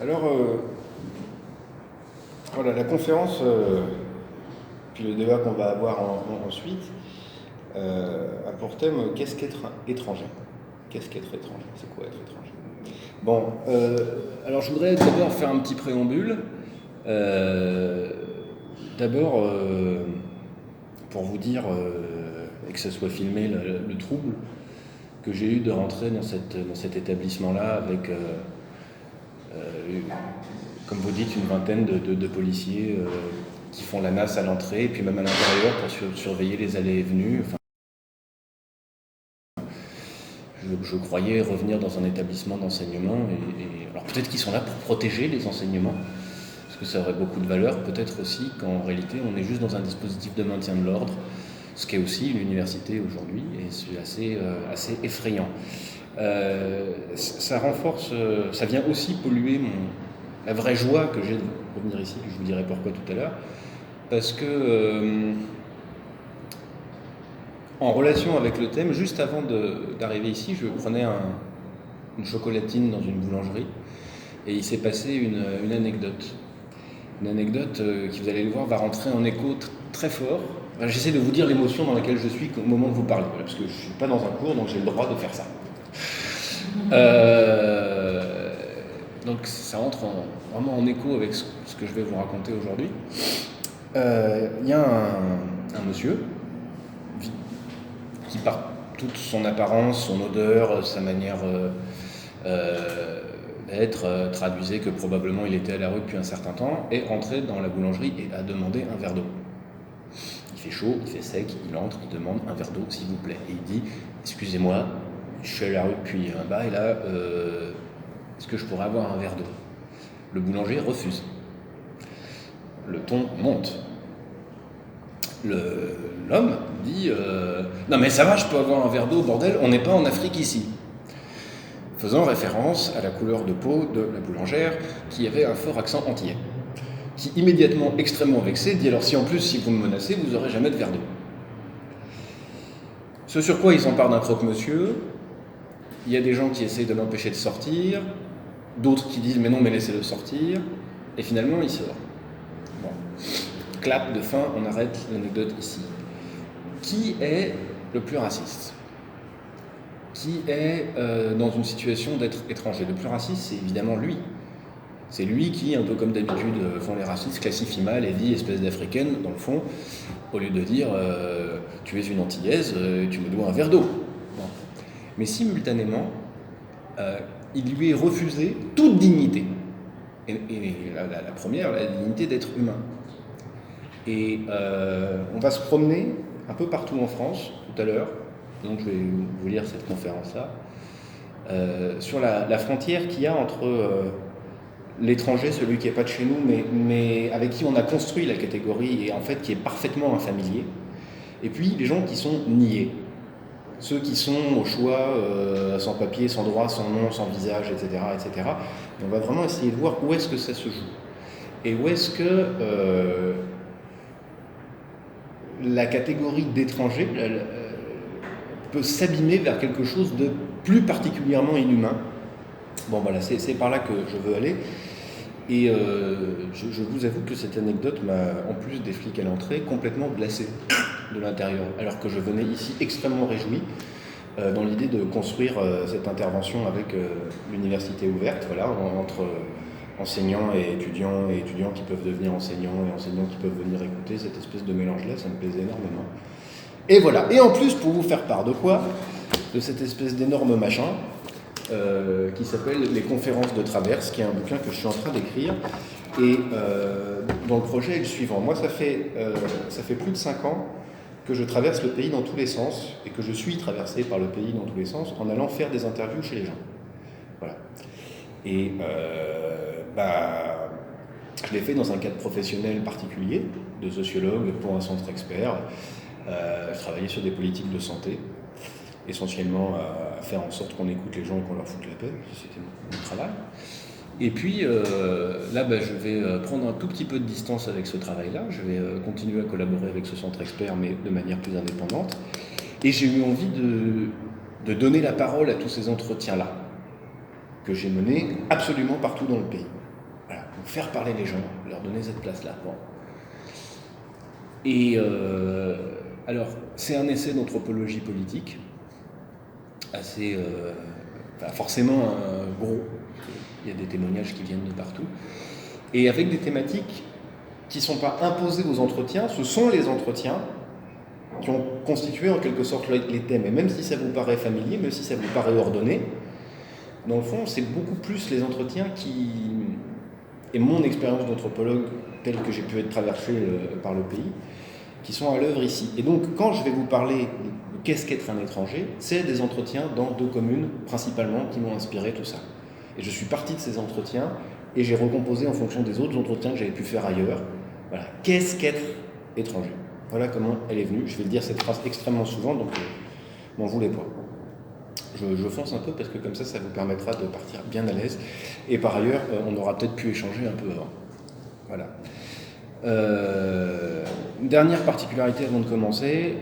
Alors, voilà, la conférence, puis le débat qu'on va avoir ensuite, a pour thème qu'est-ce qu'être étranger? Qu'est-ce qu'être étranger? C'est quoi être étranger? Bon, alors je voudrais d'abord faire un petit préambule. D'abord, pour vous dire, et que ça soit filmé, le trouble que j'ai eu de rentrer dans cet établissement-là avec, comme vous dites, une vingtaine de policiers qui font la nasse à l'entrée, et puis même à l'intérieur pour surveiller les allées et venues. Enfin, je croyais revenir dans un établissement d'enseignement, alors peut-être qu'ils sont là pour protéger les enseignements, parce que ça aurait beaucoup de valeur, peut-être aussi qu'en réalité on est juste dans un dispositif de maintien de l'ordre, ce qu'est aussi l'université aujourd'hui, et c'est assez effrayant. Ça renforce, ça vient aussi polluer la vraie joie que j'ai de revenir ici, que je vous dirai pourquoi tout à l'heure, parce que en relation avec le thème, juste avant d'arriver ici, je prenais une chocolatine dans une boulangerie, et il s'est passé une anecdote. Une anecdote qui, vous allez le voir, va rentrer en écho très fort. J'essaie de vous dire l'émotion dans laquelle je suis au moment de vous parler, parce que je ne suis pas dans un cours, donc j'ai le droit de faire ça. Donc ça entre vraiment en écho avec ce que je vais vous raconter aujourd'hui. Il y a un monsieur qui, par toute son apparence, son odeur, sa manière d'être, traduisait que probablement il était à la rue depuis un certain temps, est rentré dans la boulangerie et a demandé un verre d'eau. Il fait chaud, il fait sec, il entre, il demande un verre d'eau s'il vous plaît. Et il dit « Excusez-moi, je suis à la rue depuis un bail là, est-ce que je pourrais avoir un verre d'eau ?» Le boulanger refuse. Le ton monte. L'homme dit non mais ça va, je peux avoir un verre d'eau, bordel, on n'est pas en Afrique ici. Faisant référence à la couleur de peau de la boulangère qui avait un fort accent antillais. Qui immédiatement, extrêmement vexé, dit alors si en plus, si vous me menacez, vous n'aurez jamais de verre d'eau. Ce sur quoi il s'empare d'un croque-monsieur. Il y a des gens qui essayent de l'empêcher de sortir, d'autres qui disent mais non, mais laissez-le sortir, et finalement il sort. Bon. Clap de fin, on arrête l'anecdote ici. Qui est le plus raciste? Qui est dans une situation d'être étranger? Le plus raciste, c'est évidemment lui. C'est lui qui, un peu comme d'habitude font les racistes, classifie mal et dit espèce d'africaine, dans le fond, au lieu de dire tu es une antillaise, tu me dois un verre d'eau. Bon. Mais simultanément, il lui est refusé toute dignité. Et la première, la dignité d'être humain. Et on va se promener un peu partout en France, tout à l'heure, donc je vais vous lire cette conférence-là, sur la frontière qu'il y a entre l'étranger, celui qui n'est pas de chez nous, mais avec qui on a construit la catégorie et en fait qui est parfaitement infamilié, et puis les gens qui sont niés. Ceux qui sont au choix, sans papier, sans droit, sans nom, sans visage, etc., etc. Et on va vraiment essayer de voir où est-ce que ça se joue. Et où est-ce que la catégorie d'étranger peut s'abîmer vers quelque chose de plus particulièrement inhumain. Bon voilà, c'est par là que je veux aller. Et je vous avoue que cette anecdote m'a, en plus des flics à l'entrée, complètement glacé de l'intérieur, alors que je venais ici extrêmement réjoui dans l'idée de construire cette intervention avec l'université ouverte, voilà, entre enseignants et étudiants qui peuvent devenir enseignants et enseignants qui peuvent venir écouter, cette espèce de mélange-là, ça me plaisait énormément. Et voilà, et en plus, pour vous faire part de quoi? De cette espèce d'énorme machin qui s'appelle Les conférences de Traverse, qui est un bouquin que je suis en train d'écrire, et dont le projet est le suivant. Moi, ça fait plus de 5 ans que je traverse le pays dans tous les sens, et que je suis traversé par le pays dans tous les sens, en allant faire des interviews chez les gens. Voilà. Et je l'ai fait dans un cadre professionnel particulier, de sociologue pour un centre expert. Je travaillais sur des politiques de santé, essentiellement à faire en sorte qu'on écoute les gens et qu'on leur foute la paix, c'était mon travail. Et puis là, je vais prendre un tout petit peu de distance avec ce travail-là, je vais continuer à collaborer avec ce centre expert, mais de manière plus indépendante. Et j'ai eu envie de donner la parole à tous ces entretiens-là, que j'ai menés absolument partout dans le pays. faire parler les gens, leur donner cette place-là. Bon. Et alors, c'est un essai d'anthropologie politique, assez, forcément gros, il y a des témoignages qui viennent de partout, et avec des thématiques qui ne sont pas imposées aux entretiens, ce sont les entretiens qui ont constitué en quelque sorte les thèmes. Et même si ça vous paraît familier, même si ça vous paraît ordonné, dans le fond, c'est beaucoup plus les entretiens qui, et mon expérience d'anthropologue telle que j'ai pu être traversée par le pays, qui sont à l'œuvre ici. Et donc, quand je vais vous parler de qu'est-ce qu'être un étranger, c'est des entretiens dans 2 communes, principalement, qui m'ont inspiré tout ça. Et je suis parti de ces entretiens, et j'ai recomposé en fonction des autres entretiens que j'avais pu faire ailleurs. Voilà, qu'est-ce qu'être étranger ? Voilà comment elle est venue. Je vais le dire cette phrase extrêmement souvent, donc m'en voulez pas. Je fonce un peu parce que comme ça vous permettra de partir bien à l'aise. Et par ailleurs, on aura peut-être pu échanger un peu avant. Voilà. Une dernière particularité avant de commencer,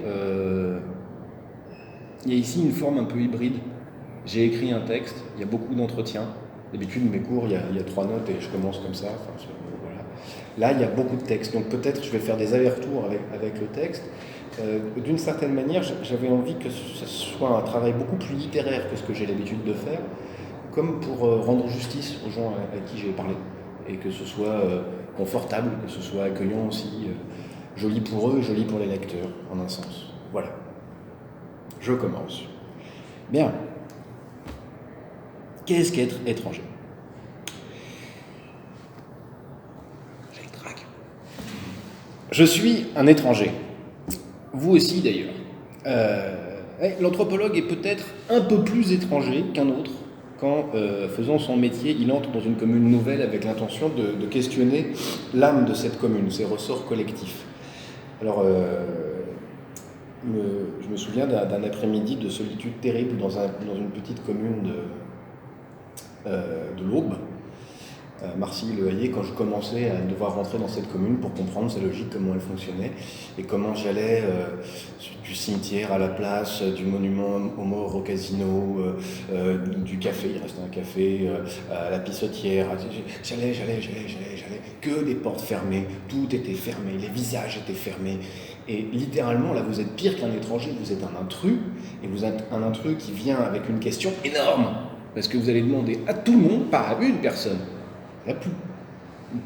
il y a ici une forme un peu hybride. J'ai écrit un texte, il y a beaucoup d'entretiens. D'habitude, mes cours, il y a 3 notes et je commence comme ça. Enfin, voilà. Là, il y a beaucoup de textes, donc peut-être je vais faire des allers-retours avec le texte. D'une certaine manière, j'avais envie que ce soit un travail beaucoup plus littéraire que ce que j'ai l'habitude de faire, comme pour rendre justice aux gens à qui j'ai parlé, et que ce soit confortable, que ce soit accueillant aussi, joli pour eux, joli pour les lecteurs, en un sens. Voilà. Je commence. Bien. Qu'est-ce qu'être étranger ? J'ai le trac. Je suis un étranger. Vous aussi d'ailleurs. L'anthropologue est peut-être un peu plus étranger qu'un autre quand, faisant son métier, il entre dans une commune nouvelle avec l'intention de questionner l'âme de cette commune, ses ressorts collectifs. Alors, je me souviens d'un après-midi de solitude terrible dans une petite commune de l'Aube, Marcilly-le-Hayer, quand je commençais à devoir rentrer dans cette commune pour comprendre sa logique, comment elle fonctionnait, et comment j'allais du cimetière à la place, du monument aux morts au casino, du café, il restait un café, à la pissotière, j'allais, que des portes fermées, tout était fermé, les visages étaient fermés, et littéralement, là, vous êtes pire qu'un étranger, vous êtes un intrus, et vous êtes un intrus qui vient avec une question énorme, parce que vous allez demander à tout le monde, pas à une personne, le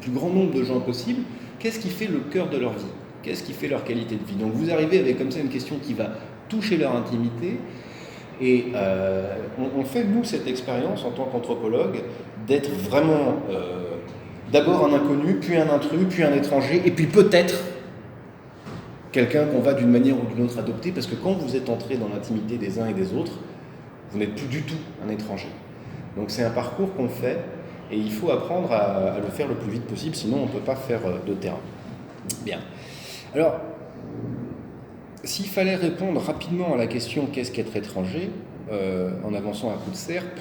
plus grand nombre de gens possible, qu'est-ce qui fait le cœur de leur vie ? Qu'est-ce qui fait leur qualité de vie ? Donc vous arrivez avec comme ça une question qui va toucher leur intimité, et on fait, nous, cette expérience en tant qu'anthropologue, d'être vraiment d'abord un inconnu, puis un intrus, puis un étranger, et puis peut-être quelqu'un qu'on va d'une manière ou d'une autre adopter, parce que quand vous êtes entré dans l'intimité des uns et des autres, vous n'êtes plus du tout un étranger. Donc c'est un parcours qu'on fait, et il faut apprendre à le faire le plus vite possible, sinon on ne peut pas faire de terrain. Bien. Alors, s'il fallait répondre rapidement à la question « qu'est-ce qu'être étranger ?», en avançant à coup de serpe,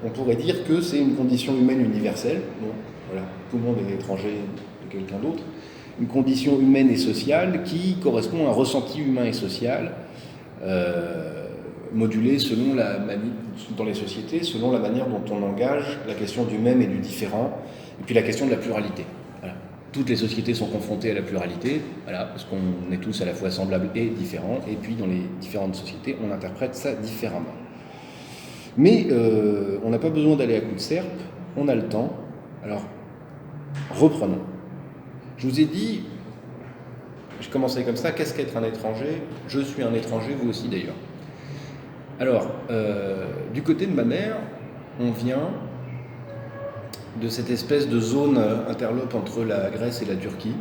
on pourrait dire que c'est une condition humaine universelle. Bon, voilà, tout le monde est étranger de quelqu'un d'autre. Une condition humaine et sociale qui correspond à un ressenti humain et social modulé selon dans les sociétés, selon la manière dont on engage la question du même et du différent, et puis la question de la pluralité. Voilà. Toutes les sociétés sont confrontées à la pluralité, voilà, parce qu'on est tous à la fois semblables et différents, et puis dans les différentes sociétés, on interprète ça différemment. Mais on n'a pas besoin d'aller à coup de serpe, on a le temps. Alors, reprenons. Je vous ai dit, je commençais comme ça, qu'est-ce qu'être un étranger ? Je suis un étranger, vous aussi d'ailleurs. Alors, du côté de ma mère, on vient de cette espèce de zone interlope entre la Grèce et la Turquie,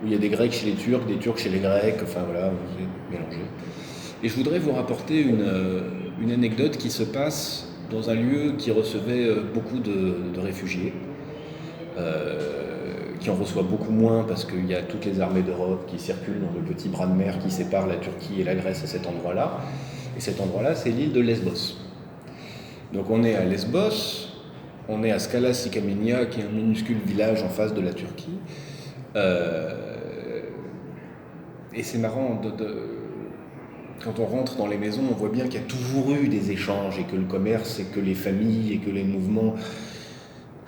où il y a des Grecs chez les Turcs, des Turcs chez les Grecs, enfin voilà, c'est mélangé. Et je voudrais vous rapporter une anecdote qui se passe dans un lieu qui recevait beaucoup de réfugiés, qui en reçoit beaucoup moins parce qu'il y a toutes les armées d'Europe qui circulent dans le petit bras de mer qui sépare la Turquie et la Grèce à cet endroit-là. Et cet endroit-là, c'est l'île de Lesbos. Donc on est à Lesbos, on est à Skalas Ikamenia, qui est un minuscule village en face de la Turquie. Et c'est marrant, quand on rentre dans les maisons, on voit bien qu'il y a toujours eu des échanges, et que le commerce, et que les familles, et que les mouvements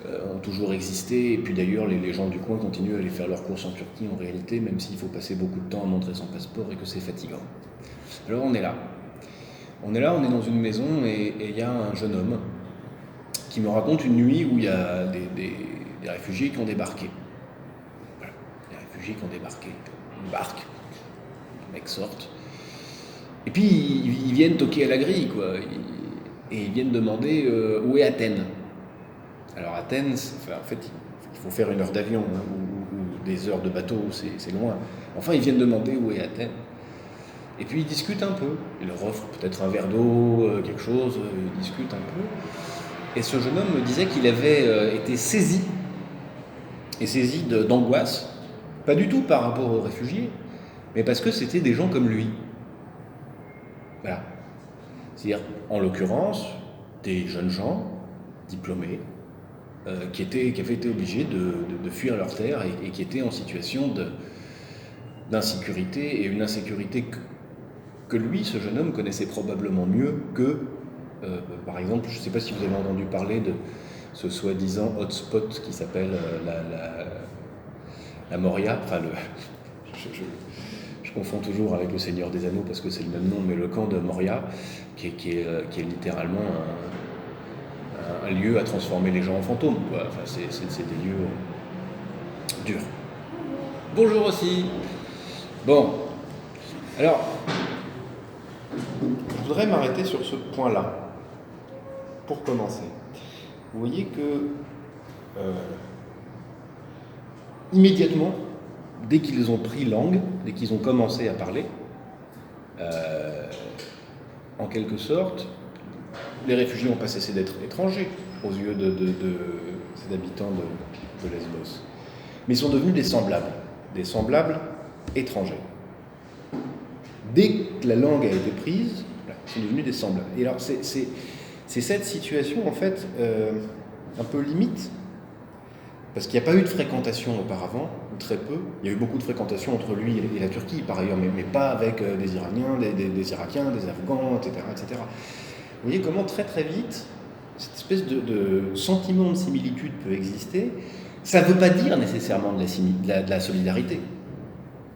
ont toujours existé, et puis d'ailleurs les gens du coin continuent à aller faire leurs courses en Turquie en réalité, même s'il faut passer beaucoup de temps à montrer son passeport et que c'est fatigant. Alors on est là, on est dans une maison, et il y a un jeune homme qui me raconte une nuit où il y a des réfugiés qui ont débarqué. Voilà, des réfugiés qui ont débarqué, une barque, les mecs sortent, et puis ils viennent toquer à la grille, quoi, et ils viennent demander où est Athènes. Alors Athènes, en fait, il faut faire 1 heure d'avion, hein, ou des heures de bateau, c'est loin. Enfin, ils viennent demander où est Athènes. Et puis ils discutent un peu. Ils leur offrent peut-être un verre d'eau, quelque chose, ils discutent un peu. Et ce jeune homme me disait qu'il avait été saisi d'angoisse, pas du tout par rapport aux réfugiés, mais parce que c'était des gens comme lui. Voilà. C'est-à-dire, en l'occurrence, des jeunes gens diplômés, qui avaient été obligés de fuir leur terre, et qui étaient en situation d'insécurité, et une insécurité que lui, ce jeune homme, connaissait probablement mieux que, par exemple, je ne sais pas si vous avez entendu parler de ce soi-disant hotspot qui s'appelle la Moria, enfin je confonds toujours avec le Seigneur des Anneaux parce que c'est le même nom, mais le camp de Moria, qui est littéralement un lieu à transformer les gens en fantômes, quoi. Enfin, c'est des lieux durs. Bonjour aussi. Bon, alors, je voudrais m'arrêter sur ce point-là, pour commencer. Vous voyez que, immédiatement, dès qu'ils ont pris langue, dès qu'ils ont commencé à parler, en quelque sorte, les réfugiés n'ont pas cessé d'être étrangers aux yeux ces habitants de Lesbos. Mais ils sont devenus des semblables étrangers. Dès que la langue a été prise, ils sont devenus des semblables. Et alors, c'est cette situation, en fait, un peu limite, parce qu'il n'y a pas eu de fréquentation auparavant, ou très peu. Il y a eu beaucoup de fréquentation entre lui et la Turquie, par ailleurs, mais pas avec des Iraniens, des Irakiens, des Afghans, etc., etc. Vous voyez comment très très vite, cette espèce de sentiment de similitude peut exister. Ça ne veut pas dire nécessairement de la solidarité.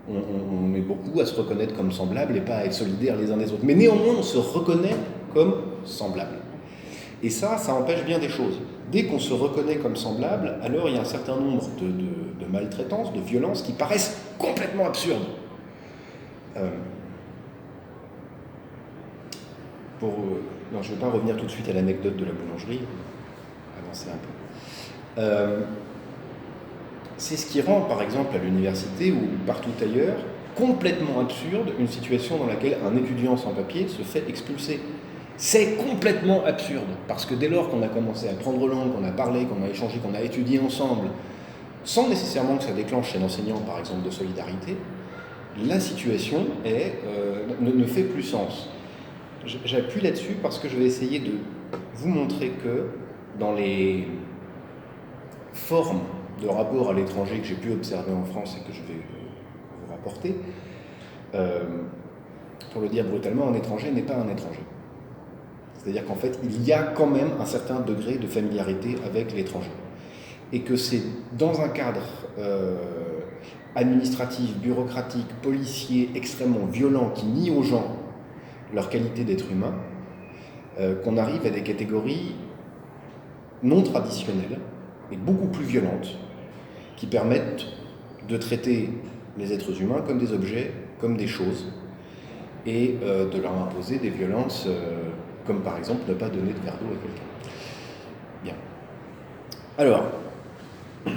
On est beaucoup à se reconnaître comme semblables et pas à être solidaires les uns des autres. Mais néanmoins, on se reconnaît comme semblables. Et ça empêche bien des choses. Dès qu'on se reconnaît comme semblable, alors il y a un certain nombre de maltraitances, de violences qui paraissent complètement absurdes. Non, je ne vais pas revenir tout de suite à l'anecdote de la boulangerie, avancer un peu. C'est ce qui rend, par exemple, à l'université ou partout ailleurs, complètement absurde une situation dans laquelle un étudiant sans papier se fait expulser. C'est complètement absurde, parce que dès lors qu'on a commencé à prendre langue, qu'on a parlé, qu'on a échangé, qu'on a étudié ensemble, sans nécessairement que ça déclenche chez l'enseignant, par exemple, de solidarité, la situation ne fait plus sens. J'appuie là-dessus parce que je vais essayer de vous montrer que dans les formes de rapport à l'étranger que j'ai pu observer en France et que je vais vous rapporter, pour le dire brutalement, un étranger n'est pas un étranger. C'est-à-dire qu'en fait, il y a quand même un certain degré de familiarité avec l'étranger. Et que c'est dans un cadre administratif, bureaucratique, policier, extrêmement violent, qui nie aux gens leur qualité d'être humain, qu'on arrive à des catégories non traditionnelles et beaucoup plus violentes, qui permettent de traiter les êtres humains comme des objets, comme des choses, et de leur imposer des violences, comme par exemple ne pas donner de verre d'eau à quelqu'un. Bien. Alors, il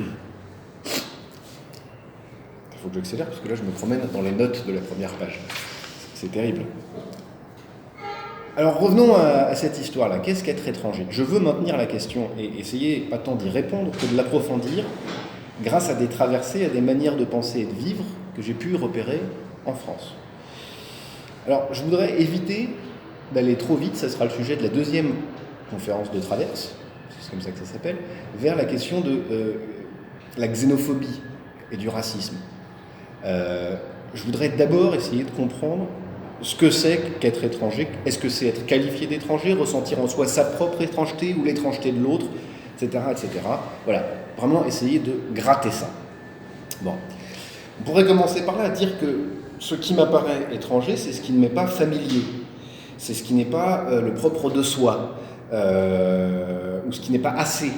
faut que j'accélère parce que là je me promène dans les notes de la première page. C'est terrible. Alors revenons à cette histoire-là. Qu'est-ce qu'être étranger ? Je veux maintenir la question et essayer pas tant d'y répondre que de l'approfondir grâce à des traversées, à des manières de penser et de vivre que j'ai pu repérer en France. Alors je voudrais éviter d'aller trop vite, ça sera le sujet de la deuxième conférence de Traverse, c'est comme ça que ça s'appelle, vers la question de la xénophobie et du racisme. Je voudrais d'abord essayer de comprendre ce que c'est qu'être étranger. Est-ce que c'est être qualifié d'étranger, ressentir en soi sa propre étrangeté ou l'étrangeté de l'autre ? etc., etc. Voilà, vraiment essayer de gratter ça. Bon. On pourrait commencer par là à dire que ce qui m'apparaît étranger, c'est ce qui ne m'est pas familier. C'est ce qui n'est pas le propre de soi, ou ce qui n'est pas assez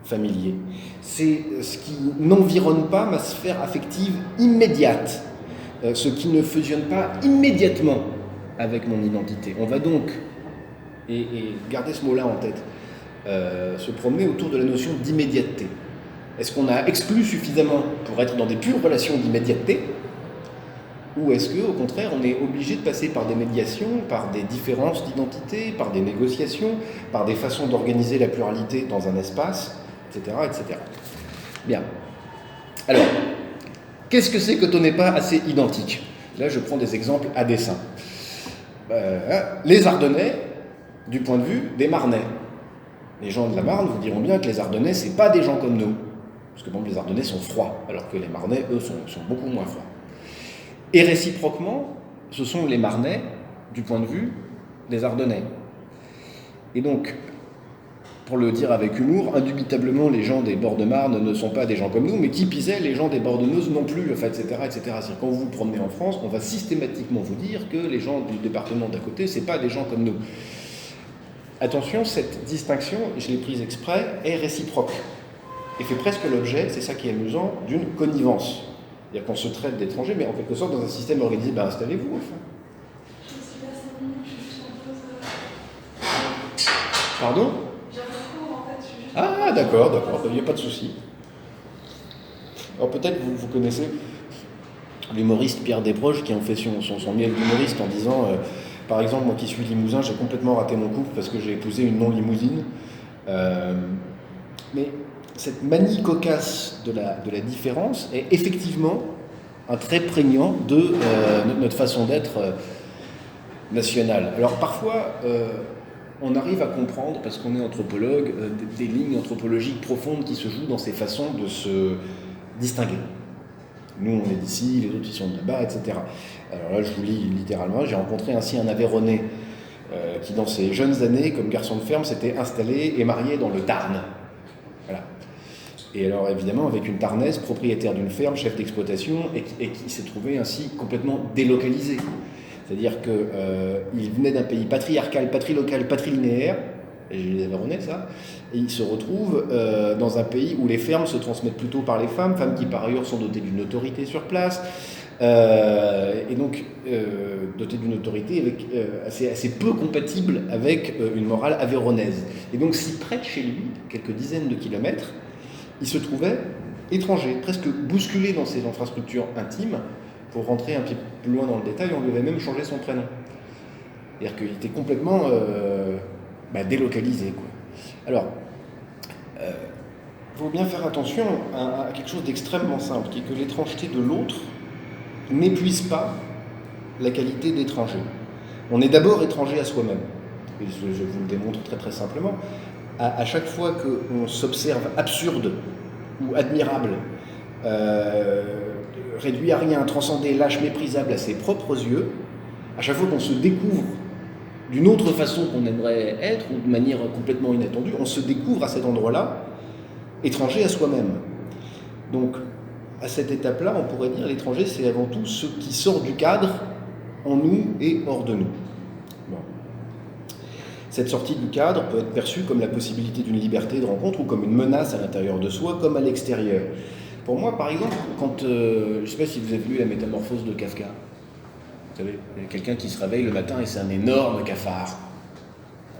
familier. C'est ce qui n'environne pas ma sphère affective immédiate, ce qui ne fusionne pas immédiatement avec mon identité. On va donc, et gardez ce mot-là en tête, se promener autour de la notion d'immédiateté. Est-ce qu'on a exclu suffisamment pour être dans des pures relations d'immédiateté ? Ou est-ce qu'au contraire, on est obligé de passer par des médiations, par des différences d'identité, par des négociations, par des façons d'organiser la pluralité dans un espace, etc., etc. Bien. Alors, qu'est-ce que c'est quand on n'est pas assez identique ? Là, je prends des exemples à dessein. Les Ardennais, du point de vue des Marnais. Les gens de la Marne vous diront bien que les Ardennais, c'est pas des gens comme nous. Parce que bon, les Ardennais sont froids, alors que les Marnais, eux, sont beaucoup moins froids. Et réciproquement, ce sont les Marnais, du point de vue des Ardennais. Et donc, pour le dire avec humour, indubitablement, les gens des bords de Marne ne sont pas des gens comme nous, mais qui pisait, les gens des bords de Meuse non plus, enfin, etc., etc. C'est-à-dire, quand vous vous promenez en France, on va systématiquement vous dire que les gens du département d'à côté, c'est pas des gens comme nous. Attention, cette distinction, je l'ai prise exprès, est réciproque. Et fait presque l'objet, c'est ça qui est amusant, d'une connivence. C'est-à-dire qu'on se traite d'étrangers, mais en quelque sorte dans un système organisé, ben installez-vous, enfin. Je suis là 5 minutes, je suis en pause. Pardon ? J'ai un cours en fait, je suis juste... Ah, d'accord, il n'y a pas de souci. Alors peut-être vous connaissez l'humoriste Pierre Desproges qui en fait son miel d'humoriste en disant, par exemple, moi qui suis limousin, j'ai complètement raté mon couple parce que j'ai épousé une non-limousine. Mais cette manie cocasse de la différence est effectivement un trait prégnant de notre façon d'être nationale. Alors parfois, on arrive à comprendre, parce qu'on est anthropologue, des lignes anthropologiques profondes qui se jouent dans ces façons de se distinguer. Nous, on est d'ici, les autres, ils sont de là-bas, etc. Alors là, je vous lis littéralement, j'ai rencontré ainsi un Aveyronais qui, dans ses jeunes années, comme garçon de ferme, s'était installé et marié dans le Tarn. Voilà. Et alors, évidemment, avec une Tarnaise, propriétaire d'une ferme, chef d'exploitation, et qui s'est trouvé ainsi complètement délocalisé. C'est-à-dire qu'il venait d'un pays patriarcal, patrilocal, patrilinéaire, et je les Aveyronnais, ça, et il se retrouve dans un pays où les fermes se transmettent plutôt par les femmes qui par ailleurs sont dotées d'une autorité sur place, et donc dotées d'une autorité assez peu compatible avec une morale aveyronnaise. Et donc si près de chez lui, quelques dizaines de kilomètres, il se trouvait étranger, presque bousculé dans ses infrastructures intimes. Pour rentrer un petit peu plus loin dans le détail, on lui avait même changé son prénom. C'est-à-dire qu'il était complètement délocalisé, quoi. Alors, il faut bien faire attention à quelque chose d'extrêmement simple, qui est que l'étrangeté de l'autre n'épuise pas la qualité d'étranger. On est d'abord étranger à soi-même. Et je vous le démontre très très simplement. À chaque fois qu'on s'observe absurde ou admirable, réduit à rien, transcendé, lâche, méprisable à ses propres yeux, à chaque fois qu'on se découvre d'une autre façon qu'on aimerait être, ou de manière complètement inattendue, on se découvre à cet endroit-là, étranger à soi-même. Donc, à cette étape-là, on pourrait dire l'étranger, c'est avant tout ce qui sort du cadre en nous et hors de nous. Bon. Cette sortie du cadre peut être perçue comme la possibilité d'une liberté de rencontre ou comme une menace à l'intérieur de soi, comme à l'extérieur. Pour moi, par exemple, quand, je ne sais pas si vous avez lu La Métamorphose de Kafka. Vous savez, il y a quelqu'un qui se réveille le matin et c'est un énorme cafard.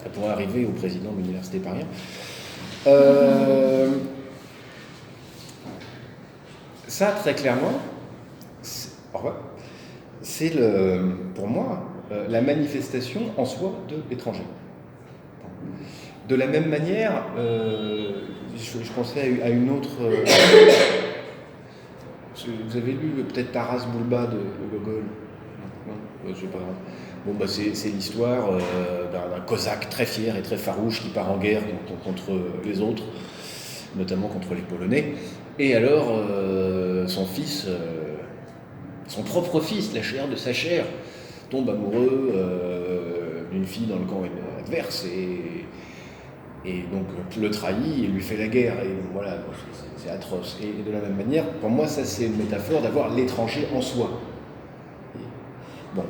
Ça pourrait arriver au président de l'université Paris. Ça, très clairement, c'est pour moi la manifestation en soi de l'étranger. De la même manière, je pensais à une autre... vous avez lu peut-être Taras Bulba de Gogol? Non, je sais pas. Bon, c'est l'histoire d'un cosaque très fier et très farouche qui part en guerre contre les autres, notamment contre les Polonais. Et alors, son fils, son propre fils, la chair de sa chair, tombe amoureux d'une fille dans le camp adverse. Et donc le trahit et lui fait la guerre. Et voilà, c'est atroce. Et de la même manière, pour moi, ça c'est une métaphore d'avoir l'étranger en soi. Bon,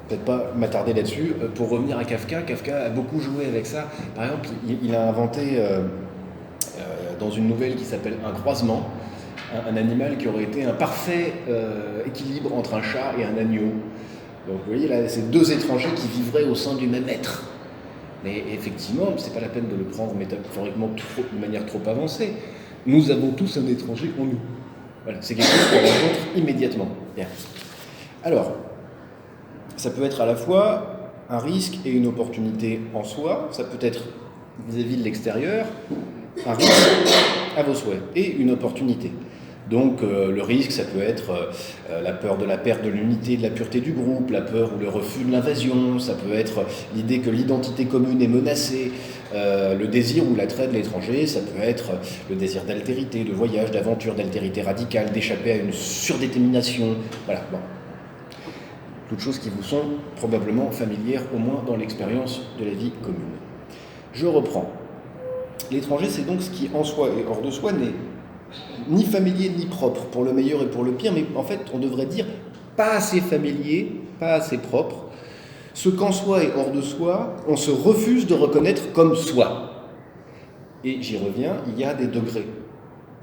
peut-être pas m'attarder là-dessus. Pour revenir à Kafka, Kafka a beaucoup joué avec ça. Par exemple, il a inventé dans une nouvelle qui s'appelle Un croisement, un animal qui aurait été un parfait équilibre entre un chat et un agneau. Donc vous voyez là, c'est deux étrangers qui vivraient au sein du même être. Mais effectivement, c'est pas la peine de le prendre métaphoriquement de manière trop avancée. Nous avons tous un étranger en nous. Voilà, c'est quelque chose qu'on rencontre immédiatement. Bien. Alors, ça peut être à la fois un risque et une opportunité en soi. Ça peut être vis-à-vis de l'extérieur, un risque à vos souhaits et une opportunité. Donc le risque, ça peut être la peur de la perte de l'unité, de la pureté du groupe, la peur ou le refus de l'invasion, ça peut être l'idée que l'identité commune est menacée, le désir ou l'attrait de l'étranger, ça peut être le désir d'altérité, de voyage, d'aventure, d'altérité radicale, d'échapper à une surdétermination, voilà, bon. Toutes choses qui vous sont probablement familières, au moins dans l'expérience de la vie commune. Je reprends. L'étranger, c'est donc ce qui en soi et hors de soi n'est ni familier ni propre, pour le meilleur et pour le pire, mais en fait, on devrait dire pas assez familier, pas assez propre. Ce qu'en soi et hors de soi, on se refuse de reconnaître comme soi. Et j'y reviens, il y a des degrés.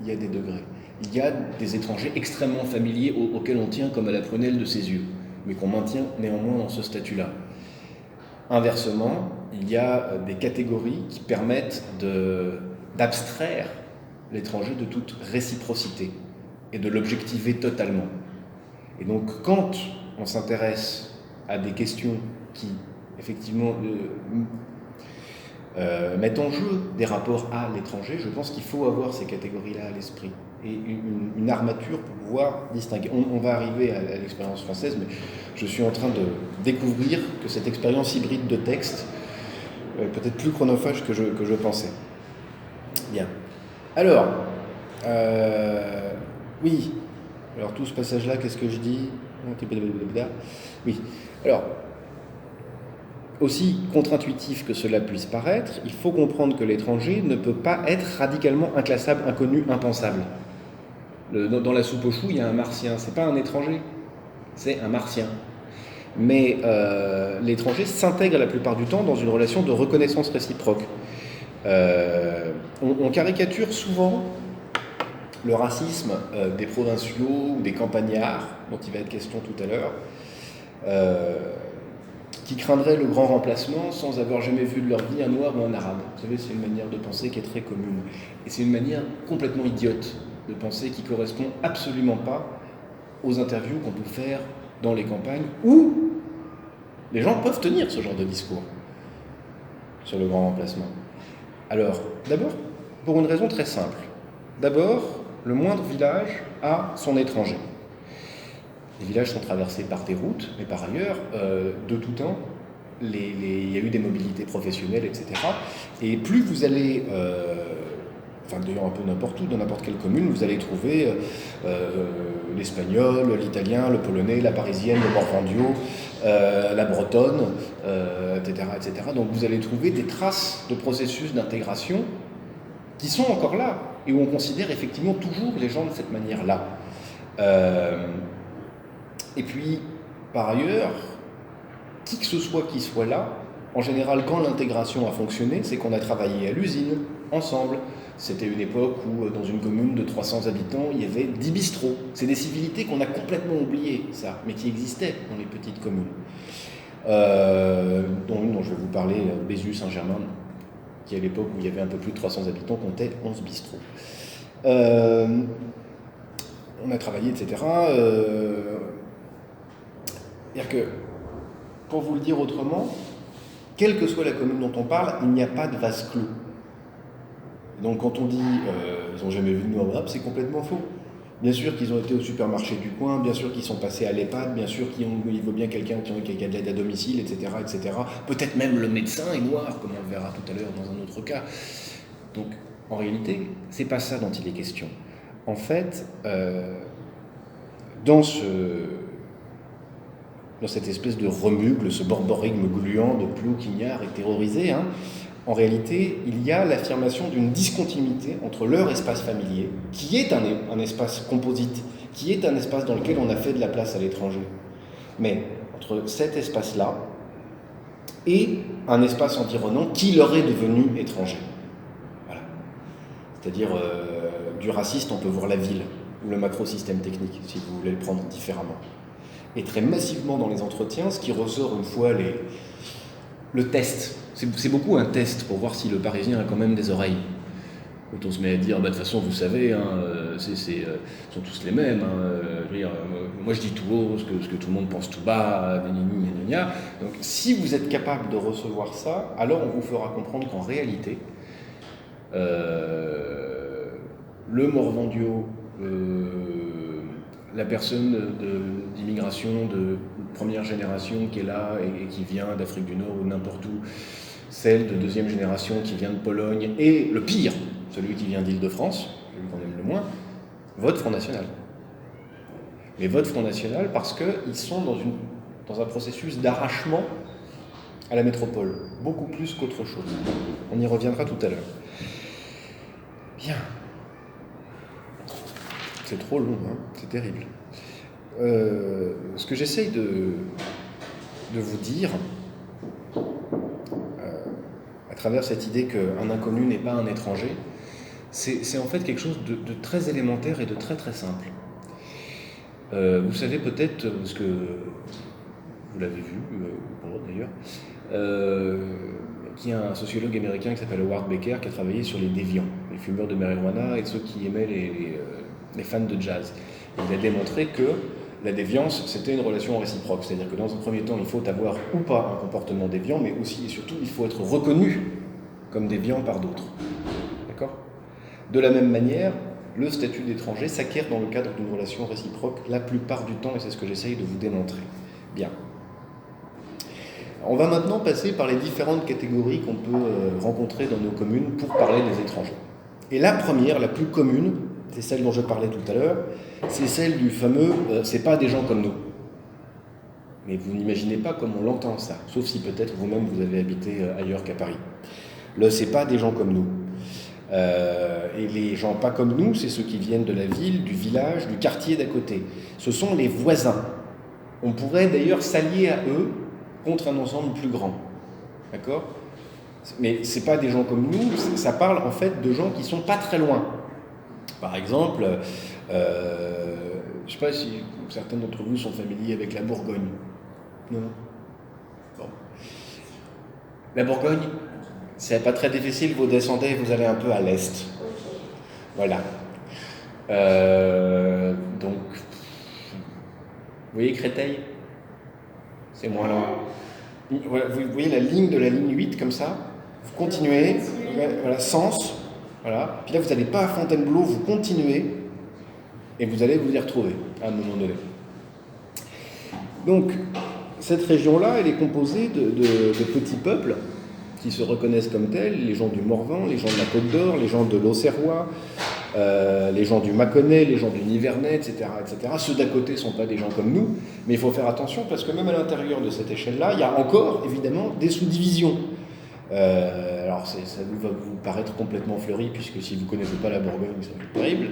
Il y a des degrés. Il y a des étrangers extrêmement familiers auxquels on tient comme à la prunelle de ses yeux, mais qu'on maintient néanmoins dans ce statut-là. Inversement, il y a des catégories qui permettent d'abstraire l'étranger de toute réciprocité et de l'objectiver totalement. Et donc, quand on s'intéresse à des questions qui, effectivement, mettent en jeu des rapports à l'étranger, je pense qu'il faut avoir ces catégories-là à l'esprit et une armature pour pouvoir distinguer. On va arriver à l'expérience française, mais je suis en train de découvrir que cette expérience hybride de texte est peut-être plus chronophage que je pensais. Bien. Alors, oui. Alors, tout ce passage-là, qu'est-ce que je dis ? Oui. Alors, aussi contre-intuitif que cela puisse paraître, il faut comprendre que l'étranger ne peut pas être radicalement inclassable, inconnu, impensable. Dans la soupe aux choux, il y a un martien. C'est pas un étranger, c'est un martien. Mais l'étranger s'intègre la plupart du temps dans une relation de reconnaissance réciproque. On caricature souvent le racisme des provinciaux ou des campagnards, dont il va être question tout à l'heure, qui craindraient le grand remplacement sans avoir jamais vu de leur vie un noir ou un arabe. Vous savez, c'est une manière de penser qui est très commune. Et c'est une manière complètement idiote de penser qui ne correspond absolument pas aux interviews qu'on peut faire dans les campagnes où les gens peuvent tenir ce genre de discours sur le grand remplacement. Alors, d'abord, pour une raison très simple. D'abord, le moindre village a son étranger. Les villages sont traversés par des routes, mais par ailleurs, de tout temps, il y a eu des mobilités professionnelles, etc. Et plus vous allez, d'ailleurs un peu n'importe où, dans n'importe quelle commune, vous allez trouver l'espagnol, l'italien, le polonais, la parisienne, le morvandio, la bretonne, etc., etc. Donc vous allez trouver des traces de processus d'intégration qui sont encore là, et où on considère effectivement toujours les gens de cette manière-là. Et puis, par ailleurs, qui que ce soit qui soit là, en général, quand l'intégration a fonctionné, c'est qu'on a travaillé à l'usine, ensemble. C'était une époque où, dans une commune de 300 habitants, il y avait 10 bistrots. C'est des civilités qu'on a complètement oubliées, ça, mais qui existaient dans les petites communes. Dont je vais vous parler, Bézu-Saint-Germain, qui à l'époque où il y avait un peu plus de 300 habitants, comptait 11 bistrots. On a travaillé, etc. C'est-à-dire que, pour vous le dire autrement, quelle que soit la commune dont on parle, il n'y a pas de vase clos. Donc quand on dit ils n'ont jamais vu de nous en Europe, c'est complètement faux. Bien sûr qu'ils ont été au supermarché du coin, bien sûr qu'ils sont passés à l'EHPAD, bien sûr qu'il vaut bien quelqu'un qui a de l'aide à domicile, etc., etc. Peut-être même le médecin est noir, comme on le verra tout à l'heure dans un autre cas. Donc en réalité, c'est pas ça dont il est question. En fait, dans cette espèce de remugle, ce borborigme gluant de Plou, Quignard et terrorisé, en réalité, il y a l'affirmation d'une discontinuité entre leur espace familier, qui est un espace composite, qui est un espace dans lequel on a fait de la place à l'étranger, mais entre cet espace-là et un espace environnant qui leur est devenu étranger. Voilà. C'est-à-dire, du raciste, on peut voir la ville, ou le macro-système technique, si vous voulez le prendre différemment. Et très massivement dans les entretiens, ce qui ressort une fois le test. C'est beaucoup un test pour voir si le Parisien a quand même des oreilles. Quand on se met à dire, de toute façon, vous savez, sont tous les mêmes. Je veux dire, moi, je dis tout haut ce que tout le monde pense tout bas, gna. Donc, si vous êtes capable de recevoir ça, alors on vous fera comprendre qu'en réalité, le Morvandiau, la personne d'immigration de première génération qui est là et qui vient d'Afrique du Nord ou n'importe où, celle de deuxième génération qui vient de Pologne, et le pire, celui qui vient d'Île-de-France, celui qu'on aime le moins, vote Front National. Mais vote Front National parce qu'ils sont dans un processus d'arrachement à la métropole, beaucoup plus qu'autre chose. On y reviendra tout à l'heure. Bien. C'est trop long, hein, c'est terrible. Ce que j'essaye de vous dire, à travers cette idée qu'un inconnu n'est pas un étranger, c'est en fait quelque chose de très élémentaire et de très très simple. Vous savez peut-être, parce que vous l'avez vu, d'ailleurs, qu'il y a un sociologue américain qui s'appelle Howard Becker qui a travaillé sur les déviants, les fumeurs de marijuana et ceux qui aimaient les fans de jazz. Et il a démontré que la déviance, c'était une relation réciproque. C'est-à-dire que dans un premier temps, il faut avoir ou pas un comportement déviant, mais aussi et surtout, il faut être reconnu comme déviant par d'autres. D'accord ? De la même manière, le statut d'étranger s'acquiert dans le cadre d'une relation réciproque la plupart du temps, et c'est ce que j'essaye de vous démontrer. Bien. On va maintenant passer par les différentes catégories qu'on peut rencontrer dans nos communes pour parler des étrangers. Et la première, la plus commune, c'est celle dont je parlais tout à l'heure, c'est celle du fameux « c'est pas des gens comme nous ». Mais vous n'imaginez pas comme on l'entend ça, sauf si peut-être vous-même vous avez habité ailleurs qu'à Paris. Le « c'est pas des gens comme nous ». Et les gens pas comme nous, c'est ceux qui viennent de la ville, du village, du quartier d'à côté. Ce sont les voisins. On pourrait d'ailleurs s'allier à eux contre un ensemble plus grand. D'accord ? Mais c'est pas des gens comme nous, ça parle en fait de gens qui sont pas très loin. Par exemple, je ne sais pas si certains d'entre vous sont familiers avec la Bourgogne. Non ? Bon. La Bourgogne, c'est pas très difficile, vous descendez, vous allez un peu à l'est. Voilà. Donc, vous voyez Créteil ? C'est moins loin. Voilà, vous voyez la ligne de la ligne 8 comme ça ? Vous continuez, voilà, Sens. Voilà. Puis là, vous n'allez pas à Fontainebleau, vous continuez et vous allez vous y retrouver à un moment donné. Donc, cette région-là, elle est composée de petits peuples qui se reconnaissent comme tels, les gens du Morvan, les gens de la Côte d'Or, les gens de l'Auxerrois, les gens du Mâconnais, les gens du Nivernais, etc., etc. Ceux d'à côté ne sont pas des gens comme nous, mais il faut faire attention parce que même à l'intérieur de cette échelle-là, il y a encore, évidemment, des sous-divisions. Alors ça va vous paraître complètement fleuri, puisque si vous ne connaissez pas la Bourgogne, c'est terrible,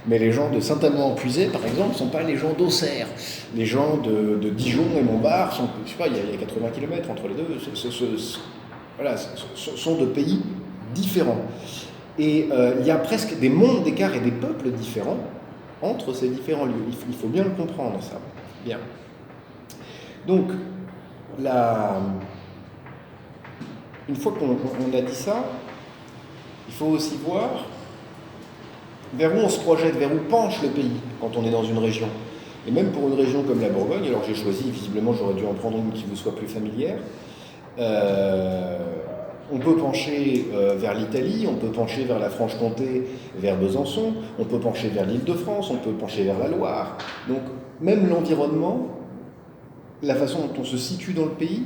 mais les gens de Saint-Amand-en-Puisaye, par exemple, ne sont pas les gens d'Auxerre. Les gens de Dijon et Montbard, je sais pas, il y a 80 km entre les deux, voilà, sont de pays différents. Et il y a presque des mondes d'écart et des peuples différents entre ces différents lieux. Il faut bien le comprendre, ça. Bien. Donc, une fois qu'on a dit ça, il faut aussi voir vers où on se projette, vers où penche le pays quand on est dans une région. Et même pour une région comme la Bourgogne, alors j'ai choisi, visiblement j'aurais dû en prendre une qui vous soit plus familière, on peut pencher vers l'Italie, on peut pencher vers la Franche-Comté, vers Besançon, on peut pencher vers l'Île-de-France, on peut pencher vers la Loire. Donc même l'environnement, la façon dont on se situe dans le pays,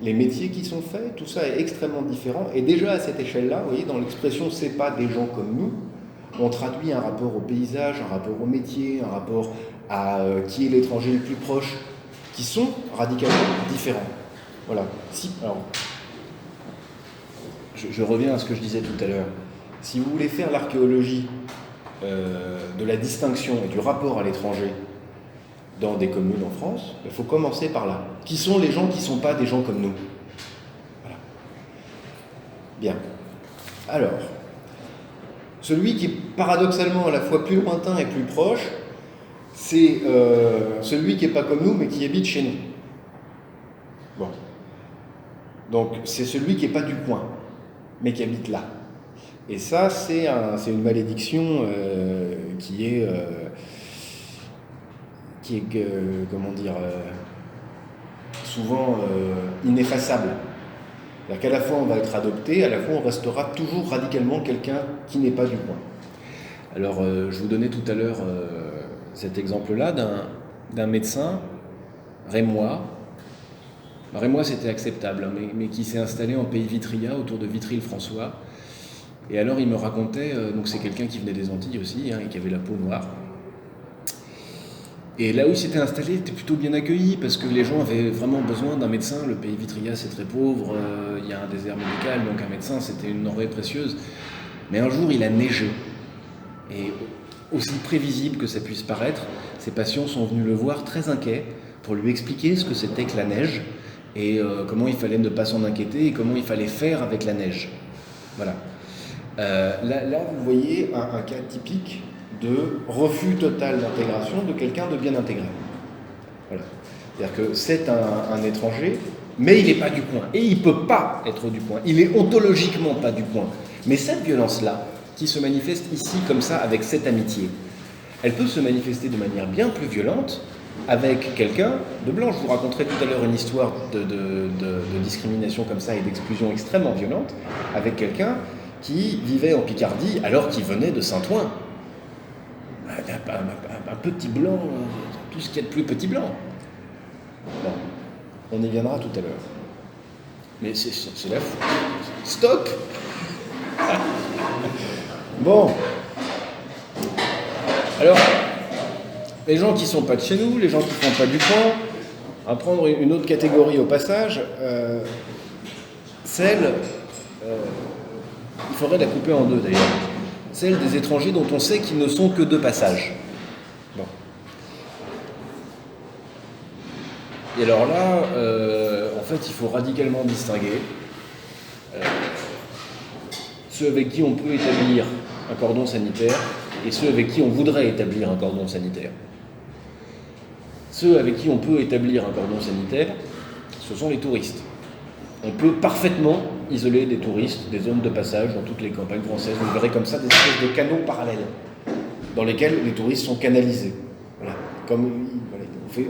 les métiers qui sont faits, tout ça est extrêmement différent. Et déjà à cette échelle-là, vous voyez, dans l'expression « c'est pas des gens comme nous », on traduit un rapport au paysage, un rapport au métier, un rapport à qui est l'étranger le plus proche, qui sont radicalement différents. Voilà. Alors, je reviens à ce que je disais tout à l'heure. Si vous voulez faire l'archéologie de la distinction et du rapport à l'étranger dans des communes en France, il faut commencer par là. Qui sont les gens qui ne sont pas des gens comme nous? Voilà. Bien. Alors, celui qui est paradoxalement à la fois plus lointain et plus proche, c'est celui qui n'est pas comme nous, mais qui habite chez nous. Bon. Donc, c'est celui qui n'est pas du coin, mais qui habite là. Et ça, c'est une malédiction qui est comment dire, souvent ineffaçable. C'est-à-dire qu'à la fois on va être adopté, à la fois on restera toujours radicalement quelqu'un qui n'est pas du coin. Alors, je vous donnais tout à l'heure cet exemple-là d'un médecin rémois. Rémois, c'était acceptable, hein, mais qui s'est installé en pays Vitria, autour de Vitry-le-François. Et alors, il me racontait, donc c'est quelqu'un qui venait des Antilles aussi, hein, et qui avait la peau noire. Et là où il s'était installé, il était plutôt bien accueilli, parce que les gens avaient vraiment besoin d'un médecin. Le pays Vitria, c'est très pauvre, il y a un désert médical, donc un médecin, c'était une denrée précieuse. Mais un jour, il a neigé. Et aussi prévisible que ça puisse paraître, ses patients sont venus le voir très inquiets pour lui expliquer ce que c'était que la neige, et comment il fallait ne pas s'en inquiéter, et comment il fallait faire avec la neige. Voilà. Là, vous voyez un cas typique de refus total d'intégration de quelqu'un de bien intégré. Voilà. C'est-à-dire que c'est un étranger, mais il n'est pas du coin. Et il ne peut pas être du coin. Il n'est ontologiquement pas du coin. Mais cette violence-là, qui se manifeste ici comme ça, avec cette amitié, elle peut se manifester de manière bien plus violente avec quelqu'un de blanc. Je vous raconterai tout à l'heure une histoire de discrimination comme ça et d'exclusion extrêmement violente avec quelqu'un qui vivait en Picardie alors qu'il venait de Saint-Ouen. Un petit blanc, tout ce qu'il y a de plus petit blanc. Bon, on y viendra tout à l'heure. Mais c'est la fou. Stock. Bon. Alors, les gens qui ne sont pas de chez nous, les gens qui ne sont pas du coin, on va prendre une autre catégorie au passage, celle... il faudrait la couper en deux d'ailleurs. Celle des étrangers dont on sait qu'ils ne sont que de passage. Bon. Et alors là, en fait, il faut radicalement distinguer ceux avec qui on peut établir un cordon sanitaire et ceux avec qui on voudrait établir un cordon sanitaire. Ceux avec qui on peut établir un cordon sanitaire, ce sont les touristes. On peut parfaitement isoler des touristes, des zones de passage dans toutes les campagnes françaises. Vous verrez comme ça des espèces de canaux parallèles dans lesquels les touristes sont canalisés. Voilà.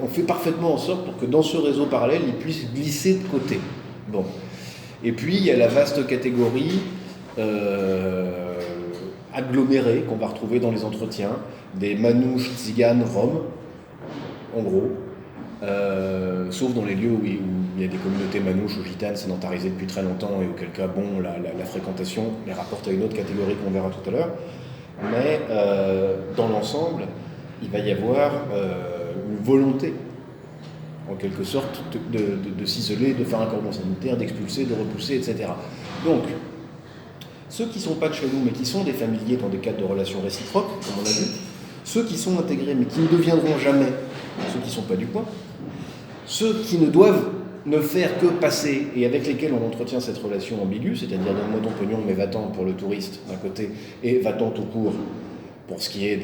On fait parfaitement en sorte pour que dans ce réseau parallèle, ils puissent glisser de côté. Bon. Et puis, il y a la vaste catégorie agglomérée qu'on va retrouver dans les entretiens, des manouches, tziganes, roms, en gros. Sauf dans les lieux où il y a des communautés manouches ou gitanes sédentarisées depuis très longtemps et auquel cas, bon, la fréquentation les rapporte à une autre catégorie qu'on verra tout à l'heure. Mais dans l'ensemble, il va y avoir une volonté, en quelque sorte, de s'isoler, de faire un cordon sanitaire, d'expulser, de repousser, etc. Donc, ceux qui ne sont pas de chez nous, mais qui sont des familiers dans des cadres de relations réciproques, comme on a vu, ceux qui sont intégrés, mais qui ne deviendront jamais ceux qui ne sont pas du coin, ceux qui ne doivent ne faire que passer et avec lesquels on entretient cette relation ambiguë, c'est-à-dire donne-moi ton pognon, mais va-t'en pour le touriste d'un côté, et va-t'en tout court pour ce qui est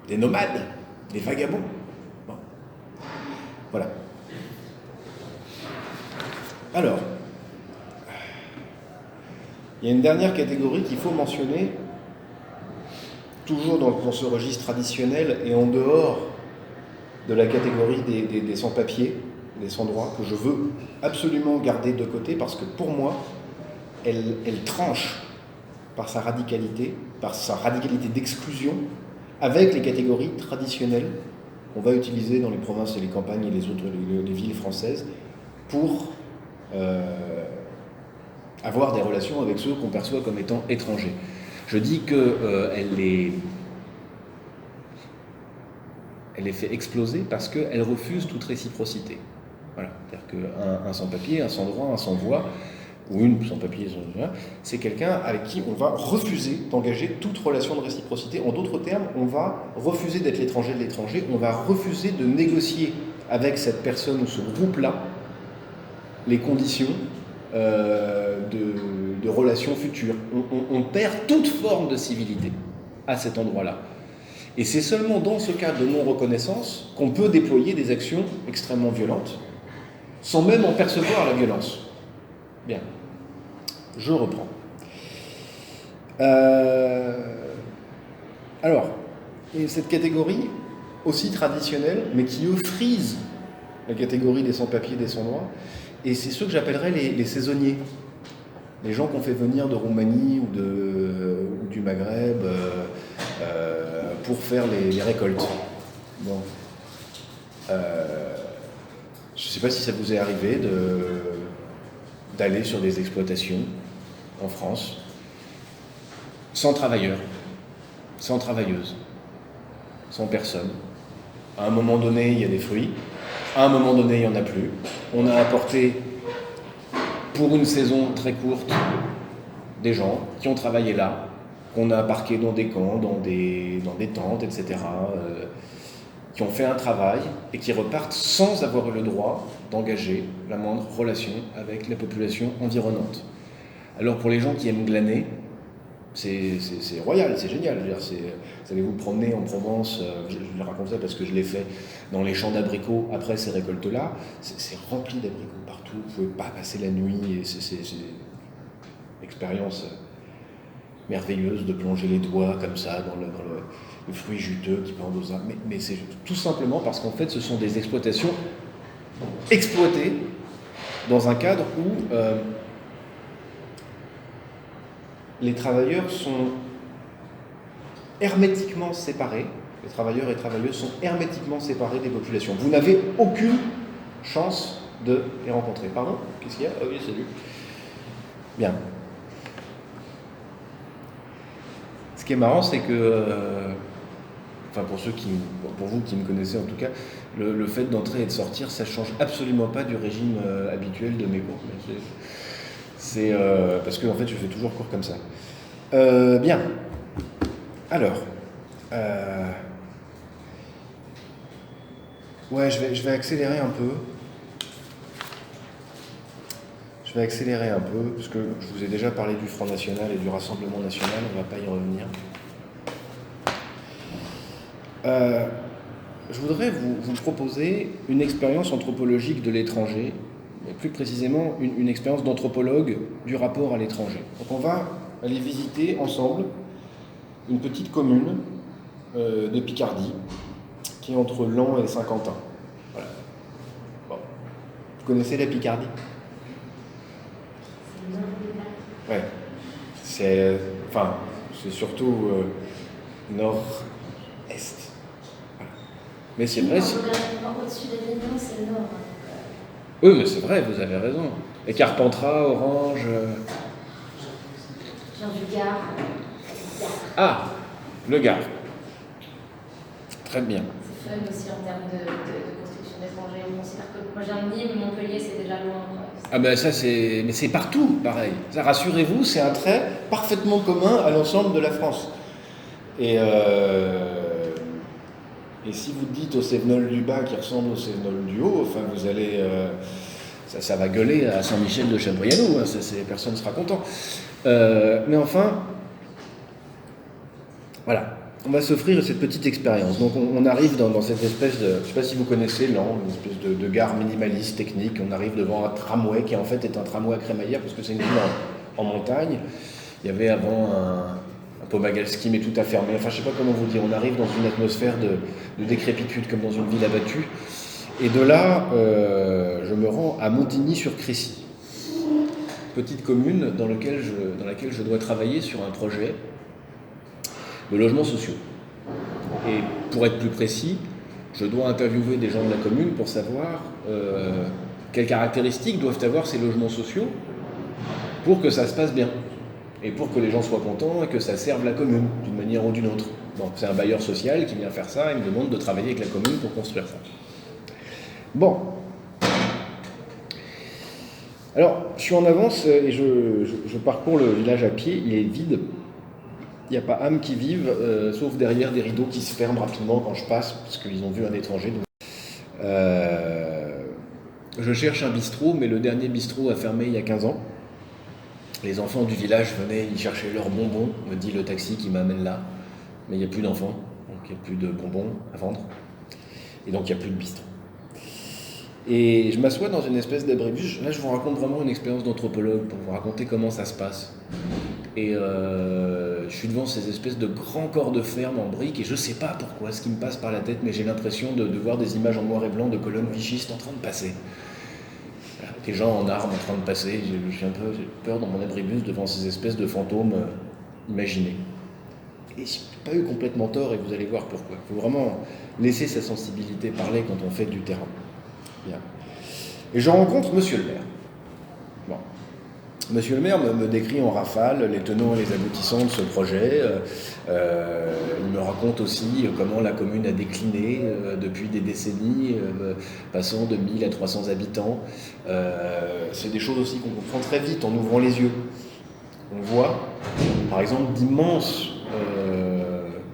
des nomades, des vagabonds. Bon. Voilà. Alors, il y a une dernière catégorie qu'il faut mentionner, toujours dans ce registre traditionnel et en dehors de la catégorie des sans-papiers, des sans-droits, que je veux absolument garder de côté parce que pour moi, elle tranche par sa radicalité d'exclusion avec les catégories traditionnelles qu'on va utiliser dans les provinces et les campagnes et les villes françaises pour avoir des relations avec ceux qu'on perçoit comme étant étrangers. Je dis qu'elle les fait exploser parce qu'elle refuse toute réciprocité. Voilà. C'est-à-dire qu'un sans-papier, un sans-droit, un sans-voix ou une sans-papier, c'est quelqu'un avec qui on va refuser d'engager toute relation de réciprocité. En d'autres termes, on va refuser d'être l'étranger de l'étranger, on va refuser de négocier avec cette personne ou ce groupe-là les conditions de relations futures. On perd toute forme de civilité à cet endroit-là. Et c'est seulement dans ce cadre de non-reconnaissance qu'on peut déployer des actions extrêmement violentes, sans même en percevoir la violence. Bien, je reprends. Alors, et cette catégorie aussi traditionnelle, mais qui eux frise la catégorie des sans-papiers, des sans-droits, et c'est ceux que j'appellerais les saisonniers. Les gens qu'on fait venir de Roumanie ou du Maghreb pour faire les récoltes. Bon. Je ne sais pas si ça vous est arrivé d'aller sur des exploitations en France sans travailleurs, sans travailleuses, sans personne. À un moment donné, il y a des fruits. À un moment donné, il n'y en a plus. On a apporté, pour une saison très courte, des gens qui ont travaillé là, qu'on a parqués dans des camps, dans des tentes, etc., qui ont fait un travail et qui repartent sans avoir eu le droit d'engager la moindre relation avec la population environnante. Alors pour les gens qui aiment glaner, c'est royal, c'est génial. Je veux dire, vous allez vous promener en Provence, je le raconte ça parce que je l'ai fait dans les champs d'abricots après ces récoltes-là, c'est rempli d'abricots partout, vous ne pouvez pas passer la nuit, et c'est une expérience merveilleuse de plonger les doigts comme ça dans le fruit juteux qui pendent aux arbres. Mais c'est tout simplement parce qu'en fait ce sont des exploitations exploitées dans un cadre où les travailleurs sont hermétiquement séparés, les travailleurs et travailleuses sont hermétiquement séparés des populations. Vous n'avez aucune chance de les rencontrer. Pardon ? Qu'est-ce qu'il y a ? Ah oui, salut. Bien. Ce qui est marrant, c'est que, pour vous qui me connaissez en tout cas, le fait d'entrer et de sortir, ça ne change absolument pas du régime habituel de mes cours. C'est parce que en fait, je fais toujours cours comme ça. Bien. Alors, ouais, je vais accélérer un peu. Je vais accélérer un peu, parce que je vous ai déjà parlé du Front National et du Rassemblement National, on ne va pas y revenir. Je voudrais vous proposer une expérience anthropologique de l'étranger, et plus précisément une expérience d'anthropologue du rapport à l'étranger. Donc on va aller visiter ensemble une petite commune de Picardie, qui est entre Laon et Saint-Quentin. Voilà. Bon. Vous connaissez la Picardie ? Ouais. C'est surtout nord-est. Voilà. Mais c'est vrai. Au-dessus de l'Avignon, c'est le nord. Oui, mais c'est vrai, vous avez raison. Et Carpentras, Orange. Genre du Gard. Ah, le Gard. Très bien. C'est fun aussi en termes de construction d'étrangers. On considère que moi j'ai un Nîmes, Montpellier, c'est déjà loin. Ah ben ça mais c'est partout pareil. Ça, rassurez-vous, c'est un trait parfaitement commun à l'ensemble de la France. Et si vous dites au Cévenol du bas qui ressemble au Cévenol du haut, enfin vous allez, ça va gueuler à Saint-Michel de Chabriano, hein, personne ne sera content. Mais enfin, voilà. On va s'offrir cette petite expérience. Donc on arrive dans cette espèce de, je ne sais pas si vous connaissez Laon, une espèce de gare minimaliste technique. On arrive devant un tramway qui en fait est un tramway à crémaillère parce que c'est une ville en montagne. Il y avait avant un Pomagalski mais tout a fermé. Enfin je ne sais pas comment vous dire. On arrive dans une atmosphère de décrépitude comme dans une ville abattue. Et de là, je me rends à Montigny-sur-Crécy, petite commune dans laquelle je dois travailler sur un projet de logements sociaux. Et pour être plus précis, je dois interviewer des gens de la commune pour savoir quelles caractéristiques doivent avoir ces logements sociaux pour que ça se passe bien et pour que les gens soient contents et que ça serve la commune d'une manière ou d'une autre. Bon, c'est un bailleur social qui vient faire ça, il me demande de travailler avec la commune pour construire ça. Bon. Alors, je suis en avance et je parcours le village à pied, il est vide. Il n'y a pas âme qui vive, sauf derrière des rideaux qui se ferment rapidement quand je passe, parce qu'ils ont vu un étranger. Donc. Je cherche un bistrot, mais le dernier bistrot a fermé il y a 15 ans. Les enfants du village venaient y chercher leurs bonbons, me dit le taxi qui m'amène là. Mais il n'y a plus d'enfants, donc il n'y a plus de bonbons à vendre. Et donc il n'y a plus de bistrot. Et je m'assois dans une espèce d'abribus. Là, je vous raconte vraiment une expérience d'anthropologue pour vous raconter comment ça se passe. Et je suis devant ces espèces de grands corps de ferme en briques et je ne sais pas pourquoi, ce qui me passe par la tête, mais j'ai l'impression de voir des images en noir et blanc de colonnes vichistes en train de passer. Des gens en armes en train de passer. J'ai peur dans mon abribus devant ces espèces de fantômes imaginés. Et je n'ai pas eu complètement tort et vous allez voir pourquoi. Il faut vraiment laisser sa sensibilité parler quand on fait du terrain. Bien. Et je rencontre Monsieur le maire. Bon. Monsieur le maire me décrit en rafale les tenants et les aboutissants de ce projet. Il me raconte aussi comment la commune a décliné depuis des décennies, passant de 1000 à 300 habitants. C'est des choses aussi qu'on comprend très vite en ouvrant les yeux. On voit, par exemple, d'immenses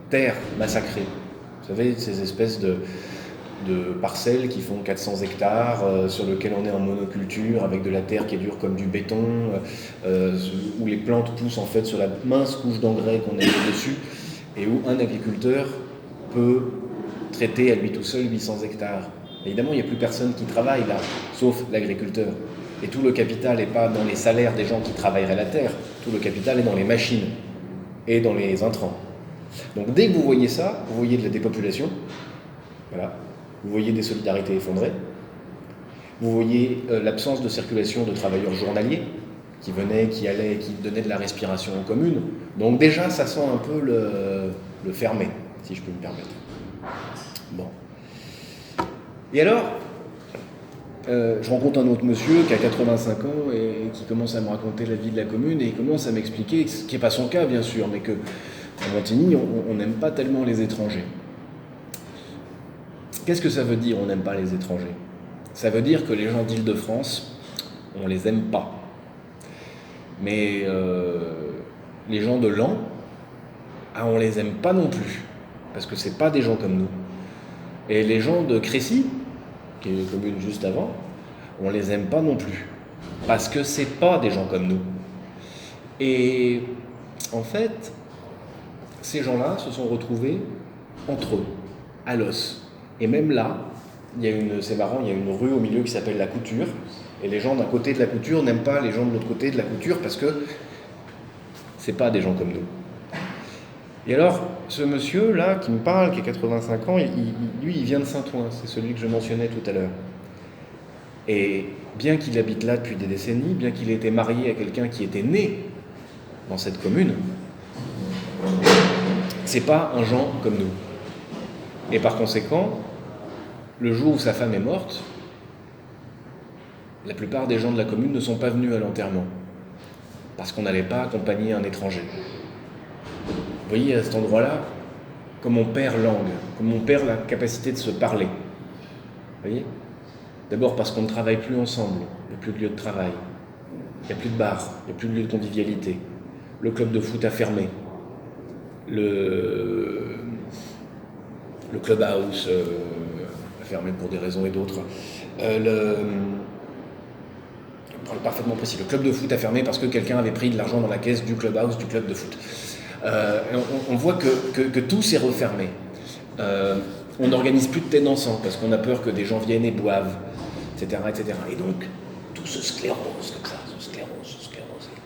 terres massacrées. Vous savez, ces espèces de parcelles qui font 400 hectares, sur lesquelles on est en monoculture, avec de la terre qui est dure comme du béton, où les plantes poussent en fait sur la mince couche d'engrais qu'on a mis dessus, et où un agriculteur peut traiter à lui tout seul 800 hectares. Évidemment, il n'y a plus personne qui travaille là, sauf l'agriculteur. Et tout le capital n'est pas dans les salaires des gens qui travailleraient la terre, tout le capital est dans les machines et dans les intrants. Donc dès que vous voyez ça, vous voyez de la dépopulation, voilà. Vous voyez des solidarités effondrées, vous voyez l'absence de circulation de travailleurs journaliers qui venaient, qui allaient, qui donnaient de la respiration aux communes. Donc déjà, ça sent un peu le fermé, si je peux me permettre. Bon. Et alors, je rencontre un autre monsieur qui a 85 ans et qui commence à me raconter la vie de la commune et il commence à m'expliquer, ce qui n'est pas son cas bien sûr, mais qu'à Montigny, on n'aime pas tellement les étrangers. Qu'est-ce que ça veut dire, on n'aime pas les étrangers? Ça veut dire que les gens d'Île-de-France, on les aime pas. Mais les gens de Laon, on les aime pas non plus, parce que c'est pas des gens comme nous. Et les gens de Crécy, qui est une commune juste avant, on les aime pas non plus, parce que c'est pas des gens comme nous. Et en fait, ces gens-là se sont retrouvés entre eux, à l'os. Et même là, c'est marrant, il y a une rue au milieu qui s'appelle la Couture, et les gens d'un côté de la Couture n'aiment pas les gens de l'autre côté de la Couture parce que c'est pas des gens comme nous. Et alors, ce monsieur-là qui me parle, qui a 85 ans, lui, il vient de Saint-Ouen, c'est celui que je mentionnais tout à l'heure. Et bien qu'il habite là depuis des décennies, bien qu'il ait été marié à quelqu'un qui était né dans cette commune, c'est pas un gens comme nous. Et par conséquent, le jour où sa femme est morte, la plupart des gens de la commune ne sont pas venus à l'enterrement, parce qu'on n'allait pas accompagner un étranger. Vous voyez, à cet endroit-là, comme on perd langue, comme on perd la capacité de se parler. Vous voyez ? D'abord parce qu'on ne travaille plus ensemble, il n'y a plus de lieu de travail, il n'y a plus de bar, il n'y a plus de lieu de convivialité. Le club de foot a fermé. Le clubhouse a fermé pour des raisons et d'autres. Parfaitement précis. Le club de foot a fermé parce que quelqu'un avait pris de l'argent dans la caisse du clubhouse du club de foot. On voit que tout s'est refermé. On n'organise plus de thé dansant parce qu'on a peur que des gens viennent et boivent, etc., etc. Et donc, tout se sclérose comme ça, se sclérose.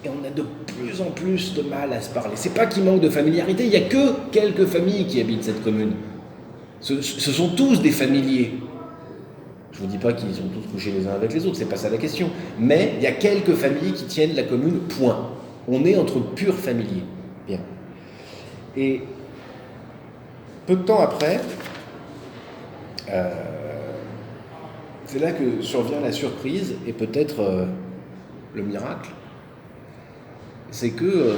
Et on a de plus en plus de mal à se parler. C'est pas qu'il manque de familiarité, il n'y a que quelques familles qui habitent cette commune. Ce sont tous des familiers. Je ne vous dis pas qu'ils sont tous couchés les uns avec les autres, c'est pas ça la question. Mais il y a quelques familles qui tiennent la commune, point. On est entre purs familiers. Bien. Et peu de temps après, c'est là que survient la surprise et peut-être le miracle. C'est que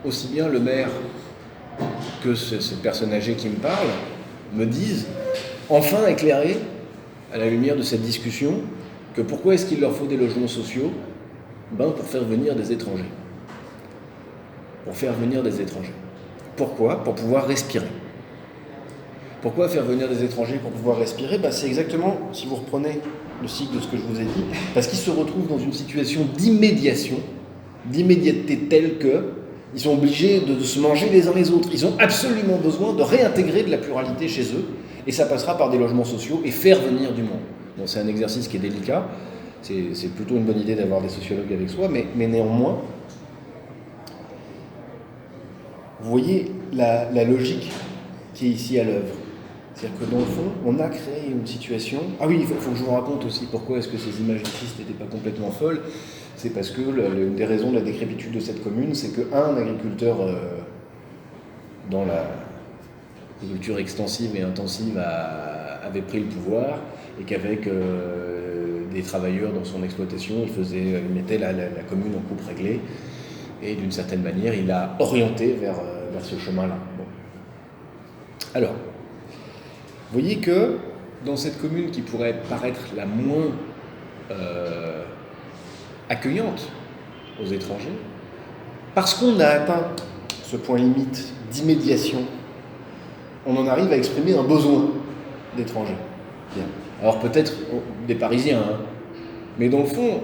aussi bien le maire que ces personnes âgées qui me parlent me disent, enfin éclairés à la lumière de cette discussion, que pourquoi est-ce qu'il leur faut des logements sociaux? Ben, pour faire venir des étrangers. Pour faire venir des étrangers. Pourquoi? Pour pouvoir respirer. Pourquoi faire venir des étrangers pour pouvoir respirer? Ben, c'est exactement, si vous reprenez le cycle de ce que je vous ai dit, parce qu'ils se retrouvent dans une situation d'immédiation, d'immédiateté telle que ils sont obligés de se manger les uns les autres. Ils ont absolument besoin de réintégrer de la pluralité chez eux, et ça passera par des logements sociaux et faire venir du monde. Bon, c'est un exercice qui est délicat, c'est plutôt une bonne idée d'avoir des sociologues avec soi, mais néanmoins, vous voyez la logique qui est ici à l'œuvre. C'est-à-dire que dans le fond, on a créé une situation... Ah oui, il faut que je vous raconte aussi pourquoi est-ce que ces images du Christ n'étaient pas complètement folles. C'est parce que une des raisons de la décrépitude de cette commune, c'est qu'un agriculteur dans l'agriculture extensive et intensive avait pris le pouvoir et qu'avec des travailleurs dans son exploitation, il mettait la commune en coupe réglée et d'une certaine manière, il l'a orienté vers ce chemin-là. Bon. Alors, vous voyez que dans cette commune qui pourrait paraître la moins accueillante aux étrangers, parce qu'on a atteint ce point limite d'immédiation, on en arrive à exprimer un besoin d'étrangers. Bien. Alors peut-être des Parisiens, hein, mais dans le fond,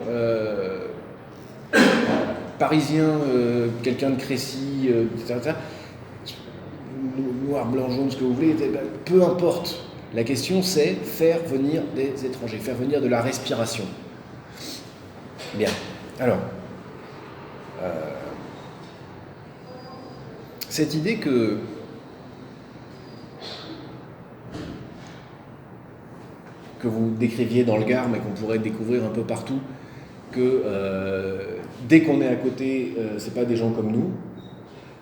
Parisien, quelqu'un de Crécy, etc., noir, blanc, jaune, ce que vous voulez, peu importe. La question, c'est faire venir des étrangers, faire venir de la respiration. Bien. Alors, cette idée que vous décriviez dans le Gard, mais qu'on pourrait découvrir un peu partout, que dès qu'on est à côté, c'est pas des gens comme nous.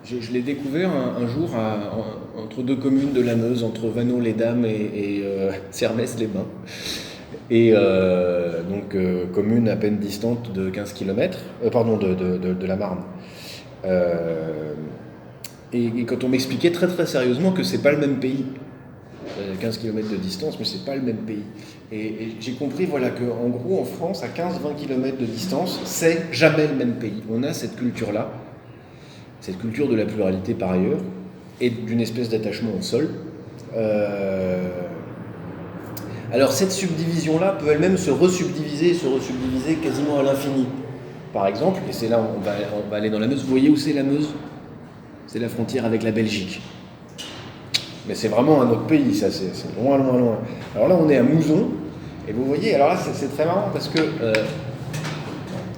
Je l'ai découvert un jour entre deux communes de la Meuse, entre Vanneau-les-Dames et Sermès-les-Bains. Et donc, commune à peine distante de 15 km, de la Marne. Et quand on m'expliquait très très sérieusement que c'est pas le même pays, 15 km de distance, mais c'est pas le même pays. Et j'ai compris voilà, qu'en gros, en France, à 15-20 km de distance, c'est jamais le même pays. On a cette culture-là, cette culture de la pluralité par ailleurs, et d'une espèce d'attachement au sol. Alors cette subdivision-là peut elle-même se resubdiviser quasiment à l'infini. Par exemple, et c'est là on va aller dans la Meuse, vous voyez où c'est la Meuse? C'est la frontière avec la Belgique. Mais c'est vraiment un autre pays, ça, c'est loin, loin, loin. Alors là, on est à Mouzon, et vous voyez, alors là, c'est très marrant parce que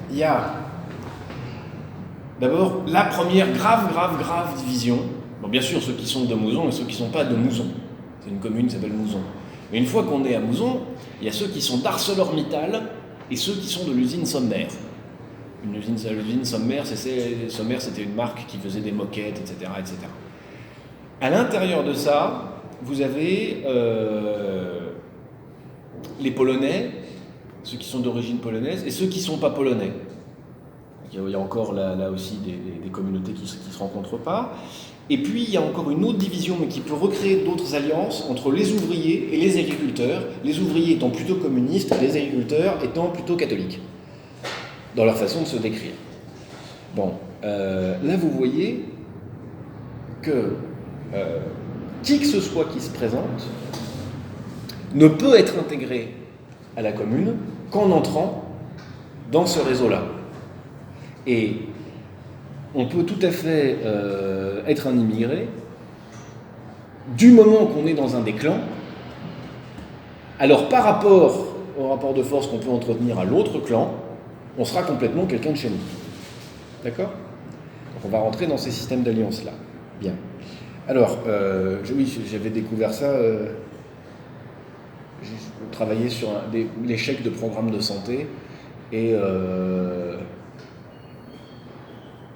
il y a d'abord la première grave division. Bon, bien sûr, ceux qui sont de Mouzon et ceux qui ne sont pas de Mouzon. C'est une commune qui s'appelle Mouzon. Mais une fois qu'on est à Mouzon, il y a ceux qui sont d'ArcelorMittal et ceux qui sont de l'usine Sommer. L'usine Sommer, c'était une marque qui faisait des moquettes, etc., etc. À l'intérieur de ça, vous avez les Polonais, ceux qui sont d'origine polonaise, et ceux qui ne sont pas polonais. Il y a encore là aussi des communautés qui ne se rencontrent pas. Et puis, il y a encore une autre division, mais qui peut recréer d'autres alliances entre les ouvriers et les agriculteurs, les ouvriers étant plutôt communistes, les agriculteurs étant plutôt catholiques, dans leur façon de se décrire. Bon, là, vous voyez que qui que ce soit qui se présente ne peut être intégré à la commune qu'en entrant dans ce réseau-là. Et on peut tout à fait être un immigré du moment qu'on est dans un des clans. Alors par rapport au rapport de force qu'on peut entretenir à l'autre clan, on sera complètement quelqu'un de chez nous. D'accord? Donc on va rentrer dans ces systèmes d'alliance-là. Bien. Alors, oui, j'avais découvert ça. J'ai travaillé sur l'échec de programmes de santé et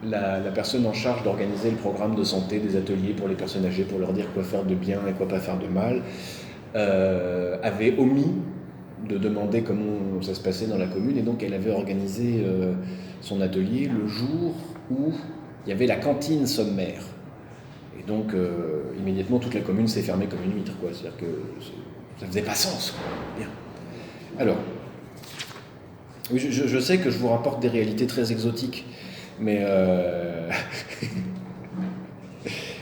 la personne en charge d'organiser le programme de santé des ateliers pour les personnes âgées, pour leur dire quoi faire de bien et quoi pas faire de mal, avait omis de demander comment ça se passait dans la commune, et donc elle avait organisé son atelier le jour où il y avait la cantine sommaire. Et donc, immédiatement, toute la commune s'est fermée comme une huître, quoi. C'est-à-dire que ça faisait pas sens, quoi. Bien. Alors, Oui, je sais que je vous rapporte des réalités très exotiques, mais,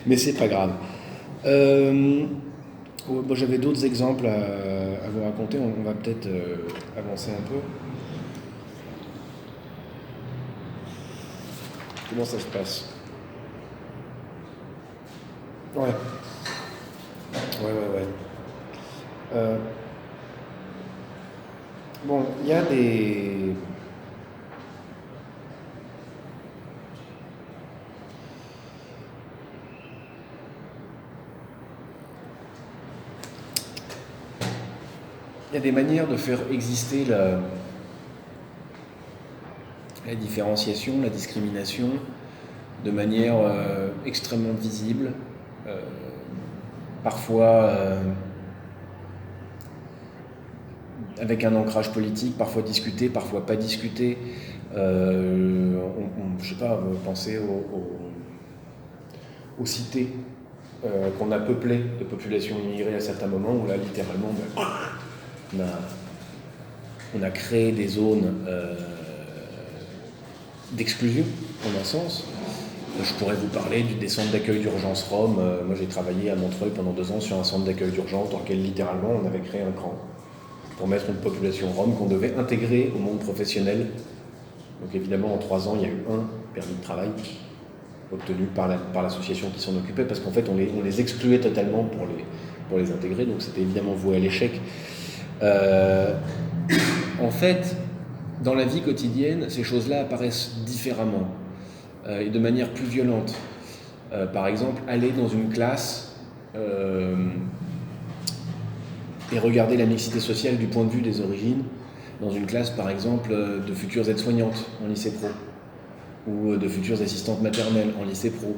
mais c'est pas grave. Bon, j'avais d'autres exemples à vous raconter, on va peut-être avancer un peu. Comment ça se passe? Ouais. Ouais. Bon, il y a des... Il y a des manières de faire exister la différenciation, la discrimination, de manière extrêmement visible, parfois avec un ancrage politique, parfois discuté, parfois pas discuté. Je sais pas, pensez aux cités qu'on a peuplées de populations immigrées à certains moments, où là, littéralement, on a créé des zones d'exclusion, en un sens. Je pourrais vous parler des centres d'accueil d'urgence Rome. Moi, j'ai travaillé à Montreuil pendant 2 ans sur un centre d'accueil d'urgence dans lequel, littéralement, on avait créé un camp pour mettre une population Rome qu'on devait intégrer au monde professionnel. Donc, évidemment, en 3 ans, il y a eu un permis de travail obtenu par l'association qui s'en occupait, parce qu'en fait, on les excluait totalement pour les intégrer, donc c'était évidemment voué à l'échec. En fait, dans la vie quotidienne, ces choses-là apparaissent différemment et de manière plus violente. Par exemple, aller dans une classe et regarder la mixité sociale du point de vue des origines, dans une classe, par exemple, de futures aides-soignantes en lycée pro, ou de futures assistantes maternelles en lycée pro.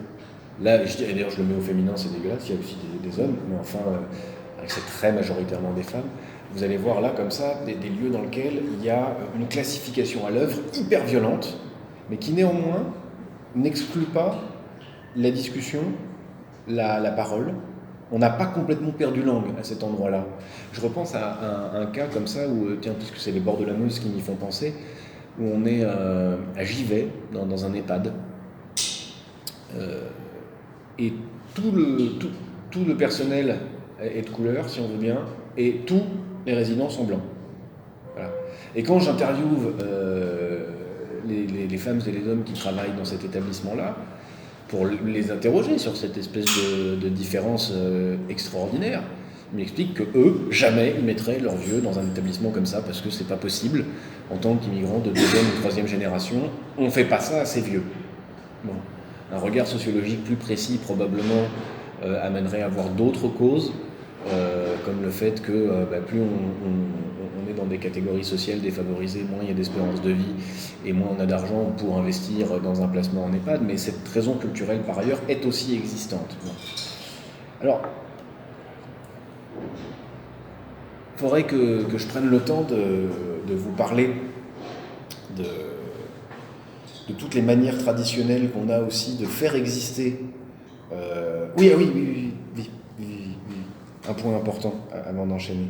Là, et d'ailleurs, je le mets au féminin, c'est dégueulasse, il y a aussi des hommes, mais enfin, c'est très majoritairement des femmes. Vous allez voir là, comme ça, des lieux dans lesquels il y a une classification à l'œuvre hyper violente, mais qui néanmoins n'exclut pas la discussion, la parole. On n'a pas complètement perdu langue à cet endroit-là. Je repense à un cas comme ça, où, tiens, puisque c'est les bords de la Meuse qui m'y font penser, où on est à Givet, dans un EHPAD, et tout le personnel est de couleur, si on veut bien, et tous les résidents sont blancs. Voilà. Et quand j'interviewe les femmes et les hommes qui travaillent dans cet établissement-là, pour les interroger sur cette espèce de différence extraordinaire, ils m'expliquent qu'eux, jamais ils mettraient leurs vieux dans un établissement comme ça, parce que c'est pas possible. En tant qu'immigrants de 2e ou 3e génération, on fait pas ça à ces vieux. Bon. Un regard sociologique plus précis, probablement, amènerait à voir d'autres causes, comme le fait que plus on est dans des catégories sociales défavorisées, moins il y a d'espérance de vie et moins on a d'argent pour investir dans un placement en EHPAD, mais cette raison culturelle par ailleurs est aussi existante. Bon. Alors, il faudrait que je prenne le temps de vous parler de toutes les manières traditionnelles qu'on a aussi de faire exister. Oui. Un point important avant d'enchaîner,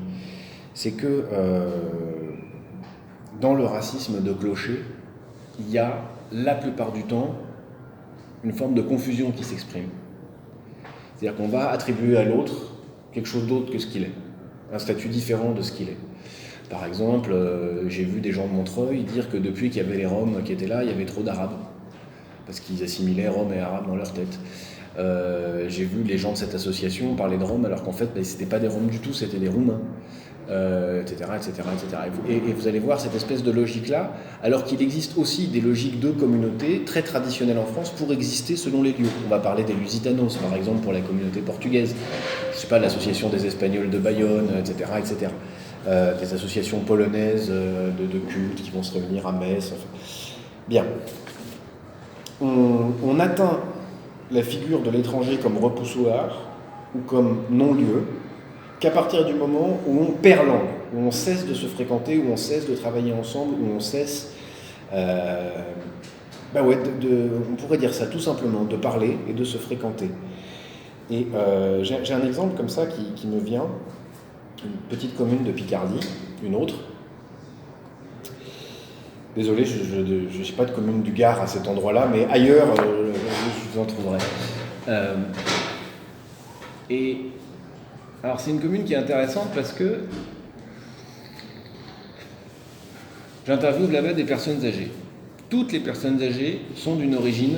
c'est que dans le racisme de clocher, il y a la plupart du temps une forme de confusion qui s'exprime. C'est-à-dire qu'on va attribuer à l'autre quelque chose d'autre que ce qu'il est, un statut différent de ce qu'il est. Par exemple, j'ai vu des gens de Montreuil dire que depuis qu'il y avait les Roms qui étaient là, il y avait trop d'Arabes, parce qu'ils assimilaient Roms et Arabes dans leur tête. J'ai vu les gens de cette association parler de Roms alors qu'en fait c'était pas des Roms du tout, c'était des Roumains, etc. Et vous allez voir cette espèce de logique-là, alors qu'il existe aussi des logiques de communauté très traditionnelles en France pour exister selon les lieux. On va parler des Lusitanos, par exemple, pour la communauté portugaise, je sais pas, l'association des Espagnols de Bayonne, etc. Des associations polonaises de cultes qui vont se réunir à Metz. Enfin. Bien. On atteint la figure de l'étranger comme repoussoir ou comme non-lieu qu'à partir du moment où on perd langue, où on cesse de se fréquenter, où on cesse de travailler ensemble, où on cesse, on pourrait dire ça tout simplement, de parler et de se fréquenter. Et j'ai un exemple comme ça qui me vient, une petite commune de Picardie, une autre, Désolé, je ne sais pas de commune du Gard à cet endroit-là, mais ailleurs, je vous en trouverai. Et alors c'est une commune qui est intéressante parce que j'interviewe là-bas des personnes âgées. Toutes les personnes âgées sont d'une origine,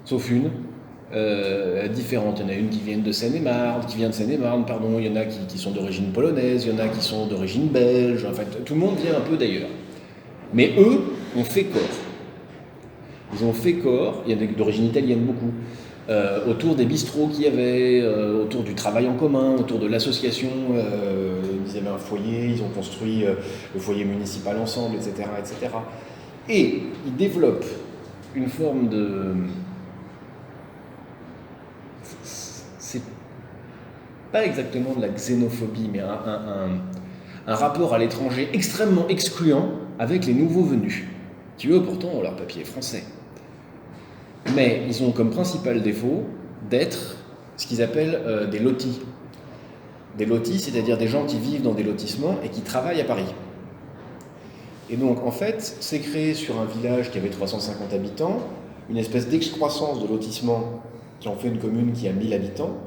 sauf une, différentes. Il y en a une qui vient de Seine-et-Marne, pardon. Il y en a qui sont d'origine polonaise, il y en a qui sont d'origine belge. En fait, tout le monde vient un peu d'ailleurs. Mais eux ont fait corps. Ils ont fait corps, il y en a d'origine italienne beaucoup, autour des bistrots qu'il y avait, autour du travail en commun, autour de l'association. Ils avaient un foyer, ils ont construit le foyer municipal ensemble, etc., etc. Et ils développent une forme de... C'est pas exactement de la xénophobie, mais un rapport à l'étranger extrêmement excluant avec les nouveaux venus, qui eux pourtant ont leur papier français. Mais ils ont comme principal défaut d'être ce qu'ils appellent des lotis. Des lotis, c'est-à-dire des gens qui vivent dans des lotissements et qui travaillent à Paris. Et donc en fait, c'est créé sur un village qui avait 350 habitants, une espèce d'excroissance de lotissements qui en fait une commune qui a 1000 habitants,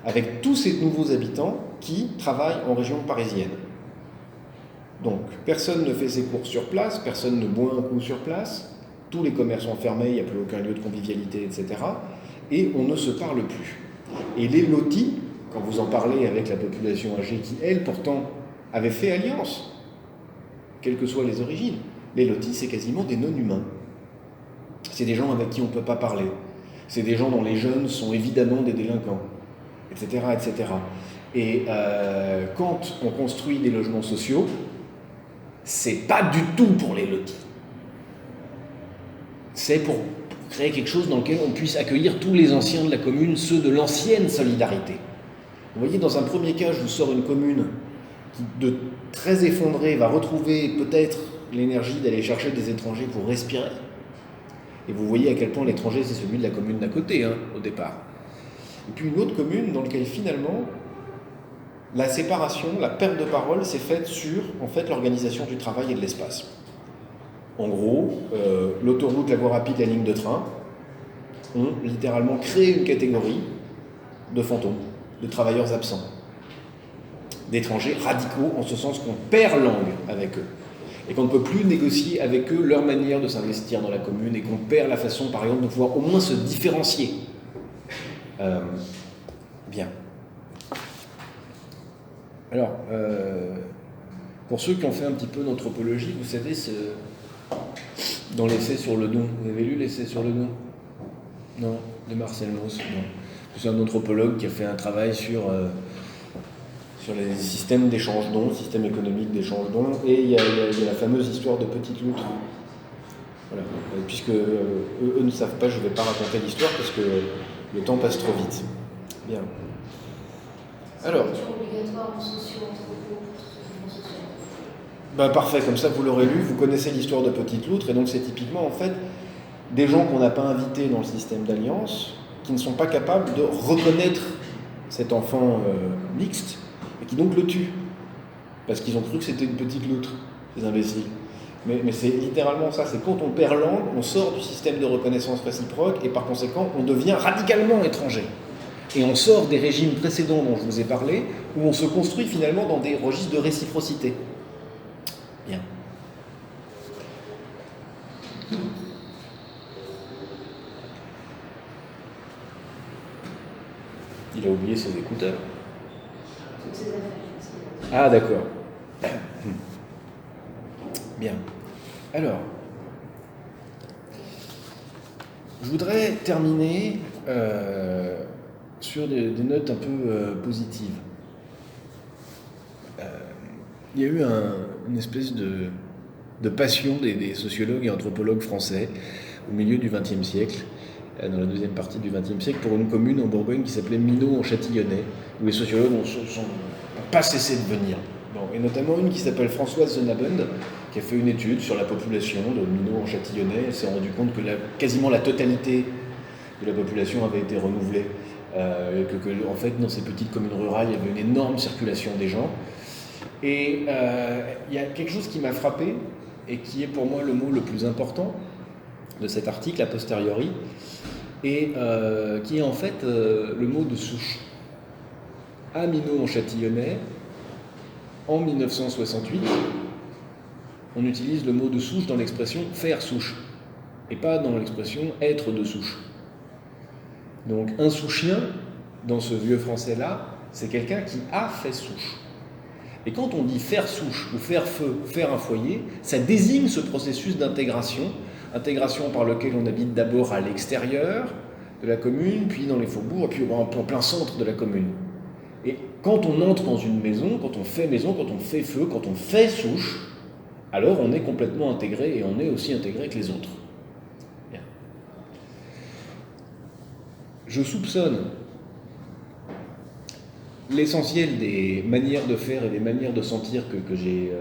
avec tous ces nouveaux habitants qui travaillent en région parisienne. Donc, personne ne fait ses courses sur place, personne ne boit un coup sur place, tous les commerces sont fermés, il n'y a plus aucun lieu de convivialité, etc. Et on ne se parle plus. Et les lotis, quand vous en parlez avec la population âgée qui, elle, pourtant, avait fait alliance, quelles que soient les origines, les lotis, c'est quasiment des non-humains. C'est des gens avec qui on ne peut pas parler. C'est des gens dont les jeunes sont évidemment des délinquants, etc., etc. Et quand on construit des logements sociaux, c'est pas du tout pour les lotis. C'est pour créer quelque chose dans lequel on puisse accueillir tous les anciens de la commune, ceux de l'ancienne solidarité. Vous voyez, dans un premier cas, je vous sors une commune qui, de très effondrée, va retrouver peut-être l'énergie d'aller chercher des étrangers pour respirer. Et vous voyez à quel point l'étranger, c'est celui de la commune d'à côté, au départ. Et puis une autre commune dans laquelle finalement, la séparation, la perte de parole s'est faite sur en fait, l'organisation du travail et de l'espace. En gros, l'autoroute, la voie rapide, la ligne de train ont littéralement créé une catégorie de fantômes, de travailleurs absents, d'étrangers radicaux, en ce sens qu'on perd langue avec eux, et qu'on ne peut plus négocier avec eux leur manière de s'investir dans la commune, et qu'on perd la façon, par exemple, de pouvoir au moins se différencier. Bien. Alors, pour ceux qui ont fait un petit peu d'anthropologie, vous savez, dans l'essai sur le don, vous avez lu l'essai sur le don? Non, de Marcel Mauss, non. C'est un anthropologue qui a fait un travail sur les systèmes d'échange-dons, système économique d'échange-dons, et il y a la fameuse histoire de Petite Loutre. Voilà. Puisque eux ne savent pas, je ne vais pas raconter l'histoire parce que le temps passe trop vite. Bien. Alors. C'est obligatoire en socio-anthropo pour ceux qui font socio-anthropo. Ben parfait, comme ça vous l'aurez lu, vous connaissez l'histoire de Petite Loutre, et donc c'est typiquement en fait des gens qu'on n'a pas invités dans le système d'alliance, qui ne sont pas capables de reconnaître cet enfant mixte, et qui donc le tuent, parce qu'ils ont cru que c'était une petite loutre, ces imbéciles. Mais c'est littéralement ça, c'est quand on perd langue, on sort du système de reconnaissance réciproque, et par conséquent, on devient radicalement étranger. Et on sort des régimes précédents dont je vous ai parlé, où on se construit finalement dans des registres de réciprocité. Bien. Il a oublié ses écouteurs. Toutes ces affaires, je pense. Ah, d'accord. Bien. Alors, je voudrais terminer sur des notes un peu positives. Il y a eu une espèce de passion des sociologues et anthropologues français au milieu du XXe siècle, dans la deuxième partie du XXe siècle, pour une commune en Bourgogne qui s'appelait Minot en Châtillonnais, où les sociologues n'ont pas cessé de venir. Bon, et notamment une qui s'appelle Françoise Zenabend, qui a fait une étude sur la population de Minot en Châtillonnais. Elle s'est rendue compte que quasiment la totalité de la population avait été renouvelée, et que en fait, dans ces petites communes rurales, il y avait une énorme circulation des gens. Et il y a quelque chose qui m'a frappé, et qui est pour moi le mot le plus important de cet article a posteriori, et qui est en fait le mot de souche. À Minot-en-Châtillonnais, en 1968, on utilise le mot de souche dans l'expression faire souche, et pas dans l'expression être de souche. Donc un souchien, dans ce vieux français-là, c'est quelqu'un qui a fait souche. Et quand on dit faire souche, ou faire feu, ou faire un foyer, ça désigne ce processus d'intégration par lequel on habite d'abord à l'extérieur de la commune, puis dans les faubourgs, et puis en plein centre de la commune. Et quand on entre dans une maison, quand on fait feu, quand on fait souche, alors on est complètement intégré, et on est aussi intégré avec les autres. Bien. Je soupçonne l'essentiel des manières de faire et des manières de sentir que j'ai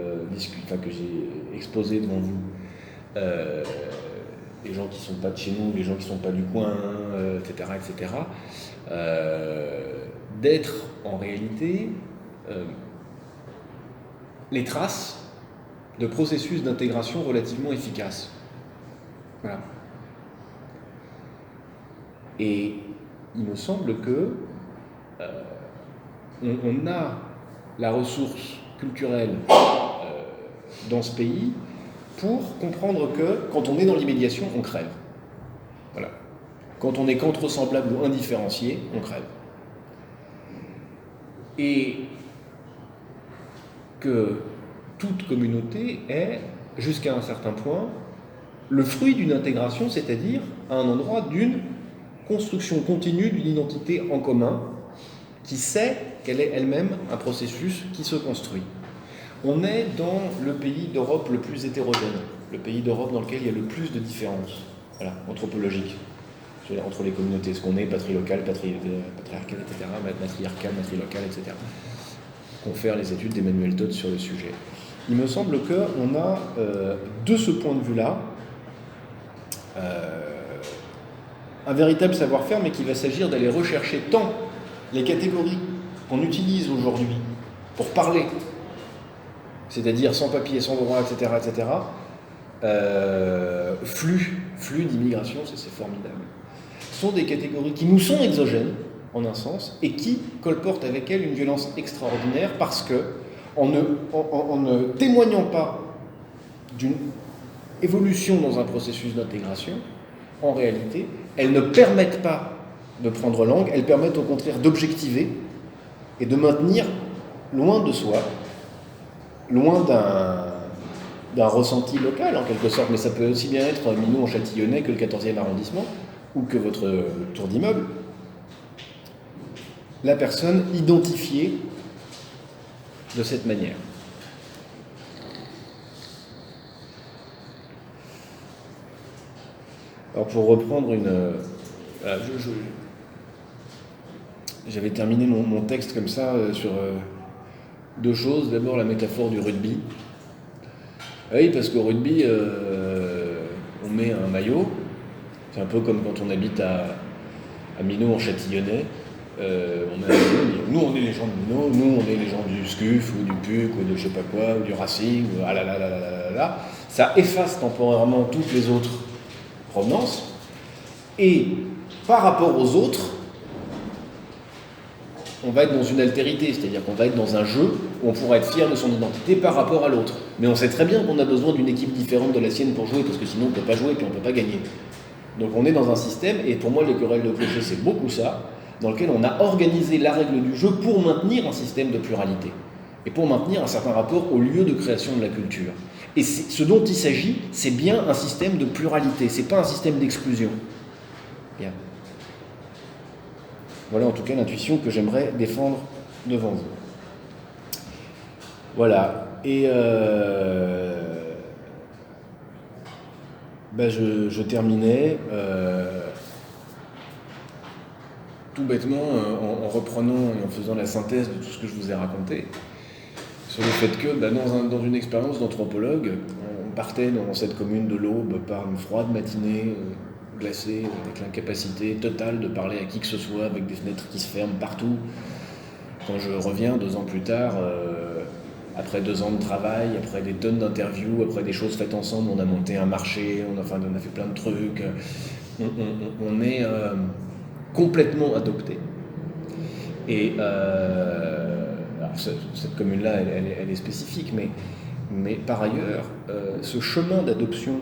exposées devant vous, les gens qui ne sont pas de chez nous, les gens qui ne sont pas du coin, etc., d'être en réalité les traces de processus d'intégration relativement efficaces. Voilà. Et il me semble que on a la ressource culturelle dans ce pays pour comprendre que quand on est dans l'immédiation, on crève. Voilà. Quand on est qu'entre semblables ou indifférenciés, on crève. Et que toute communauté est, jusqu'à un certain point, le fruit d'une intégration, c'est-à-dire à un endroit d'une construction continue d'une identité en commun qui sait qu'elle est elle-même un processus qui se construit. On est dans le pays d'Europe le plus hétérogène, le pays d'Europe dans lequel il y a le plus de différences, voilà, anthropologiques, entre les communautés, ce qu'on est, patrie-locale, patriarcale, etc., matriarcale, matrilocale, etc. Confère les études d'Emmanuel Todt sur le sujet. Il me semble qu'on a, de ce point de vue-là, un véritable savoir-faire, mais qu'il va s'agir d'aller rechercher tant les catégories qu'on utilise aujourd'hui pour parler, c'est-à-dire sans papier, sans droit, etc., flux d'immigration, c'est formidable, sont des catégories qui nous sont exogènes, en un sens, et qui colportent avec elles une violence extraordinaire parce que, en ne témoignant pas d'une évolution dans un processus d'intégration, en réalité, elles ne permettent pas de prendre langue, elles permettent au contraire d'objectiver et de maintenir loin de soi, loin d'un ressenti local en quelque sorte, mais ça peut aussi bien être Minot-en-Châtillonnais que le 14e arrondissement, ou que votre tour d'immeuble, la personne identifiée de cette manière. Alors pour reprendre j'avais terminé mon texte comme ça sur deux choses. D'abord la métaphore du rugby. Oui, parce qu'au rugby, on met un maillot. C'est un peu comme quand on habite à Minot-en-Châtillonnais. Nous, on est les gens de Minot, nous, on est les gens du SCUF ou du PUC ou de je sais pas quoi, ou du Racing, ou ah là là là là là là. Ça efface temporairement toutes les autres provenances. Et par rapport aux autres, on va être dans une altérité, c'est-à-dire qu'on va être dans un jeu où on pourra être fier de son identité par rapport à l'autre. Mais on sait très bien qu'on a besoin d'une équipe différente de la sienne pour jouer, parce que sinon on ne peut pas jouer et puis on ne peut pas gagner. Donc on est dans un système, et pour moi les querelles de clocher c'est beaucoup ça, dans lequel on a organisé la règle du jeu pour maintenir un système de pluralité, et pour maintenir un certain rapport au lieu de création de la culture. Et ce dont il s'agit, c'est bien un système de pluralité, c'est pas un système d'exclusion. Bien. Voilà en tout cas l'intuition que j'aimerais défendre devant vous. Voilà. Et je terminais tout bêtement en reprenant et en faisant la synthèse de tout ce que je vous ai raconté sur le fait que dans une expérience d'anthropologue, on partait dans cette commune de l'Aube par une froide matinée glacée, avec l'incapacité totale de parler à qui que ce soit, avec des fenêtres qui se ferment partout. Quand je reviens 2 ans plus tard, après 2 ans de travail, après des tonnes d'interviews, après des choses faites ensemble, on a monté un marché, on a fait plein de trucs. On est complètement adopté. Et alors cette commune-là, elle est spécifique, mais par ailleurs, ce chemin d'adoption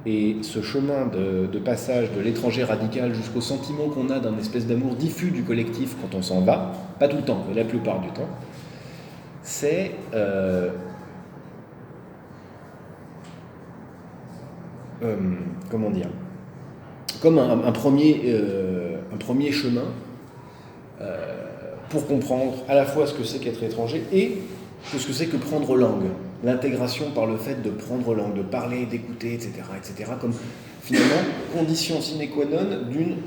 et ce chemin de passage de l'étranger radical jusqu'au sentiment qu'on a d'un espèce d'amour diffus du collectif quand on s'en va, pas tout le temps, mais la plupart du temps, c'est comment dire, comme un premier chemin pour comprendre à la fois ce que c'est qu'être étranger et ce que c'est que prendre langue. L'intégration par le fait de prendre langue, de parler, d'écouter, etc., comme finalement condition sine qua non d'une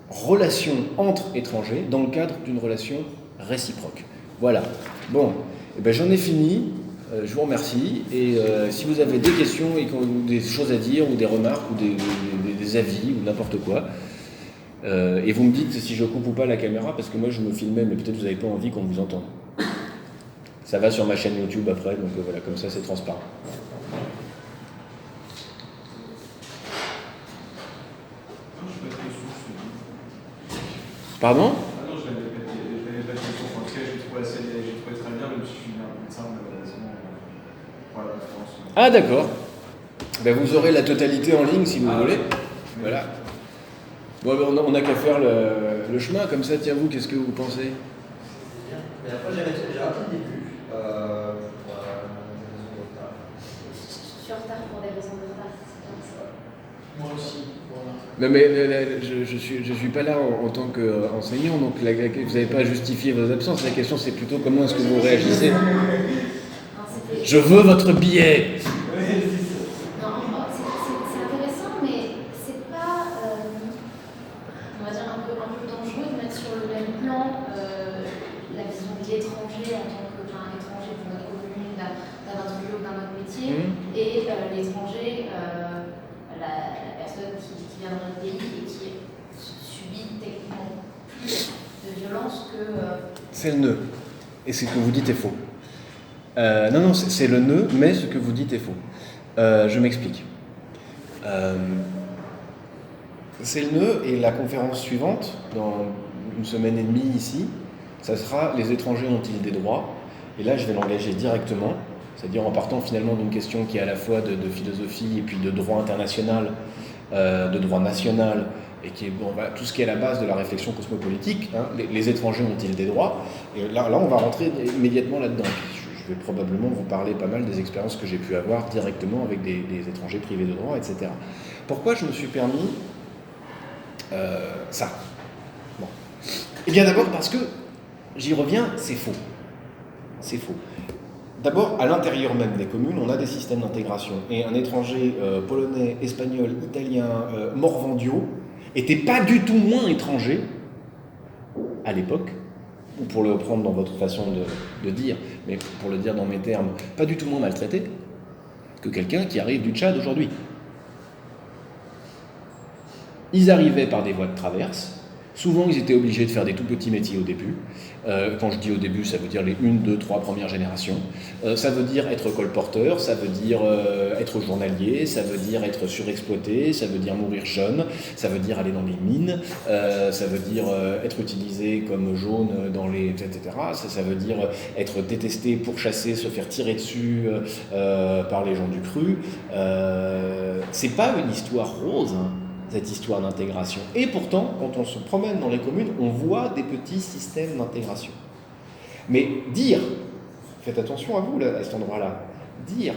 relation entre étrangers dans le cadre d'une relation réciproque. Voilà. Bon, eh ben, j'en ai fini. Je vous remercie. Et si vous avez des questions ou des choses à dire, ou des remarques, ou des avis, ou n'importe quoi, et vous me dites si je coupe ou pas la caméra, parce que moi je me filmais, mais peut-être vous n'avez pas envie qu'on vous entende. Ça va sur ma chaîne YouTube après, donc voilà, comme ça c'est transparent. Pardon ? Ah non, je n'avais pas de question. En tout cas, j'ai trouvé très bien, même si je suis un médecin, malheureusement, pour la conférence. Ah d'accord. Ben, vous aurez la totalité en ligne si vous voulez. Oui. Voilà. Bon, ben, on n'a qu'à faire le chemin, comme ça, tiens vous, qu'est-ce que vous pensez ? Mais après, j'ai raté le début. Je suis en retard pour des raisons de retard. Moi aussi. Voilà. Mais je suis pas là en tant qu'enseignant, donc vous n'avez pas à justifier vos absences. La question c'est plutôt comment est-ce que vous réagissez. Je veux votre billet. Non, c'est intéressant, mais c'est pas, on va dire, un peu dangereux de mettre sur le même plan la vision de l'étranger en tant qu'étranger pour notre commune, d'un autre lieu ou d'un autre métier, et l'étranger, la personne qui vient dans notre pays et qui subit techniquement plus de violence que... C'est le nœud. Et ce que vous dites est faux. Non, c'est le nœud, mais ce que vous dites est faux. Je m'explique. C'est le nœud, et la conférence suivante, dans 1 semaine et demie ici, ça sera « Les étrangers ont-ils des droits ?» Et là, je vais l'engager directement, c'est-à-dire en partant finalement d'une question qui est à la fois de philosophie et puis de droit international, de droit national, et qui est tout ce qui est à la base de la réflexion cosmopolitique. Hein, les étrangers ont-ils des droits ? Et là, on va rentrer immédiatement là-dedans. Je vais probablement vous parler pas mal des expériences que j'ai pu avoir directement avec des étrangers privés de droit, etc. Pourquoi je me suis permis ça ? Bon. Eh bien d'abord parce que, j'y reviens, c'est faux. C'est faux. D'abord, à l'intérieur même des communes, on a des systèmes d'intégration. Et un étranger polonais, espagnol, italien, morvandio, était pas du tout moins étranger à l'époque, ou pour le prendre dans votre façon de dire, mais pour le dire dans mes termes, pas du tout moins maltraité que quelqu'un qui arrive du Tchad aujourd'hui. Ils arrivaient par des voies de traverse. Souvent, ils étaient obligés de faire des tout petits métiers au début. Quand je dis au début, ça veut dire les 1, 2, 3 premières générations. Ça veut dire être colporteur, ça veut dire être journalier, ça veut dire être surexploité, ça veut dire mourir jeune, ça veut dire aller dans les mines, ça veut dire être utilisé comme jaune dans les... etc. Ça veut dire être détesté, pourchassé, se faire tirer dessus par les gens du cru. C'est pas une histoire rose, hein, cette histoire d'intégration. Et pourtant, quand on se promène dans les communes, on voit des petits systèmes d'intégration. Mais dire, faites attention à vous là, à cet endroit-là, dire,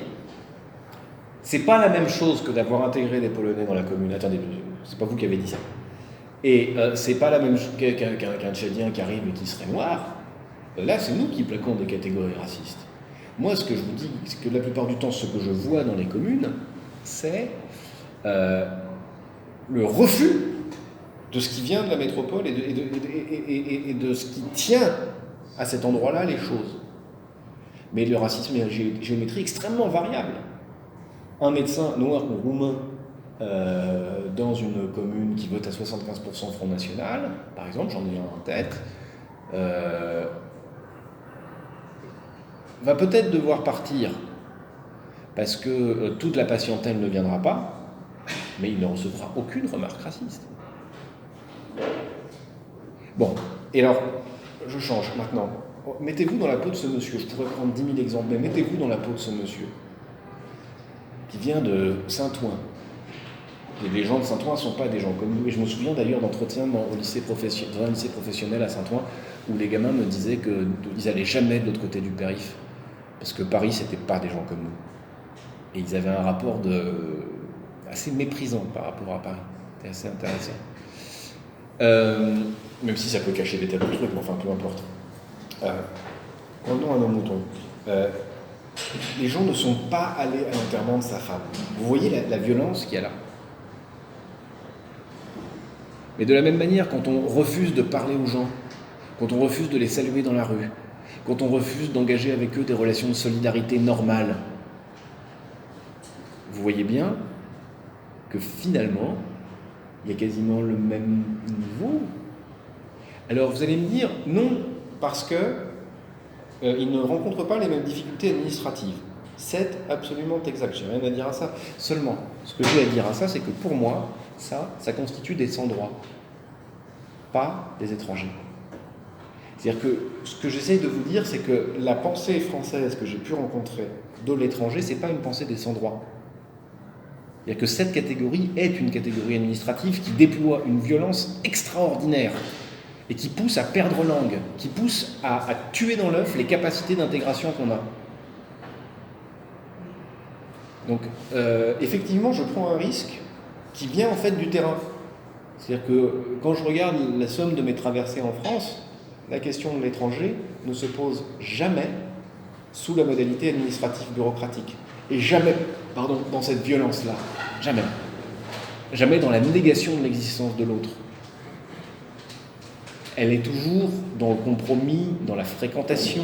c'est pas la même chose que d'avoir intégré des Polonais dans la commune. Attendez, c'est pas vous qui avez dit ça. Et c'est pas la même chose qu'un Tchadien qui arrive et qui serait noir. Là, c'est nous qui plaquons des catégories racistes. Moi, ce que je vous dis, c'est que la plupart du temps, ce que je vois dans les communes, c'est le refus de ce qui vient de la métropole et de ce qui tient à cet endroit-là les choses. Mais le racisme est une géométrie extrêmement variable. Un médecin noir ou roumain dans une commune qui vote à 75% Front National, par exemple, j'en ai un en tête, va peut-être devoir partir parce que toute la patientèle ne viendra pas, mais il ne recevra aucune remarque raciste. Bon, et alors, je change maintenant. Mettez-vous dans la peau de ce monsieur. Je pourrais prendre 10 000 exemples, mais mettez-vous dans la peau de ce monsieur qui vient de Saint-Ouen. Et les gens de Saint-Ouen ne sont pas des gens comme nous. Et je me souviens d'ailleurs d'entretiens dans un lycée professionnel à Saint-Ouen où les gamins me disaient qu'ils n'allaient jamais de l'autre côté du périph' parce que Paris, c'était pas des gens comme nous. Et ils avaient un rapport assez méprisant par rapport à Paris. C'était assez intéressant. Même si ça peut cacher des tas de trucs, mais enfin, peu importe. Revenons à nos moutons. Les gens ne sont pas allés à l'enterrement de sa femme. Vous voyez la violence qu'il y a là. Mais de la même manière, quand on refuse de parler aux gens, quand on refuse de les saluer dans la rue, quand on refuse d'engager avec eux des relations de solidarité normales, vous voyez bien que finalement, il y a quasiment le même niveau. Alors vous allez me dire, non, parce que ils ne rencontrent pas les mêmes difficultés administratives. C'est absolument exact, j'ai rien à dire à ça. Seulement, ce que j'ai à dire à ça, c'est que pour moi, ça constitue des sans-droits, pas des étrangers. C'est-à-dire que ce que j'essaye de vous dire, c'est que la pensée française que j'ai pu rencontrer de l'étranger, c'est pas une pensée des sans-droits. C'est-à-dire que cette catégorie est une catégorie administrative qui déploie une violence extraordinaire et qui pousse à perdre langue, qui pousse à tuer dans l'œuf les capacités d'intégration qu'on a. Donc, effectivement, je prends un risque qui vient en fait du terrain. C'est-à-dire que quand je regarde la somme de mes traversées en France, la question de l'étranger ne se pose jamais sous la modalité administrative bureaucratique. Et jamais, dans cette violence-là. Jamais. Jamais dans la négation de l'existence de l'autre. Elle est toujours dans le compromis, dans la fréquentation.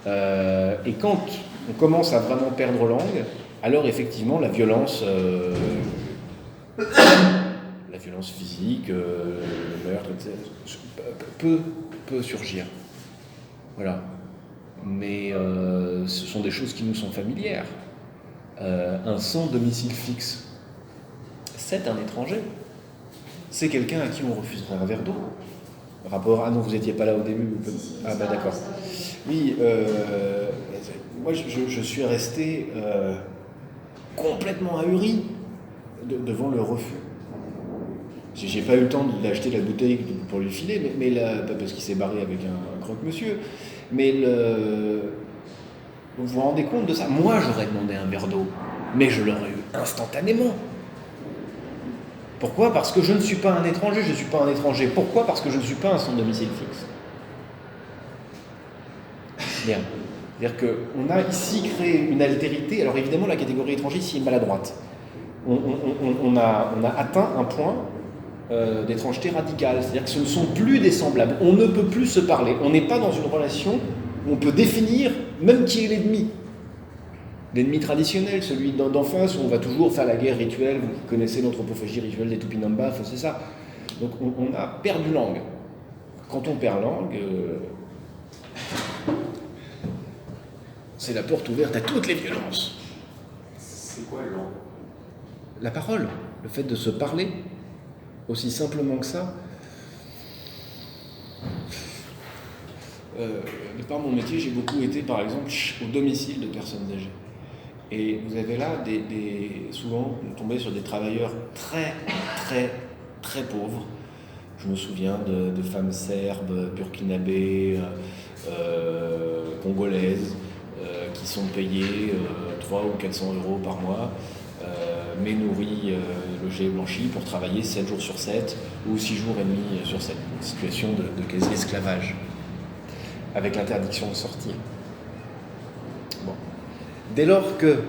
Et quand on commence à vraiment perdre langue, alors effectivement, la violence physique, le meurtre, etc., peut surgir. Voilà. Mais ce sont des choses qui nous sont familières. Un sans domicile fixe, c'est un étranger. C'est quelqu'un à qui on refuserait un verre d'eau. Rapport, ah non, vous n'étiez pas là au début. Ah bah d'accord. Oui, moi je suis resté complètement ahuri devant le refus. J'ai pas eu le temps d'acheter la bouteille pour lui filer, mais là, pas parce qu'il s'est barré avec un croque-monsieur, mais vous vous rendez compte de ça? Moi, j'aurais demandé un verre d'eau, mais je l'aurais eu instantanément. Pourquoi? Parce que je ne suis pas un étranger, je ne suis pas un étranger. Pourquoi? Parce que je ne suis pas un sans domicile fixe. Bien. C'est-à-dire qu'on a ici créé une altérité. Alors évidemment, la catégorie étranger ici est maladroite. On a atteint un point d'étrangeté radicale. C'est-à-dire que ce ne sont plus des semblables. On ne peut plus se parler. On n'est pas dans une relation où on peut définir même qui est l'ennemi. L'ennemi traditionnel, celui d'en face, où on va toujours faire la guerre rituelle. Vous connaissez l'anthropophagie rituelle des Tupinamba, c'est ça. Donc on a perdu langue. Quand on perd langue, c'est la porte ouverte à toutes les violences. C'est quoi langue? La parole, le fait de se parler, aussi simplement que ça. De par mon métier, j'ai beaucoup été, par exemple, au domicile de personnes âgées. Et vous avez là souvent tombé sur des travailleurs très, très, très pauvres. Je me souviens de femmes serbes, burkinabées, congolaises, qui sont payées 300 ou 400 euros par mois, mais nourries, logées et blanchies pour travailler 7 jours sur 7 ou 6 jours et demi sur 7. Une situation de quasi-esclavage, avec l'interdiction de sortir. Bon. Dès lors que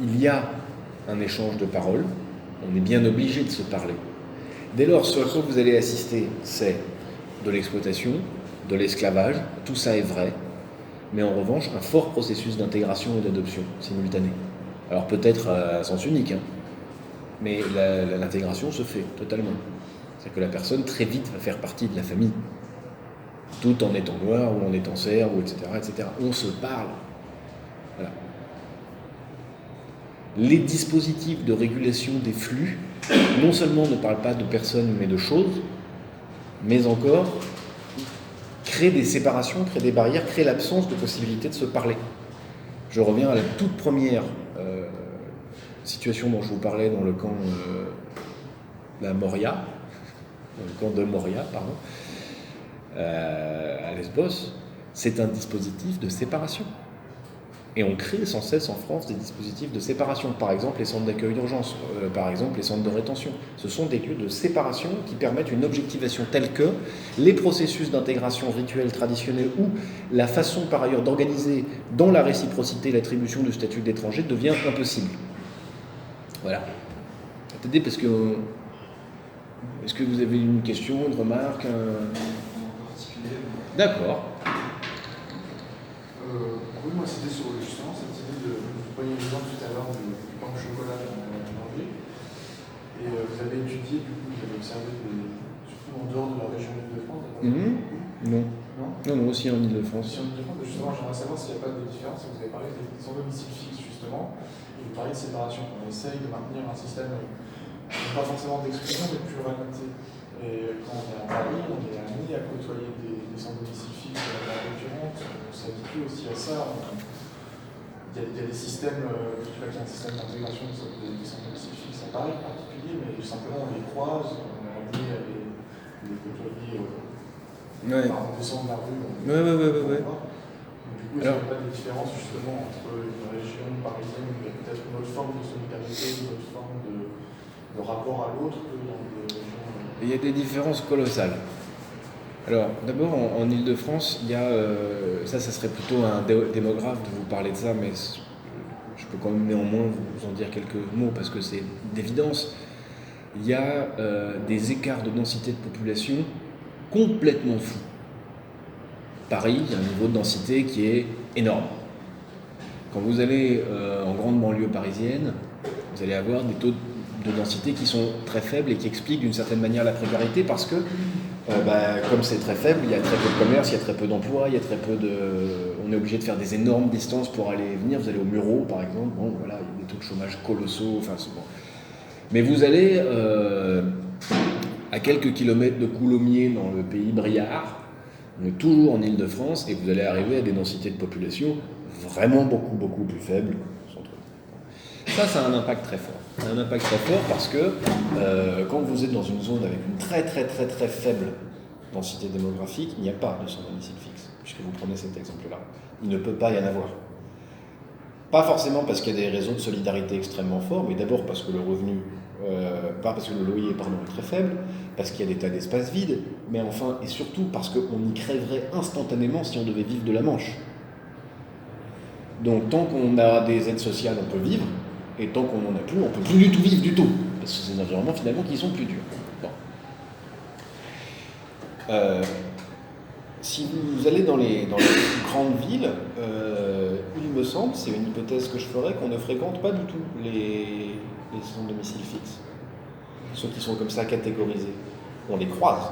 il y a un échange de paroles, on est bien obligé de se parler. Dès lors, ce à quoi vous allez assister, c'est de l'exploitation, de l'esclavage, tout ça est vrai, mais en revanche, un fort processus d'intégration et d'adoption simultanée. Alors peut-être à sens unique, mais l'intégration se fait totalement. C'est-à-dire que la personne très vite va faire partie de la famille. tout en étant noir ou en étant serbe, etc., etc. On se parle. Voilà. Les dispositifs de régulation des flux, non seulement ne parlent pas de personnes mais de choses, mais encore créent des séparations, créent des barrières, créent l'absence de possibilité de se parler. Je reviens à la toute première situation dont je vous parlais dans le camp la Moria, dans le camp de Moria, pardon, à Lesbos. C'est un dispositif de séparation. Et on crée sans cesse en France des dispositifs de séparation. Par exemple, les centres d'accueil d'urgence, par exemple, les centres de rétention. Ce sont des lieux de séparation qui permettent une objectivation telle que les processus d'intégration rituelle traditionnelle ou la façon par ailleurs d'organiser dans la réciprocité l'attribution du statut d'étranger devient impossible. Voilà. Attendez, parce que... Est-ce que vous avez une question, une remarque D'accord. Oui, moi c'était sur justement cette idée de. Vous voyez l'exemple tout à l'heure du pain au chocolat dans l'Angleterre. Et vous avez étudié, du coup, vous avez observé, surtout en dehors de la région d'Île-de-France. Non. Non. Non, aussi en Île-de-France. Aussi en Île-de-France, justement, j'aimerais savoir s'il n'y a pas de différence. Vous avez parlé des sans domicile fixe, justement, et vous parlez de séparation. On essaye de maintenir un système, pas forcément d'exclusion, mais de pluralité. Et quand on est à Paris, on est amené à côtoyer des sans domicile fixe récurrentes. On s'habitue aussi à ça. Il y a des systèmes, je sais pas qu'il y a un système d'intégration des sans domicile fixe à Paris en particulier, mais simplement on les croise, on est amené à les côtoyer en descendant de la rue. Ouais. Du coup, il n'y a pas de différence justement entre une région parisienne où il y a peut-être une autre forme de solidarité, une autre forme de rapport à l'autre que dans des régions. Il y a des différences colossales. Alors, d'abord, en Île-de-France, il y a... ça serait plutôt un démographe de vous parler de ça, mais je peux quand même néanmoins vous en dire quelques mots, parce que c'est d'évidence. Il y a des écarts de densité de population complètement fous. Paris, il y a un niveau de densité qui est énorme. Quand vous allez en grande banlieue parisienne, vous allez avoir des taux de densité qui sont très faibles et qui expliquent d'une certaine manière la précarité parce que, comme c'est très faible, il y a très peu de commerce, il y a très peu d'emplois, il y a très peu de... On est obligé de faire des énormes distances pour aller et venir. Vous allez au Mureau, par exemple, bon, voilà, il y a des taux de chômage colossaux, enfin, c'est bon. Mais vous allez à quelques kilomètres de Coulommiers dans le pays briard, on est toujours en Île-de-France, et vous allez arriver à des densités de population vraiment beaucoup plus faibles. Ça a un impact très fort. Ça a un impact très fort parce que quand vous êtes dans une zone avec une très faible densité démographique, il n'y a pas de sans domicile fixe, puisque vous prenez cet exemple-là. Il ne peut pas y en avoir. Pas forcément parce qu'il y a des réseaux de solidarité extrêmement forts, mais d'abord parce que le revenu, pas parce que le loyer est très faible, parce qu'il y a des tas d'espaces vides, mais enfin et surtout parce qu'on y crèverait instantanément si on devait vivre de la manche. Donc tant qu'on a des aides sociales, on peut vivre, et tant qu'on n'en a plus, on ne peut plus du tout vivre du tout, parce que c'est des environnements finalement qui sont plus durs. Bon. Si vous allez dans les grandes villes, il me semble, c'est une hypothèse que je ferais, qu'on ne fréquente pas du tout les sans domicile fixe. Ceux qui sont comme ça catégorisés. On les croise.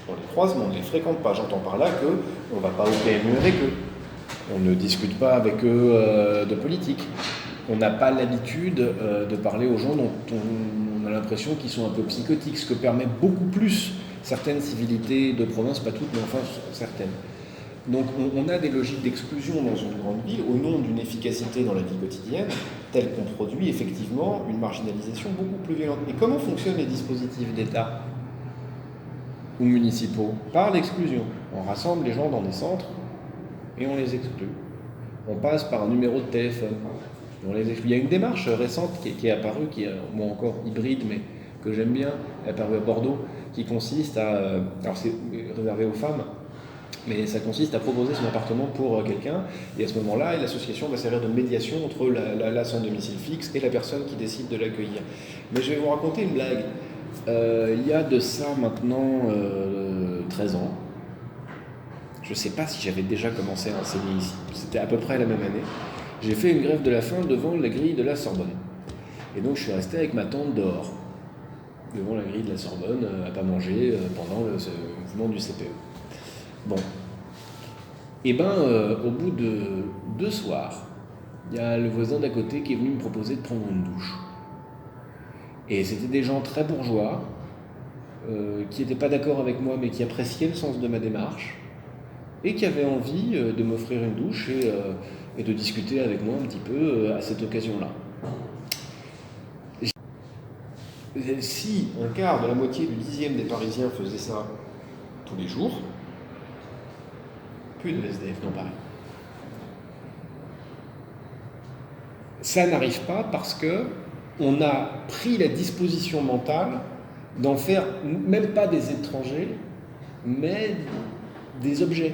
On les croise, mais on ne les fréquente pas. J'entends par là qu'on ne va pas au PMU avec eux. On ne discute pas avec eux de politique. On n'a pas l'habitude de parler aux gens dont on a l'impression qu'ils sont un peu psychotiques, ce que permet beaucoup plus certaines civilités de province, pas toutes, mais enfin certaines. Donc on a des logiques d'exclusion dans une grande ville au nom d'une efficacité dans la vie quotidienne, telle qu'on produit effectivement une marginalisation beaucoup plus violente. Et comment fonctionnent les dispositifs d'État ou municipaux? Par l'exclusion. On rassemble les gens dans des centres et on les exclut. On passe par un numéro de téléphone. On les exclut. Il y a une démarche récente qui est apparue, qui est moi encore hybride, mais que j'aime bien, elle est apparue à Bordeaux, qui consiste à... alors c'est réservé aux femmes, mais ça consiste à proposer son appartement pour quelqu'un, et à ce moment-là, l'association va servir de médiation entre la sans domicile fixe et la personne qui décide de l'accueillir. Mais je vais vous raconter une blague. Il y a de ça maintenant 13 ans. Je ne sais pas si j'avais déjà commencé à enseigner ici. C'était à peu près la même année. J'ai fait une grève de la faim devant la grille de la Sorbonne. Et donc je suis resté avec ma tante dehors. devant la grille de la Sorbonne à pas manger pendant ce mouvement du CPE. Bon. Et au bout de 2 soirs, il y a le voisin d'à côté qui est venu me proposer de prendre une douche. Et c'était des gens très bourgeois, qui n'étaient pas d'accord avec moi, mais qui appréciaient le sens de ma démarche, et qui avaient envie de m'offrir une douche et de discuter avec moi un petit peu à cette occasion-là. Si un quart de la moitié du 10e des Parisiens faisaient ça tous les jours, plus de SDF dans Paris. Ça n'arrive pas parce que on a pris la disposition mentale d'en faire même pas des étrangers, mais des objets,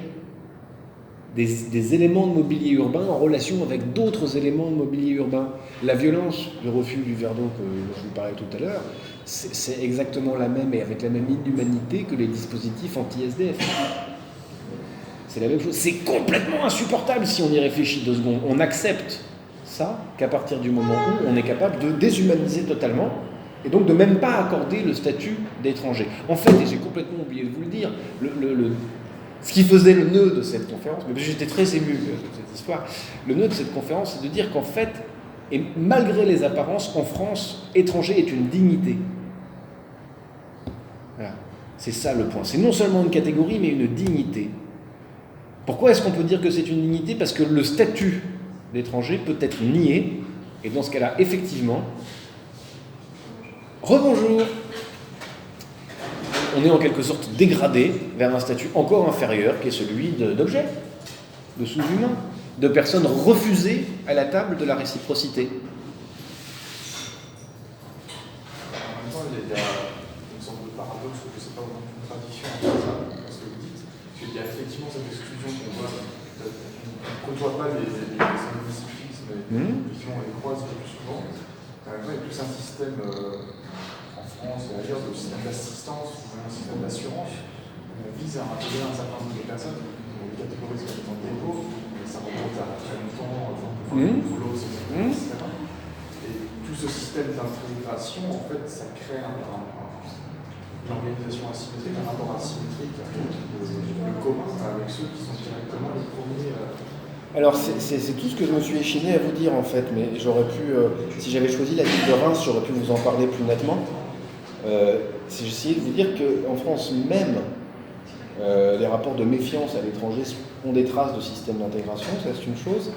des éléments de mobilier urbain en relation avec d'autres éléments de mobilier urbain. La violence du refus du verre d'eau dont je vous parlais tout à l'heure, c'est exactement la même et avec la même inhumanité que les dispositifs anti-SDF. C'est la même chose. C'est complètement insupportable si on y réfléchit 2 secondes. On accepte ça qu'à partir du moment où on est capable de déshumaniser totalement et donc de même pas accorder le statut d'étranger. En fait, et j'ai complètement oublié de vous le dire, ce qui faisait le nœud de cette conférence, mais j'étais très ému de cette histoire, le nœud de cette conférence, c'est de dire qu'en fait, et malgré les apparences, en France, étranger est une dignité. Voilà. C'est ça le point. C'est non seulement une catégorie, mais une dignité. Pourquoi est-ce qu'on peut dire que c'est une dignité ? Parce que le statut d'étranger peut être nié, et dans ce cas-là, effectivement, rebonjour, on est en quelque sorte dégradé vers un statut encore inférieur, qui est celui d'objet, de sous-humain, de personnes refusées à la table de la réciprocité. En même temps, il y a une sorte de paradoxe, que c'est pas vraiment une contradiction entre ça, ce que vous dites, parce qu'il y a effectivement cette exclusion qu'on voit, on ne côtoie pas les syndicats fixes, mais effectivement on les croise le plus souvent. Il y a plus un système en France et ailleurs de système d'assistance ou un système d'assurance où on vise à intégrer un certain nombre de personnes, on les catégorise comme étant des pauvres, mais ça remonte à très longtemps, etc. Et tout ce système d'intégration, en fait, ça crée une organisation asymétrique, un rapport asymétrique le commun avec ceux qui sont directement les premiers. Alors c'est tout ce que je me suis échiné à vous dire en fait, mais j'aurais pu, si j'avais choisi la ville de Reims, j'aurais pu vous en parler plus nettement. J'ai essayé de vous dire qu'en France même, les rapports de méfiance à l'étranger ont des traces de système d'intégration, ça c'est une chose,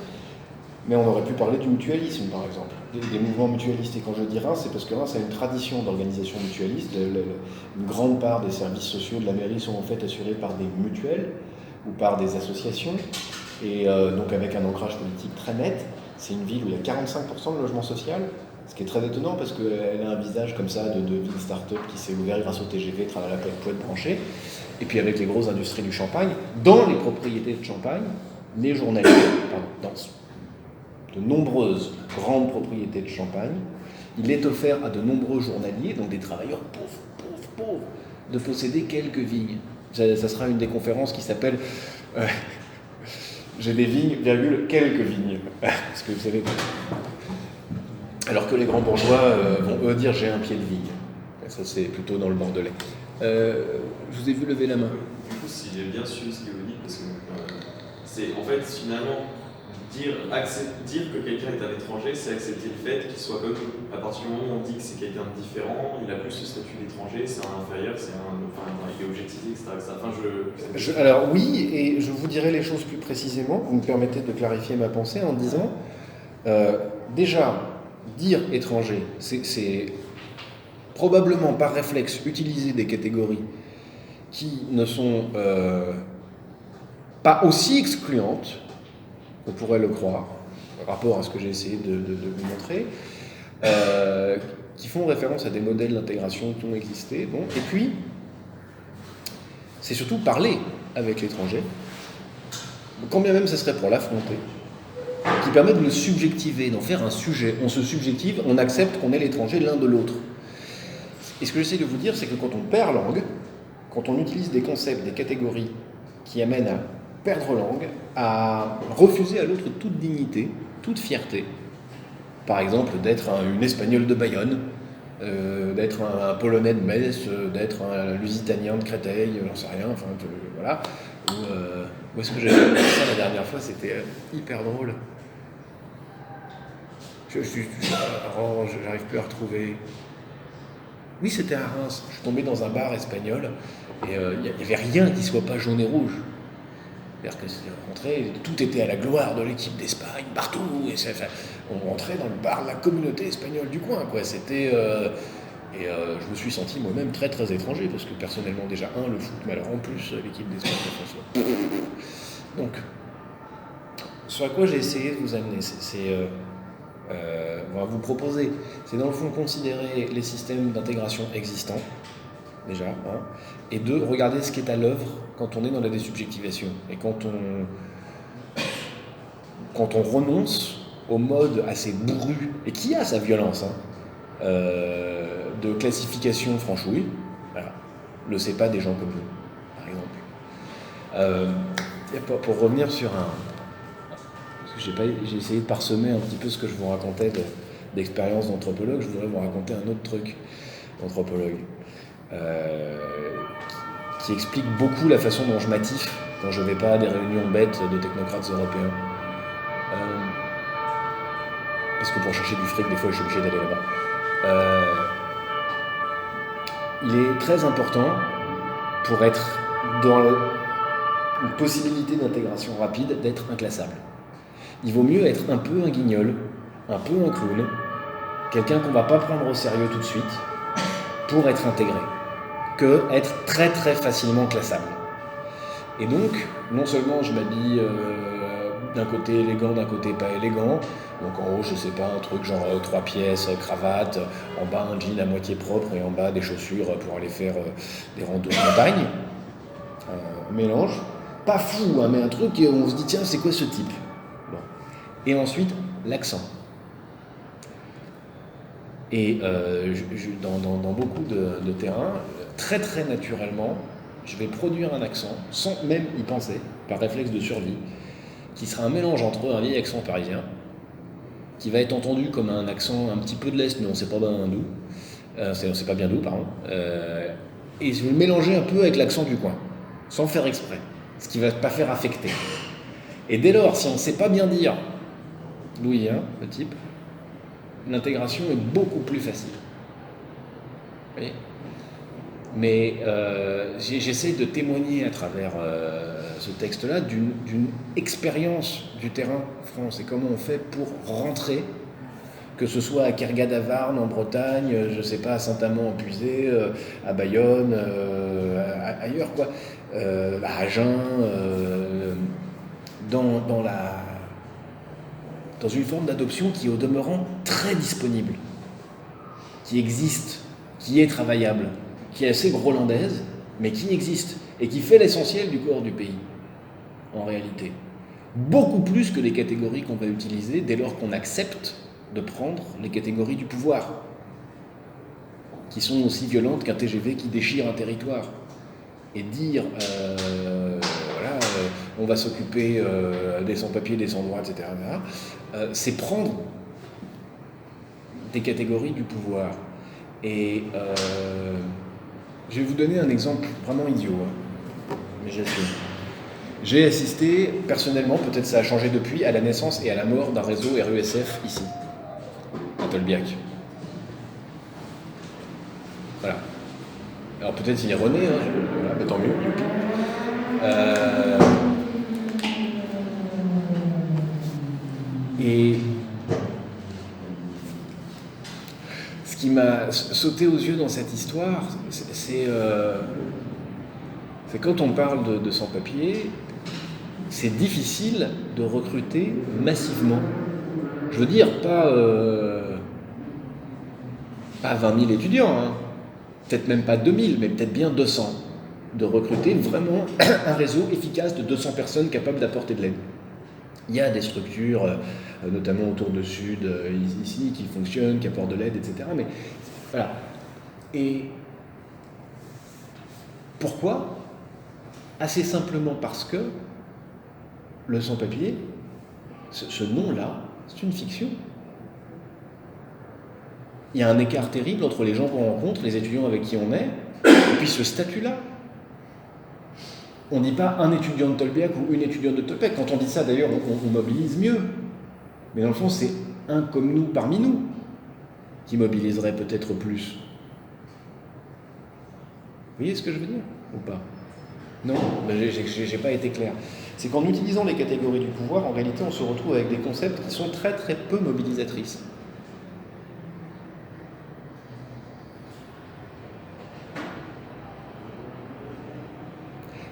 mais on aurait pu parler du mutualisme par exemple, des mouvements mutualistes. Et quand je dis Reims, c'est parce que Reims a une tradition d'organisation mutualiste. Une grande part des services sociaux de la mairie sont en fait assurés par des mutuelles ou par des associations. Et donc avec un ancrage politique très net, c'est une ville où il y a 45% de logement social, ce qui est très étonnant parce qu'elle a un visage comme ça de ville start-up qui s'est ouvert grâce au TGV, tralala, poète branché. Et puis avec les grosses industries du Champagne, dans les propriétés de Champagne, les journaliers, dans de nombreuses grandes propriétés de Champagne, il est offert à de nombreux journaliers, donc des travailleurs pauvres, de posséder quelques vignes. Ça sera une des conférences qui s'appelle j'ai des vignes, quelques vignes. Parce que vous savez, alors que les grands bourgeois vont eux dire j'ai un pied de vigne. Ça c'est plutôt dans le Bordelais. Je vous ai vu lever la main. Du coup, si j'ai bien suivi ce que vous dites, parce que c'est en fait finalement dire que quelqu'un est un étranger, c'est accepter le fait qu'il soit comme nous. À partir du moment où on dit que c'est quelqu'un de différent, il a plus le statut d'étranger, c'est un inférieur, il est objectisé, etc. Alors oui, et je vous dirai les choses plus précisément, vous me permettez de clarifier ma pensée en disant, déjà, dire étranger, c'est probablement par réflexe utiliser des catégories qui ne sont pas aussi excluantes on pourrait le croire, par rapport à ce que j'ai essayé de vous montrer, qui font référence à des modèles d'intégration qui ont existé. Bon. Et puis, c'est surtout parler avec l'étranger, quand bien même ce serait pour l'affronter, qui permet de le subjectiver, d'en faire un sujet. On se subjective, on accepte qu'on est l'étranger l'un de l'autre. Et ce que j'essaie de vous dire, c'est que quand on perd langue, quand on utilise des concepts, des catégories qui amènent à perdre langue, à refuser à l'autre toute dignité, toute fierté. Par exemple, d'être une Espagnole de Bayonne, d'être un Polonais de Metz, d'être un Lusitanien de Créteil, j'en sais rien, enfin voilà. Où est-ce que j'ai vu ça la dernière fois? C'était hyper drôle. J'arrive plus à retrouver. Oui, c'était à Reims. Je suis tombé dans un bar espagnol et il n'y avait rien qui soit pas jaune et rouge. C'est-à-dire que c'est rentré, tout était à la gloire de l'équipe d'Espagne, partout. Et on rentrait dans le bar de la communauté espagnole du coin, quoi. C'était je me suis senti moi-même très très étranger parce que personnellement déjà le foot, mais alors en plus l'équipe d'Espagne. Donc, ce à quoi j'ai essayé de vous amener, on va vous proposer, c'est dans le fond considérer les systèmes d'intégration existants, déjà, et regarder ce qui est à l'œuvre quand on est dans la désubjectivation, et quand on renonce au mode assez bourru, et qui a sa violence, de classification franchouille, voilà, le c'est pas des gens comme nous, par exemple. Pour revenir sur j'ai essayé de parsemer un petit peu ce que je vous racontais d'expérience d'anthropologue. Je voudrais vous raconter un autre truc d'anthropologue qui explique beaucoup la façon dont je m'attiffe quand je vais pas à des réunions bêtes de technocrates européens. Parce que pour chercher du fric, des fois, je suis obligé d'aller là-bas. Il est très important, pour être dans une possibilité d'intégration rapide, d'être inclassable. Il vaut mieux être un peu un guignol, un peu un clown, quelqu'un qu'on ne va pas prendre au sérieux tout de suite, pour être intégré, que être très très facilement classable. Et donc, non seulement je m'habille d'un côté élégant, d'un côté pas élégant, donc en haut, je sais pas, un truc genre 3 pièces, cravate, en bas un jean à moitié propre et en bas des chaussures pour aller faire des randos de montagne, un mélange, pas fou, mais un truc où on se dit tiens, c'est quoi ce type? Bon. Et ensuite, l'accent. Et dans beaucoup de terrains, très très naturellement, je vais produire un accent, sans même y penser, par réflexe de survie, qui sera un mélange entre un vieil accent parisien, qui va être entendu comme un accent un petit peu de l'Est, mais on ne sait pas bien d'où, et je vais le mélanger un peu avec l'accent du coin, sans faire exprès, ce qui ne va pas faire affecter. Et dès lors, si on ne sait pas bien dire d'où il vient, le type, l'intégration est beaucoup plus facile. Vous voyez ? Mais j'essaie de témoigner à travers ce texte-là d'une expérience du terrain France et comment on fait pour rentrer, que ce soit à Kergadavarne en Bretagne, je ne sais pas, à Saint-Amand-en-Puisée, à Bayonne, ailleurs quoi, à Agen, dans une forme d'adoption qui est au demeurant très disponible, qui existe, qui est travaillable, qui est assez grolandaise, mais qui existe, et qui fait l'essentiel du corps du pays, en réalité. Beaucoup plus que les catégories qu'on va utiliser dès lors qu'on accepte de prendre les catégories du pouvoir, qui sont aussi violentes qu'un TGV qui déchire un territoire. Et dire, on va s'occuper des sans-papiers, des sans-droits, etc., c'est prendre des catégories du pouvoir. Et je vais vous donner un exemple vraiment idiot, mais j'assume. J'ai assisté personnellement, peut-être ça a changé depuis, à la naissance et à la mort d'un réseau RESF ici, à Tolbiac. Voilà. Alors peut-être il est rené, voilà, mais tant mieux. Et ce qui m'a sauté aux yeux dans cette histoire, c'est quand on parle de sans-papiers, c'est difficile de recruter massivement. Je veux dire, pas 20 000 étudiants, peut-être même pas 2000, mais peut-être bien 200. De recruter vraiment un réseau efficace de 200 personnes capables d'apporter de l'aide. Il y a des structures, notamment autour de Sud, ici, qui fonctionnent, qui apportent de l'aide, etc. Mais voilà. Et pourquoi ? Assez simplement parce que le sans-papier, ce nom-là, c'est une fiction. Il y a un écart terrible entre les gens qu'on rencontre, les étudiants avec qui on est, et puis ce statut-là. On ne dit pas un étudiant de Tolbiac ou une étudiante de Tolbiac. Quand on dit ça, d'ailleurs, on mobilise mieux. Mais dans le fond, c'est un comme nous parmi nous qui mobiliserait peut-être plus. Vous voyez ce que je veux dire ou pas? Non, ben, j'ai pas été clair. C'est qu'en utilisant les catégories du pouvoir, en réalité, on se retrouve avec des concepts qui sont très très peu mobilisatrices.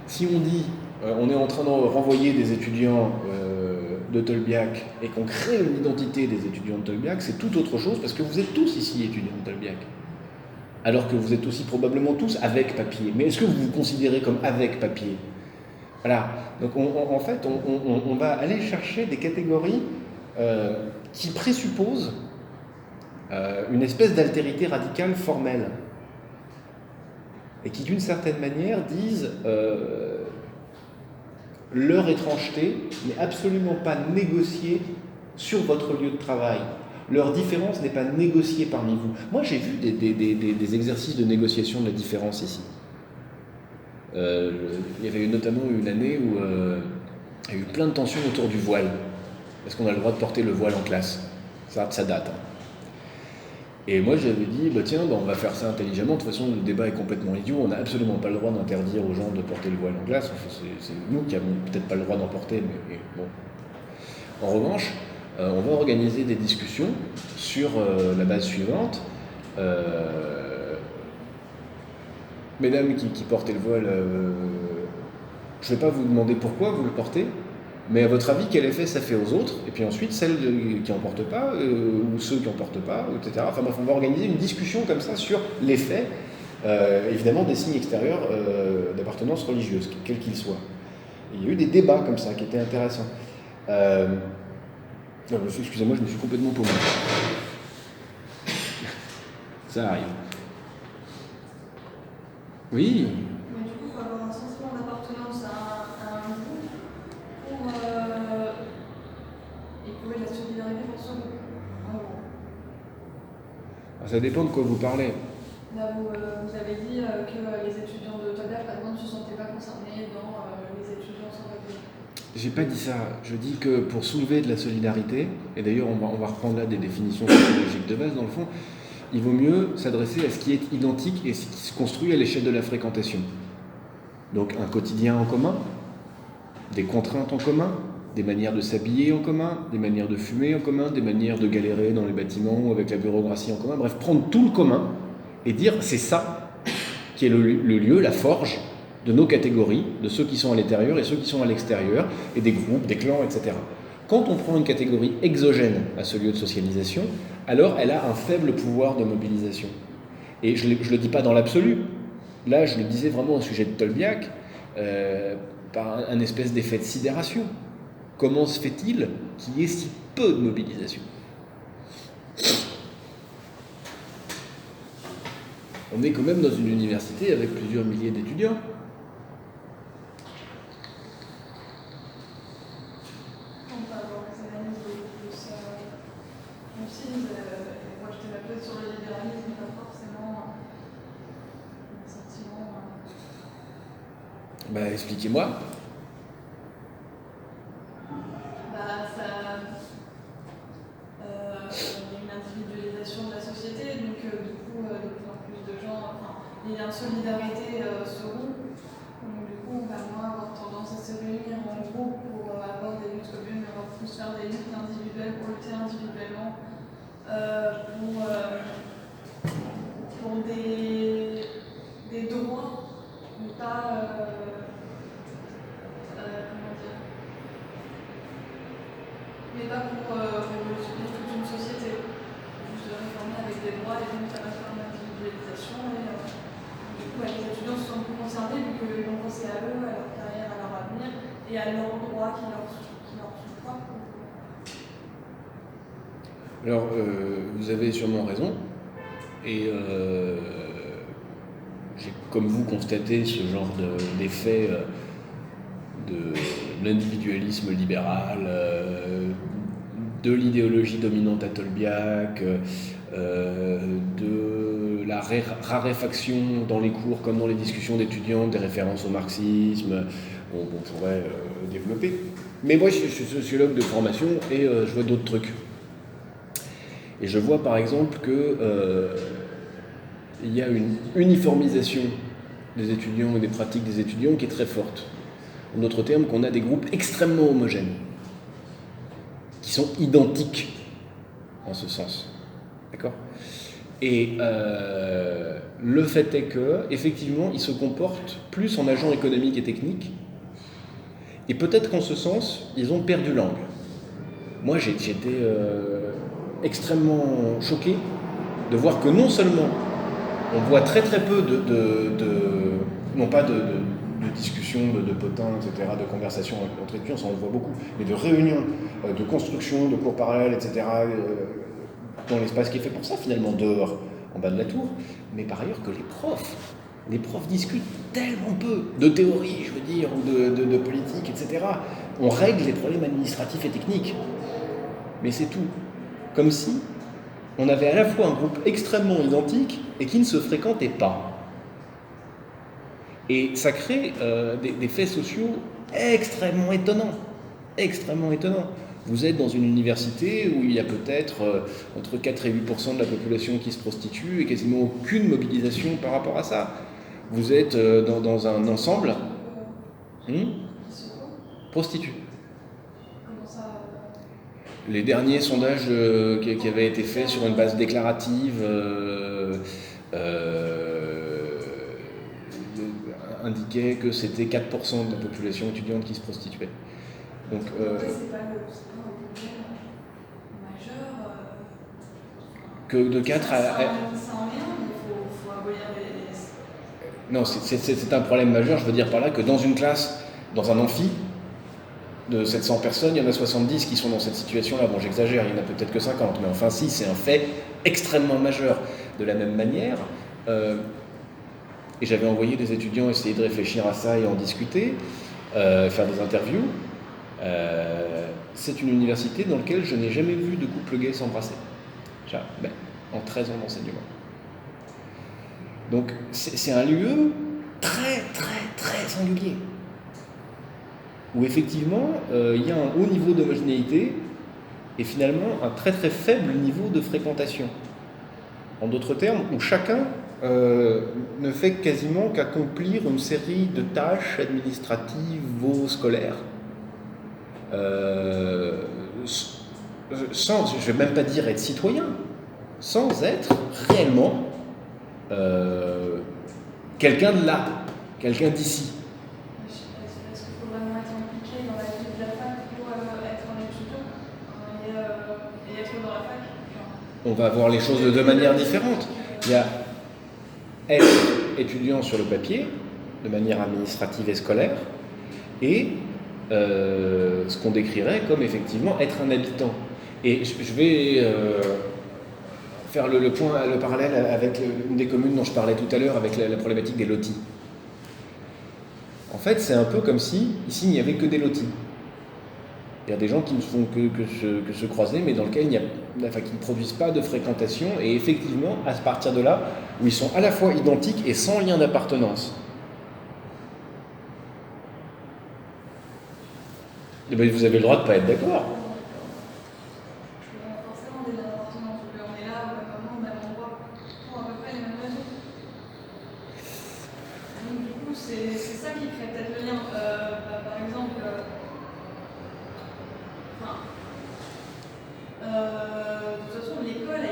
Si on dit, on est en train de renvoyer des étudiants de Tolbiac et qu'on crée une identité des étudiants de Tolbiac, c'est tout autre chose parce que vous êtes tous ici étudiants de Tolbiac. Alors que vous êtes aussi probablement tous avec papier. Mais est-ce que vous vous considérez comme avec papier? Voilà. Donc en fait, on va aller chercher des catégories qui présupposent une espèce d'altérité radicale formelle. Et qui, d'une certaine manière, disent leur étrangeté n'est absolument pas négociée sur votre lieu de travail. Leur différence n'est pas négociée parmi vous. Moi, j'ai vu des exercices de négociation de la différence ici. Il y avait notamment une année où il y a eu plein de tensions autour du voile. Est-ce qu'on a le droit de porter le voile en classe? Ça date. Hein. Et moi, j'avais dit, on va faire ça intelligemment. De toute façon, le débat est complètement idiot. On n'a absolument pas le droit d'interdire aux gens de porter le voile en classe. Enfin, c'est nous qui n'avons peut-être pas le droit d'en porter, mais bon. En revanche, on va organiser des discussions sur la base suivante. Mesdames qui portez le voile, je ne vais pas vous demander pourquoi vous le portez, mais à votre avis, quel effet ça fait aux autres? Et puis ensuite, celles qui n'en portent pas, ou ceux qui n'en portent pas, etc. Enfin bref, on va organiser une discussion comme ça sur l'effet, évidemment, des signes extérieurs d'appartenance religieuse, quels qu'ils soient. Et il y a eu des débats comme ça qui étaient intéressants. Excusez-moi, je me suis complètement paumé. Ça arrive. Oui. Mais du coup, il faut avoir un sentiment d'appartenance à un groupe pour éprouver de la solidarité pour ce groupe. En gros. Ça dépend de quoi vous parlez. Là, vous avez dit que les étudiants de Tolbiac, par exemple, ne se sentaient pas concernés dans les étudiants sans papier. J'ai pas dit ça. Je dis que pour soulever de la solidarité, et d'ailleurs on va reprendre là des définitions sociologiques de base, dans le fond, il vaut mieux s'adresser à ce qui est identique et ce qui se construit à l'échelle de la fréquentation. Donc un quotidien en commun, des contraintes en commun, des manières de s'habiller en commun, des manières de fumer en commun, des manières de galérer dans les bâtiments ou avec la bureaucratie en commun, bref, prendre tout le commun et dire c'est ça qui est le lieu, la forge de nos catégories, de ceux qui sont à l'intérieur et ceux qui sont à l'extérieur, et des groupes, des clans, etc. Quand on prend une catégorie exogène à ce lieu de socialisation, alors elle a un faible pouvoir de mobilisation. Et je ne le dis pas dans l'absolu. Là, je le disais vraiment au sujet de Tolbiac, par un espèce d'effet de sidération. Comment se fait-il qu'il y ait si peu de mobilisation? On est quand même dans une université avec plusieurs milliers d'étudiants. On peut avoir des analyses de ça aussi. Moi, je t'ai appelé sur le libéralisme, pas forcément un sentiment. Expliquez-moi. Une individualisation de la société, donc du coup, de plus en plus de gens, les liens de solidarité seront. Donc du coup, on va moins avoir tendance à se réunir en groupe pour avoir des luttes communes, mais on va plus faire des luttes individuelles pour lutter individuellement pour des droits, mais pas comment dire, mais pas pour révolutionner toute une société, juste de réformer avec des droits et donc ça va faire une individualisation et du coup les étudiants se sentent plus concernés vu qu'ils vont penser à eux, à leur carrière, à leur avenir et à leurs droits qui leur sont propres. Alors, vous avez sûrement raison, et j'ai comme vous constaté ce genre d'effet de l'individualisme libéral, de l'idéologie dominante à Tolbiac, de la raréfaction dans les cours comme dans les discussions d'étudiants des références au marxisme, on pourrait développer. Mais moi, je suis sociologue de formation et je vois d'autres trucs. Et je vois par exemple que il y a une uniformisation des étudiants et des pratiques des étudiants qui est très forte. En d'autres termes, qu'on a des groupes extrêmement homogènes, qui sont identiques en ce sens. D'accord ? Et le fait est que, effectivement, ils se comportent plus en agents économiques et techniques, et peut-être qu'en ce sens, ils ont perdu langue. Moi, j'étais extrêmement choqué de voir que non seulement on voit très très peu non pas de discussions, de potins, etc., de conversations entre étudiants, ça on le voit beaucoup, mais de réunions, de construction, de cours parallèles, etc., dans l'espace qui est fait pour ça, finalement, dehors, en bas de la tour, mais par ailleurs que les profs discutent tellement peu de théorie, je veux dire, ou de politique, etc. On règle les problèmes administratifs et techniques, mais c'est tout. Comme si on avait à la fois un groupe extrêmement identique et qui ne se fréquentait pas. Et ça crée des faits sociaux extrêmement étonnants. Extrêmement étonnants. Vous êtes dans une université où il y a peut-être entre 4 et 8% de la population qui se prostitue et quasiment aucune mobilisation par rapport à ça. Vous êtes dans un ensemble prostitue. Comment ça Les derniers sondages qui avaient été faits sur une base déclarative indiquaient que c'était 4% de la population étudiante qui se prostituait. Donc, c'est pas un problème majeur. que de 4 à... C'est en lien, mais il faut abolir les... Non, c'est un problème majeur, je veux dire par là que dans une classe, dans un amphi, de 700 personnes, il y en a 70 qui sont dans cette situation-là. Bon, j'exagère, il y en a peut-être que 50, mais enfin si, c'est un fait extrêmement majeur. De la même manière, et j'avais envoyé des étudiants essayer de réfléchir à ça et en discuter, faire des interviews, c'est une université dans laquelle je n'ai jamais vu de couple gay s'embrasser. En 13 ans d'enseignement. Donc c'est un lieu très très très singulier, où effectivement il y a un haut niveau d'homogénéité et finalement un très très faible niveau de fréquentation. En d'autres termes, où chacun ne fait quasiment qu'accomplir une série de tâches administratives ou scolaires sans, je ne vais même pas dire être citoyen, sans être réellement quelqu'un de là, quelqu'un d'ici. Est-ce qu'il faut vraiment être impliqué dans la vie de la fac pour être un étudiant et être dans la fac? On va voir les choses de deux manières différentes. Il y a être étudiant sur le papier, de manière administrative et scolaire, et ce qu'on décrirait comme effectivement être un habitant. Et je vais faire le parallèle avec une des communes dont je parlais tout à l'heure, avec la problématique des lotis. En fait, c'est un peu comme si, ici, il n'y avait que des lotis. Il y a des gens qui ne font que se croiser, mais dans lesquels qui ne produisent pas de fréquentation, et effectivement, à partir de là, où ils sont à la fois identiques et sans lien d'appartenance. Et bien, vous avez le droit de ne pas être d'accord. Forcément, des appartenances, on est là, au même endroit, pour à peu près les mêmes raisons. Donc, du coup, c'est ça qui crée peut-être le lien. Par exemple, de toute façon, l'école a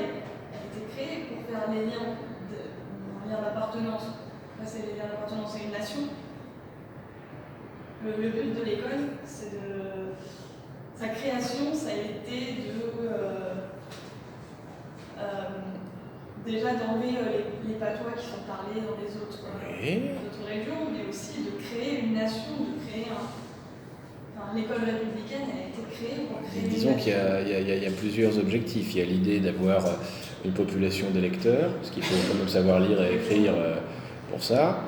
été créée pour faire les liens d'appartenance. C'est les liens d'appartenance à une nation. Le but de l'école, c'est de... Sa création, ça a été déjà d'enlever les patois qui sont parlés dans les autres régions, mais aussi de créer une nation, de créer l'école républicaine a été créée pour créer... Disons qu'il y a plusieurs objectifs. Il y a l'idée d'avoir une population d'électeurs, parce qu'il faut quand même savoir lire et écrire pour ça.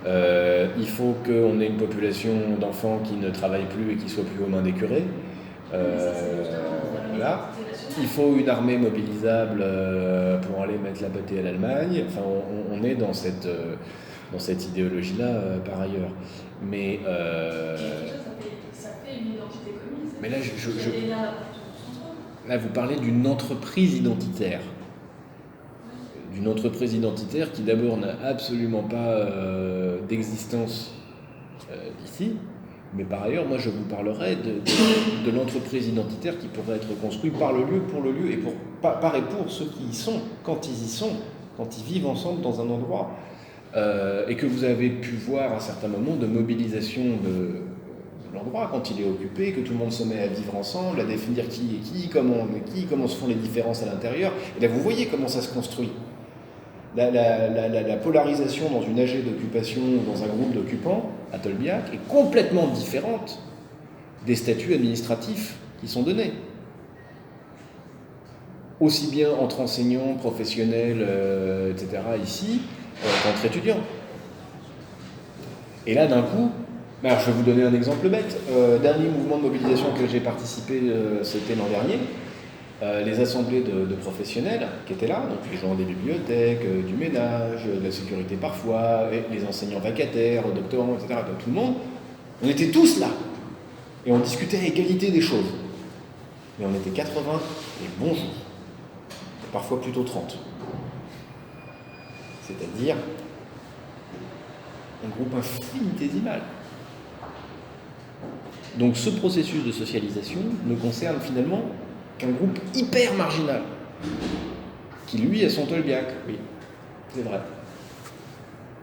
Il faut qu'on ait une population d'enfants qui ne travaillent plus et qui soient plus aux mains des curés. Voilà. il faut une armée mobilisable pour aller mettre la bataille à l'Allemagne. Enfin, on est dans cette idéologie-là par ailleurs. Mais Ça fait une identité commune. Mais là, Il y a des liens là-bas. là, vous parlez d'une entreprise identitaire. D'une entreprise identitaire qui d'abord n'a absolument pas d'existence ici, mais par ailleurs, moi je vous parlerai de l'entreprise identitaire qui pourrait être construite par le lieu, pour le lieu, et par et pour ceux qui y sont, quand ils y sont, quand ils vivent ensemble dans un endroit, et que vous avez pu voir à certains moments de mobilisation de l'endroit quand il est occupé, que tout le monde se met à vivre ensemble, à définir qui est qui, comment se font les différences à l'intérieur, et là vous voyez comment ça se construit. La polarisation dans une AG d'occupation ou dans un groupe d'occupants à Tolbiac est complètement différente des statuts administratifs qui sont donnés. Aussi bien entre enseignants, professionnels, etc. ici, qu'entre étudiants. Et là, d'un coup, alors je vais vous donner un exemple bête. Dernier mouvement de mobilisation que j'ai participé, c'était l'an dernier. Les assemblées de professionnels qui étaient là, donc les gens des bibliothèques, du ménage, de la sécurité parfois, les enseignants vacataires, doctorants, etc., tout le monde, on était tous là. Et on discutait à égalité des choses. Mais on était 80 et bons jours. Parfois plutôt 30. C'est-à-dire un groupe infinitésimal. Donc ce processus de socialisation ne concerne finalement qu'un groupe hyper marginal, qui lui a son Tolbiac, oui, c'est vrai.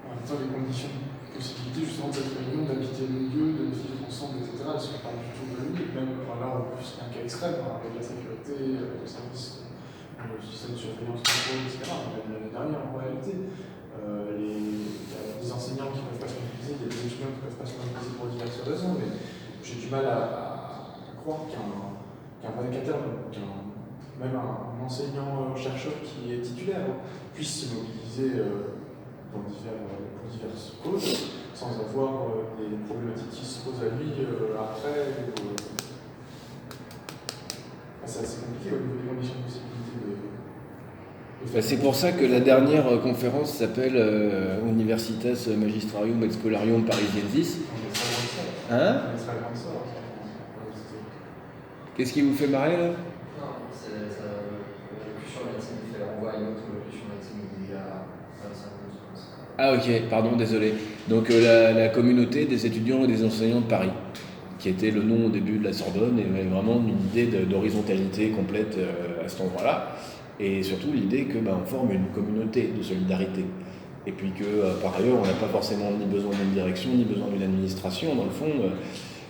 En même temps, les conditions de possibilité justement de cette réunion, d'habiter le lieu, de vivre ensemble, etc., elles ne sont pas du tout réunies. Même là, en plus, c'est un cas extrême, avec la sécurité, avec le service, le système de surveillance, etc. L'année dernière, en réalité, il y a des enseignants qui ne peuvent pas se mobiliser, il y a des étudiants qui ne peuvent pas se mobiliser pour diverses raisons, mais j'ai du mal à croire qu'un vacataire, même un enseignant-chercheur qui est titulaire, puisse se mobiliser pour diverses causes, sans avoir des problématiques qui se posent à lui après. C'est assez compliqué au niveau des conditions de possibilité de C'est pour ça que la dernière conférence s'appelle Universitas Magistrarium et Scholarium Parisiensis. Hein ? Qu'est-ce qui vous fait marrer là ? Non, c'est l'allocution médecine qui fait renvoi à une autre allocution médecine il y a 25 ans. Ah ok, pardon, désolé. Donc la communauté des étudiants et des enseignants de Paris, qui était le nom au début de la Sorbonne, et avait vraiment une idée d'horizontalité complète à cet endroit-là, et surtout l'idée que on forme une communauté de solidarité. Et puis que par ailleurs, on n'a pas forcément ni besoin d'une direction, ni besoin d'une administration, dans le fond.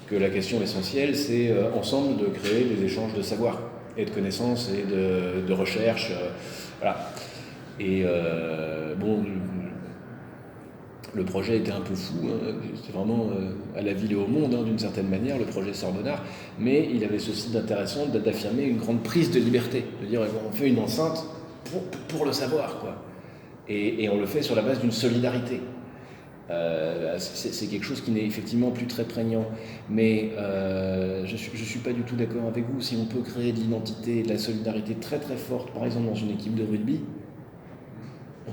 Que la question essentielle, c'est ensemble de créer des échanges de savoir et de connaissances et de recherche. Voilà. Et bon, le projet était un peu fou, c'était vraiment à la ville et au monde, d'une certaine manière, le projet Sorbonnard, mais il avait ceci d'intéressant d'affirmer une grande prise de liberté, de dire on fait une enceinte pour le savoir, quoi. Et on le fait sur la base d'une solidarité. C'est quelque chose qui n'est effectivement plus très prégnant, mais je suis pas du tout d'accord avec vous. Si on peut créer de l'identité et de la solidarité très très forte, par exemple dans une équipe de rugby,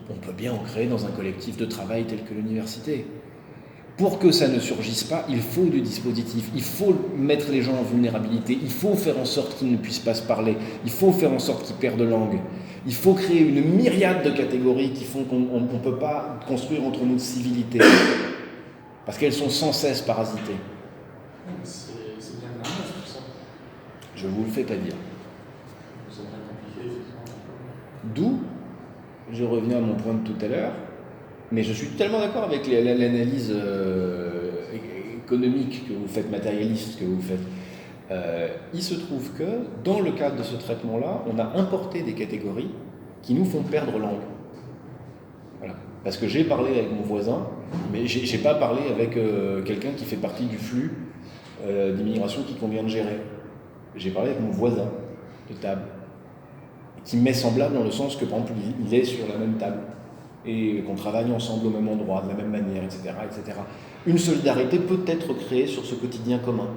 on peut bien en créer dans un collectif de travail tel que l'université. Pour que ça ne surgisse pas, il faut du dispositif, il faut mettre les gens en vulnérabilité, il faut faire en sorte qu'ils ne puissent pas se parler, il faut faire en sorte qu'ils perdent langue. Il faut créer une myriade de catégories qui font qu'on ne peut pas construire entre nous de civilité, parce qu'elles sont sans cesse parasitées. C'est bien de la tout ça. Je ne vous le fais pas dire. C'est bien compliqué, effectivement. D'où, je reviens à mon point de tout à l'heure, mais je suis totalement d'accord avec l'analyse économique que vous faites, matérialiste que vous faites. Il se trouve que, dans le cadre de ce traitement-là, on a importé des catégories qui nous font perdre langue. Voilà. Parce que j'ai parlé avec mon voisin, mais j'ai pas parlé avec quelqu'un qui fait partie du flux d'immigration qu'on vient de gérer. J'ai parlé avec mon voisin de table, qui m'est semblable dans le sens que, par exemple, il est sur la même table, et qu'on travaille ensemble au même endroit, de la même manière, etc., etc. Une solidarité peut être créée sur ce quotidien commun,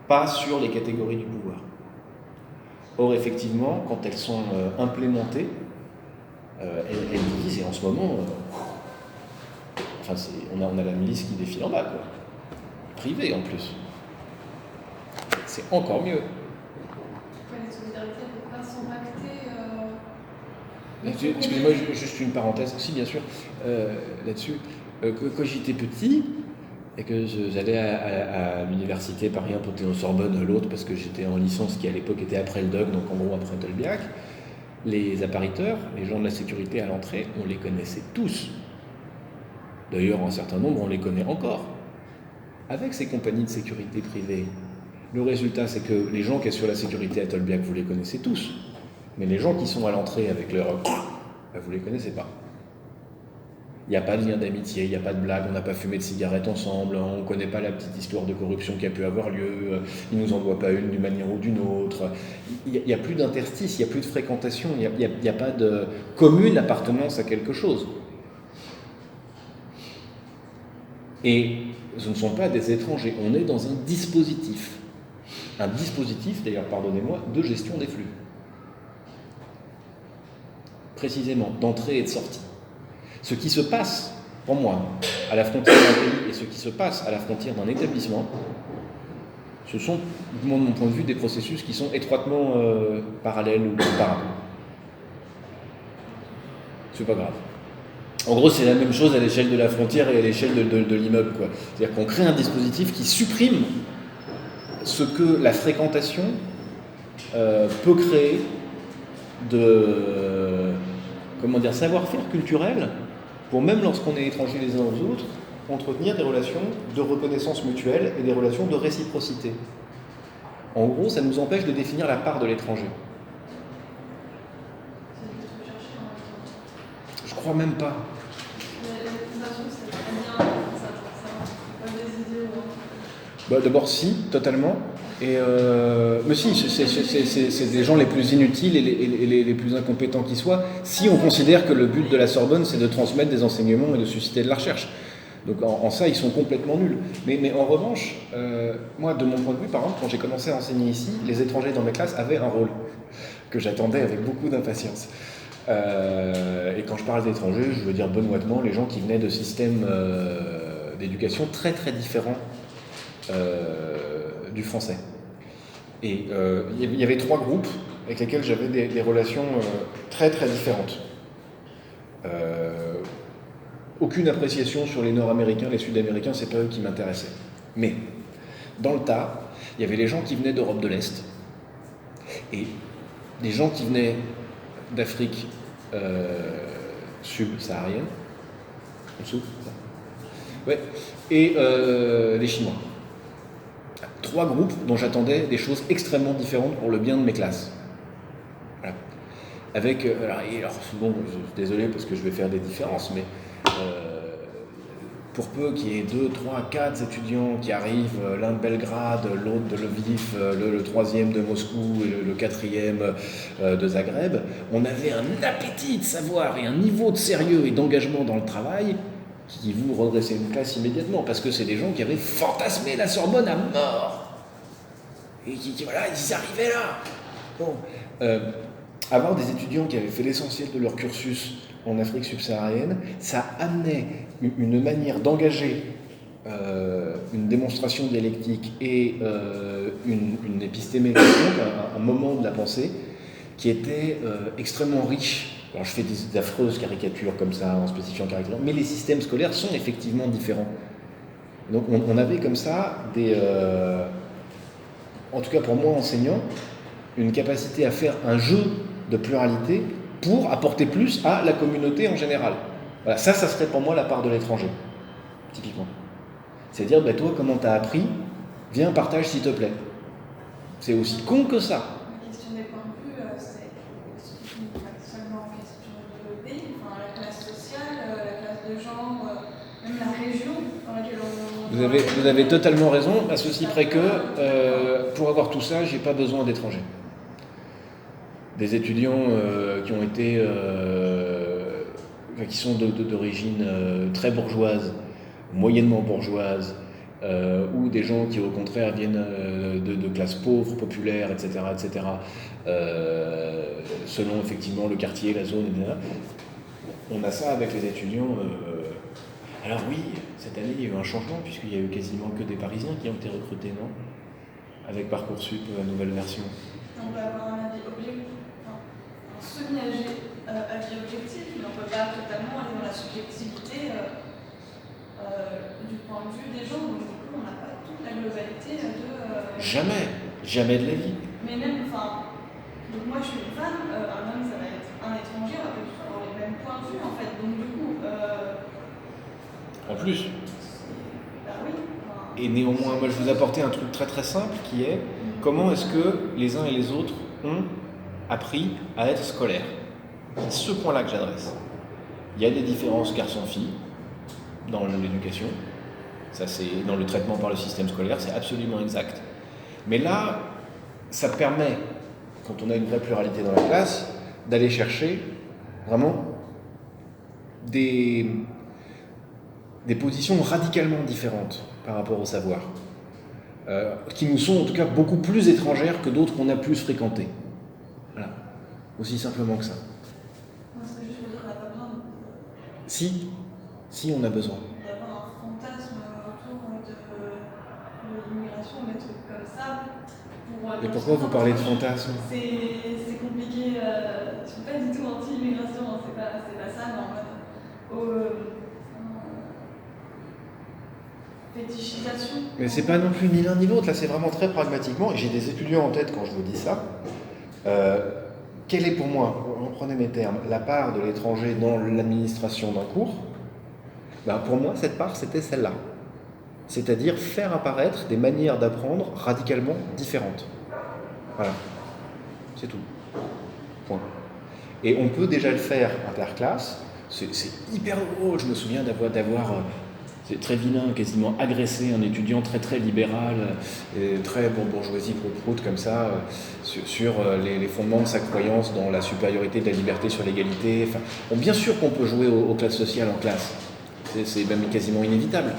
pas sur les catégories du pouvoir. Or, effectivement, quand elles sont implémentées, elles divisent, et en ce moment, on a la milice qui défile en bas, quoi. Privée en plus. C'est encore mieux. Les solidarités ne peuvent pas s'impacter. Excusez-moi, juste une parenthèse, si bien sûr, là-dessus. Quand j'étais petit, et que j'allais à l'université Paris 1 Panthéon-Sorbonne, l'autre, parce que j'étais en licence qui à l'époque était après le DOC, donc en gros après Tolbiac, les appariteurs, les gens de la sécurité à l'entrée, on les connaissait tous. D'ailleurs, un certain nombre, on les connaît encore. Avec ces compagnies de sécurité privées, le résultat, c'est que les gens qui sont sur la sécurité à Tolbiac, vous les connaissez tous. Mais les gens qui sont à l'entrée avec leur... vous les connaissez pas. Il n'y a pas de lien d'amitié, il n'y a pas de blague, on n'a pas fumé de cigarettes ensemble, on ne connaît pas la petite histoire de corruption qui a pu avoir lieu, il ne nous en doit pas une d'une manière ou d'une autre. Il n'y a plus d'interstice, il n'y a plus de fréquentation, il n'y a pas de commune appartenance à quelque chose. Et ce ne sont pas des étrangers, on est dans un dispositif. Un dispositif, d'ailleurs, pardonnez-moi, de gestion des flux. Précisément, d'entrée et de sortie. Ce qui se passe, pour moi, à la frontière d'un pays et ce qui se passe à la frontière d'un établissement, ce sont, de mon point de vue, des processus qui sont étroitement parallèles ou comparables. C'est pas grave. En gros, c'est la même chose à l'échelle de la frontière et à l'échelle de l'immeuble, quoi. C'est-à-dire qu'on crée un dispositif qui supprime ce que la fréquentation peut créer de savoir-faire culturel pour, même lorsqu'on est étranger les uns aux autres, entretenir des relations de reconnaissance mutuelle et des relations de réciprocité. En gros, ça nous empêche de définir la part de l'étranger. Je crois même pas. D'abord, si, totalement. Mais si, c'est des gens les plus inutiles et les plus incompétents qui soient, si on considère que le but de la Sorbonne, c'est de transmettre des enseignements et de susciter de la recherche. Donc en ça, ils sont complètement nuls. Mais en revanche, moi, de mon point de vue, par exemple, quand j'ai commencé à enseigner ici, les étrangers dans mes classes avaient un rôle que j'attendais avec beaucoup d'impatience. Et quand je parle d'étrangers, je veux dire benoîtement les gens qui venaient de systèmes d'éducation très très différents du français. Et il y avait 3 groupes avec lesquels j'avais des relations très très différentes. Aucune appréciation sur les Nord-Américains, les Sud-Américains, c'est pas eux qui m'intéressaient. Mais dans le tas, il y avait les gens qui venaient d'Europe de l'Est et des gens qui venaient d'Afrique subsaharienne, en dessous, ouais, et les Chinois. 3 groupes dont j'attendais des choses extrêmement différentes pour le bien de mes classes. Voilà. Avec, alors bon, désolé parce que je vais faire des différences, mais pour peu qu'il y ait 2, 3, 4 étudiants qui arrivent, l'un de Belgrade, l'autre de Lviv, le 3e de Moscou et le 4e de Zagreb, on avait un appétit de savoir et un niveau de sérieux et d'engagement dans le travail qui vous redressait une classe immédiatement, parce que c'est des gens qui avaient fantasmé la Sorbonne à mort. Et voilà, ils arrivaient là. Bon, avoir des étudiants qui avaient fait l'essentiel de leur cursus en Afrique subsaharienne, ça amenait une manière d'engager une démonstration dialectique et une épistémé, un moment de la pensée qui était extrêmement riche. Alors je fais des affreuses caricatures comme ça, en spécifiant caricatures, mais les systèmes scolaires sont effectivement différents. Donc on avait comme ça en tout cas pour moi enseignant, une capacité à faire un jeu de pluralité pour apporter plus à la communauté en général. Voilà, ça serait pour moi la part de l'étranger, typiquement. C'est-à-dire, toi, comment t'as appris ? Viens, partage s'il te plaît. C'est aussi con que ça. La question des points de vue, c'est pas seulement en question de pays, enfin, la classe sociale, la classe de genre, même la région dans laquelle on... Vous avez totalement raison, à ceci près que, pour avoir tout ça, j'ai pas besoin d'étrangers. Des étudiants qui ont été... qui sont d'origine très bourgeoise, moyennement bourgeoise, ou des gens qui au contraire viennent de classes pauvres, populaires, etc., selon effectivement le quartier, la zone, etc. On a ça avec les étudiants. Alors oui, cette année il y a eu un changement puisqu'il y a eu quasiment que des Parisiens qui ont été recrutés, non? Avec Parcoursup, nouvelle version. On peut avoir un avis objectif, enfin, un semi-avis objectif, mais on ne peut pas totalement aller dans la subjectivité du point de vue des gens. Donc du coup, on n'a pas toute la globalité de... Jamais de la vie. Mais même, enfin, donc moi je suis une femme, un homme ça va être un étranger, on va pas du tout avoir les mêmes points de vue en fait. Donc du coup... En plus. Bah oui. Enfin, Et néanmoins, moi je vous apportais un truc très très simple qui est comment est-ce que les uns et les autres ont appris à être scolaires. C'est ce point-là que j'adresse. Il y a des différences garçons-filles dans l'éducation. Ça c'est dans le traitement par le système scolaire, c'est absolument exact. Mais là, ça permet, quand on a une vraie pluralité dans la classe, d'aller chercher vraiment des positions radicalement différentes par rapport au savoir, qui nous sont en tout cas beaucoup plus étrangères que d'autres qu'on a plus fréquentés. Voilà, aussi simplement que ça. moi c'est juste pour dire qu'on n'a pas besoin Si on a besoin. d'avoir un fantasme autour de l'immigration, des trucs comme ça. Et pourquoi vous parlez de fantasme? C'est compliqué, je suis pas du tout anti-immigration, hein, c'est pas ça, mais en mode fétichisation. Mais c'est pas non plus ni l'un ni l'autre, là c'est vraiment très pragmatiquement, et j'ai des étudiants en tête quand je vous dis ça. Quelle est pour moi, reprenez mes termes, la part de l'étranger dans l'administration d'un cours? Pour moi, cette part, c'était celle-là. C'est-à-dire faire apparaître des manières d'apprendre radicalement différentes. Voilà. C'est tout. Point. Et on peut déjà le faire interclasse. C'est hyper drôle. Je me souviens d'avoir c'est très vilain, quasiment agressé un étudiant très très libéral, très bourgeoisie prout comme ça, sur les fondements de sa croyance dans la supériorité de la liberté sur l'égalité. Enfin, bon, bien sûr qu'on peut jouer aux classes sociales en classe. C'est même quasiment inévitable.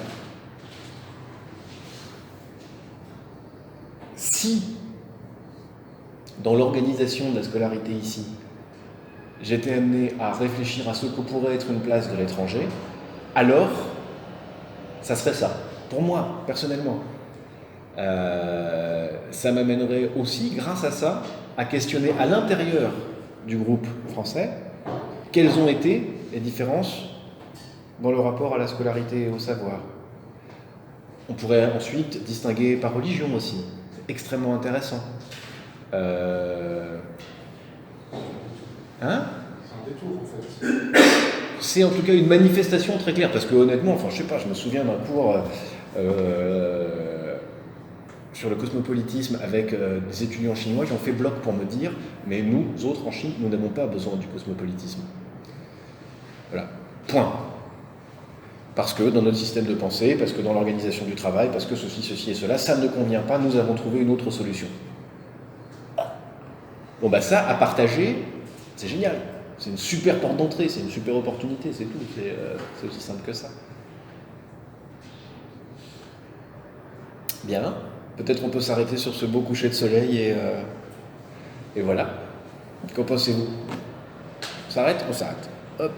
Si, dans l'organisation de la scolarité ici, j'étais amené à réfléchir à ce que pourrait être une place de l'étranger, alors, ça serait ça. Pour moi, personnellement. Ça m'amènerait aussi, grâce à ça, à questionner à l'intérieur du groupe français quelles ont été les différences dans le rapport à la scolarité et au savoir. On pourrait ensuite distinguer par religion aussi. C'est extrêmement intéressant. C'est un détour en fait. C'est en tout cas une manifestation très claire, parce que honnêtement, enfin je sais pas, je me souviens d'un cours sur le cosmopolitisme avec des étudiants chinois qui ont fait bloc pour me dire mais nous autres en Chine, nous n'avons pas besoin du cosmopolitisme. Voilà, point. Parce que dans notre système de pensée, parce que dans l'organisation du travail, parce que ceci et cela, ça ne convient pas, nous avons trouvé une autre solution. Bon ça, à partager, c'est génial. C'est une super porte d'entrée, c'est une super opportunité, c'est tout. C'est aussi simple que ça. Bien. Peut-être on peut s'arrêter sur ce beau coucher de soleil et voilà. Qu'en pensez-vous? On s'arrête? On s'arrête. Hop.